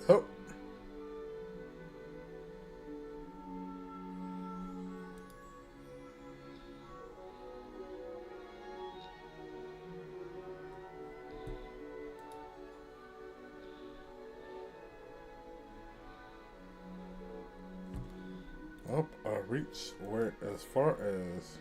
Oh. Oh, I reached where as far as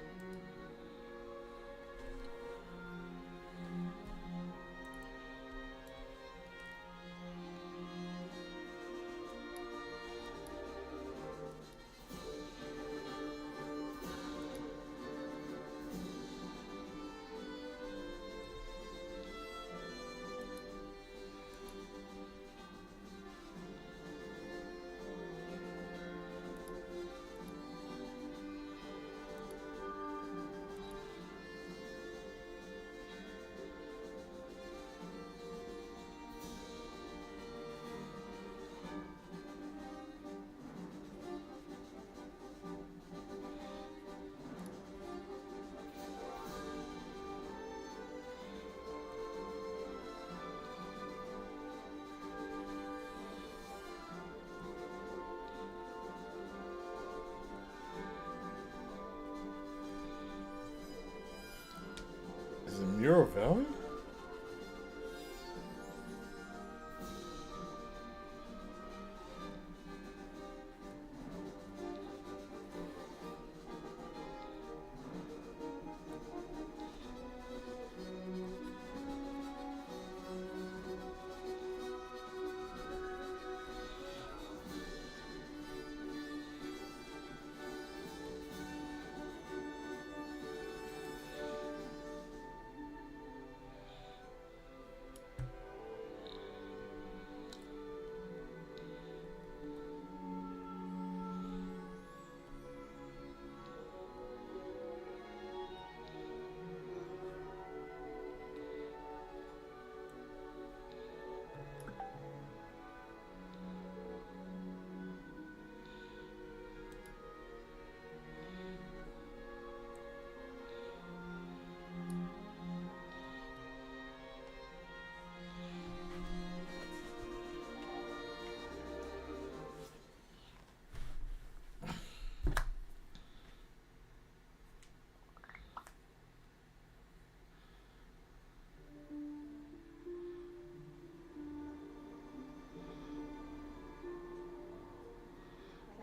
is it Mural Valley?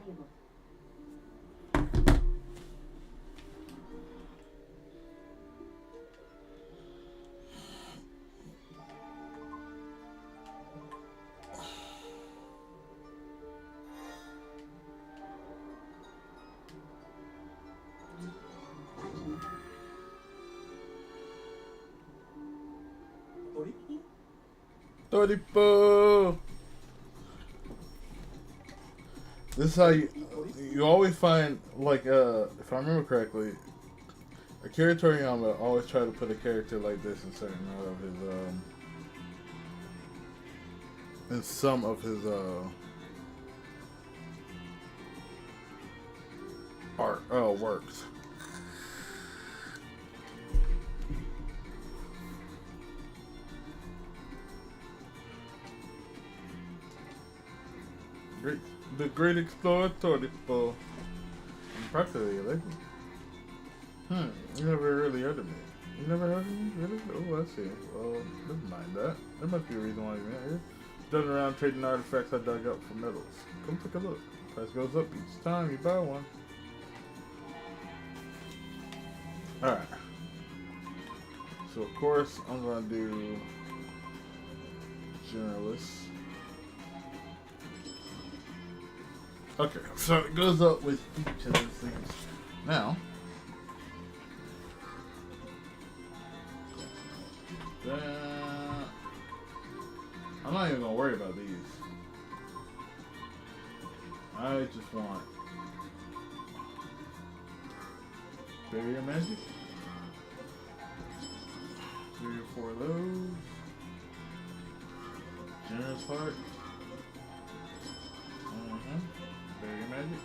Playable. Toripo. This is how you always find, like, if I remember correctly, Akira Toriyama always try to put a character like this in certain of his in some of his art works. The Great Explorer Toripo. I'm practically a legend. You never really heard of me. You never heard of me? Really? Oh, I see. Well, never mind that. There must be a reason why you're here. Done around trading artifacts I dug up for metals. Come take a look. Price goes up each time you buy one. Alright. So, of course, I'm going to do Generalist. Okay, so it goes up with each of those things. Now, I'm not even gonna worry about these. I just want barrier magic. 3 or 4 of those. Generous heart. Barrier magic.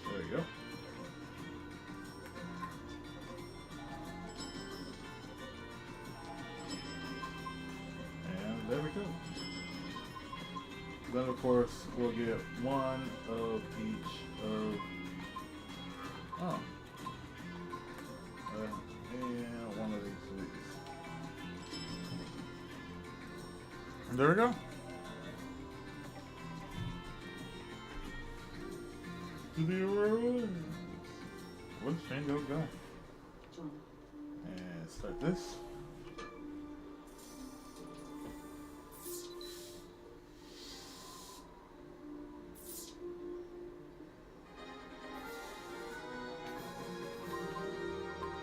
There we go. And there we go. Then of course we'll get one of each of and one of these. And there we go. To the ruins. Where's Shango go? Join. And start this.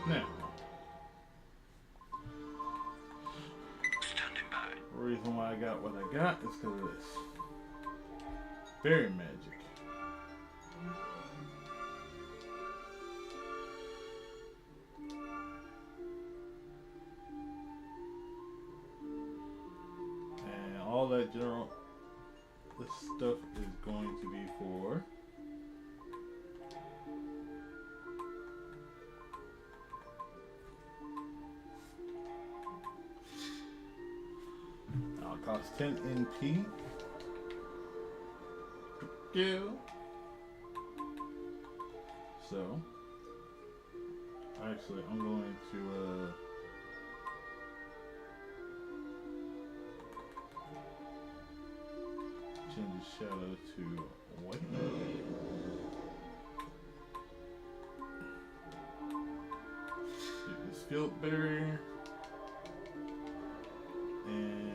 Now, Standing by. the reason why I got what I got is because of this. Fairy magic. And all that this stuff is going to be for cost 10 NP. Yeah. So, actually, I'm going to change the shadow to white. Get this guilt barrier. And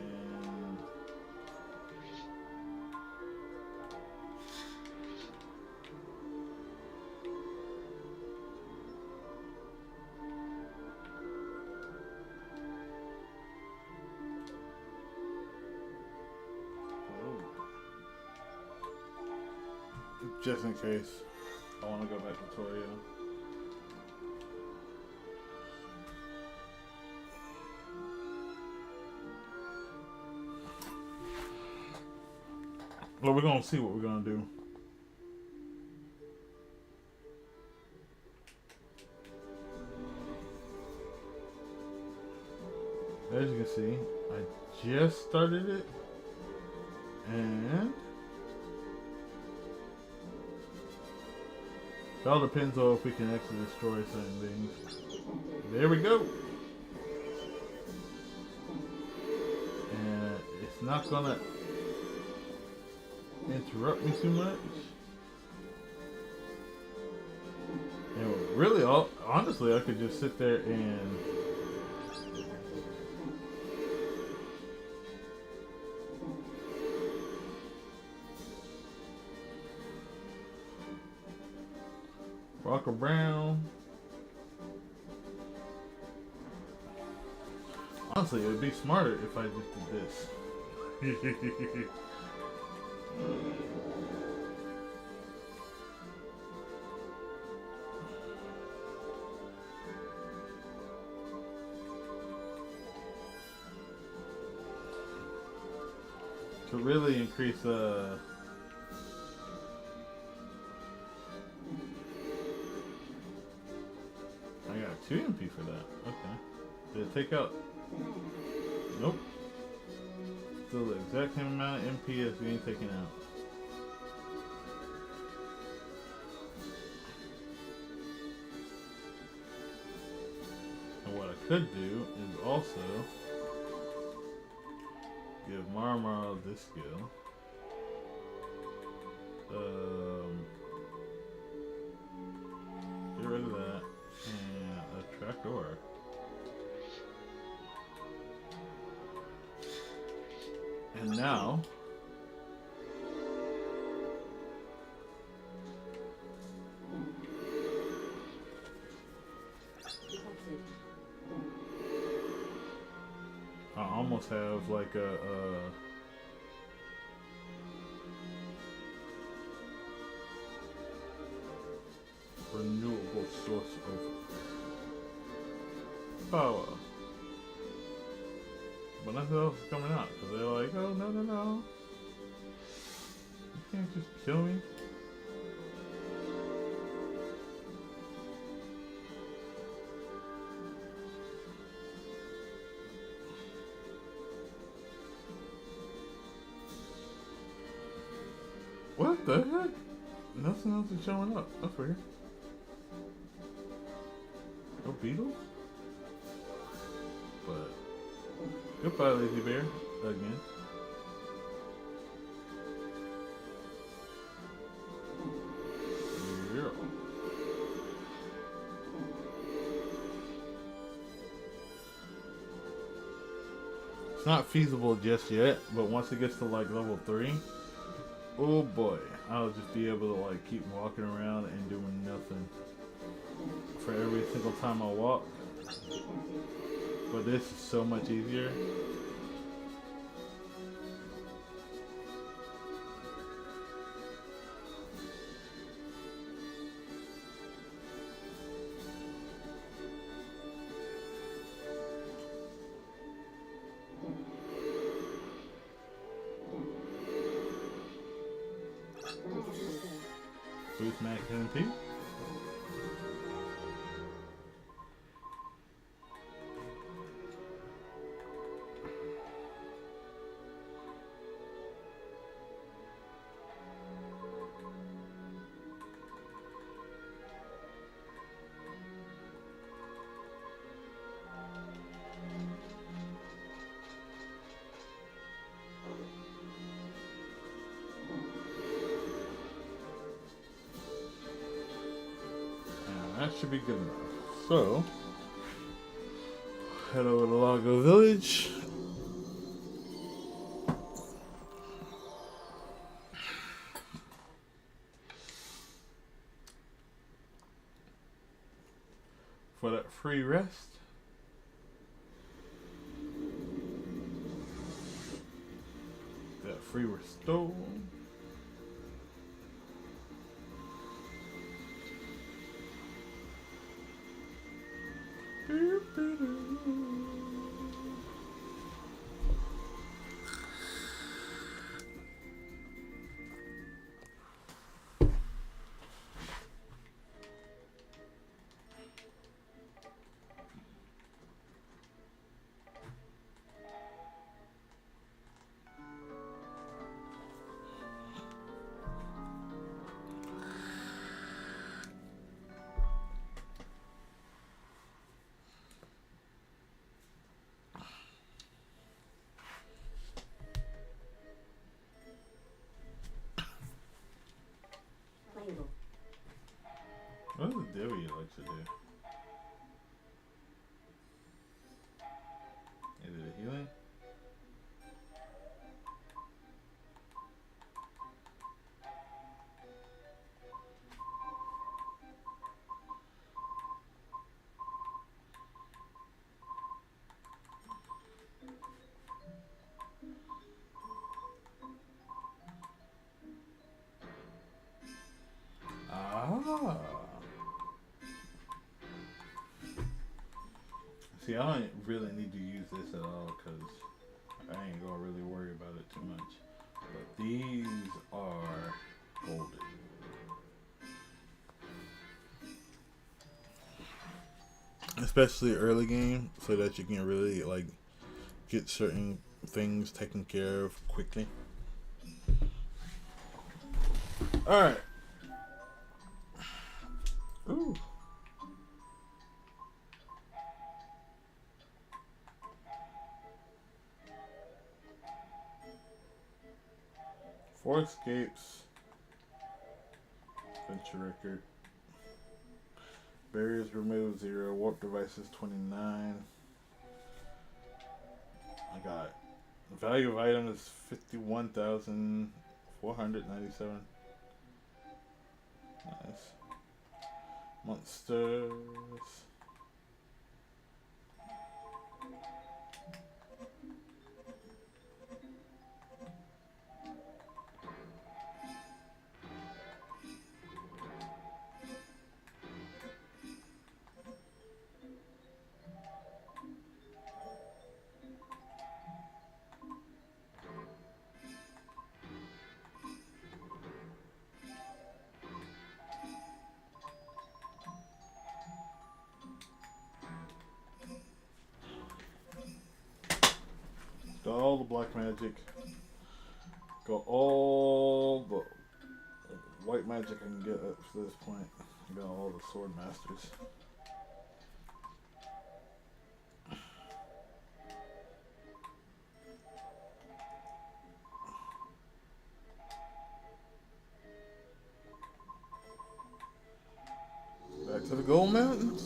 just in case I want to go back to Torio. Well, we're going to see what we're going to do. As you can see, I just started it. And it all depends on if we can actually destroy certain things. There we go. And it's not gonna interrupt me too much. And really, honestly, I could just sit there and rock around. Honestly, it would be smarter if I just did this. To really increase I got 2 MP for that. Okay. Did it take out? Nope. Still the exact same amount of MP as being taken out. And what I could do is also give Marmara this skill. Get rid of that and a trapdoor. And now Detected. I almost have like a renewable source of power. But nothing else is coming out because they're like, oh no no no, you can't just kill me. What the heck? Nothing else is showing up. That's weird. No beetles? But goodbye, Lazy Bear. Again. Yeah. It's not feasible just yet, but once it gets to like level 3, oh boy, I'll just be able to like keep walking around and doing nothing for every single time I walk. But this is so much easier. Boost max MP. That should be good enough. So, head over to Lago Village. For that free rest. That free restore. Playable. What does the Dewi Elixir do? Is it a healing? See, I don't really need to use this at all because I ain't gonna really worry about it too much. But these are golden. Especially early game, so that you can really like get certain things taken care of quickly. Alright. Ooh. Four escapes. Adventure record. Barriers removed 0. Warp devices 29. I got value of item is 51,497. Nice. Monsters. Got all the black magic. Got all the white magic I can get up to this point. Got all the sword masters. Back to the Gold Mountains.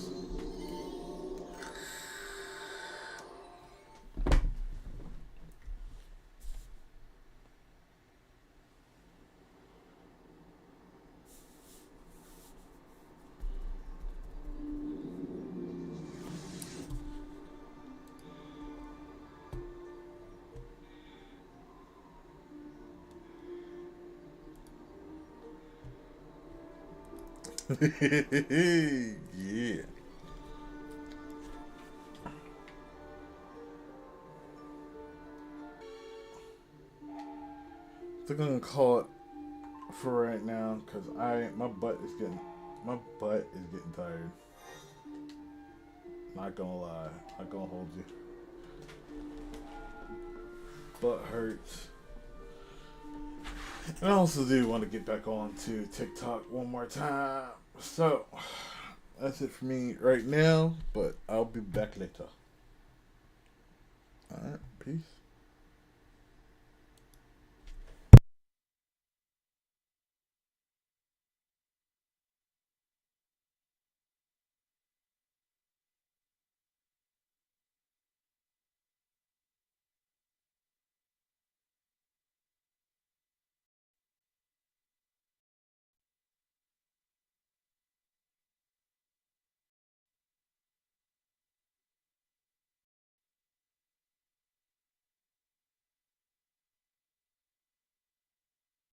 Yeah. They're gonna call it for right now because my butt is getting tired. Not gonna lie, not gonna hold you. Butt hurts. And I also do want to get back on to TikTok one more time. So, that's it for me right now, but I'll be back later. Alright, peace.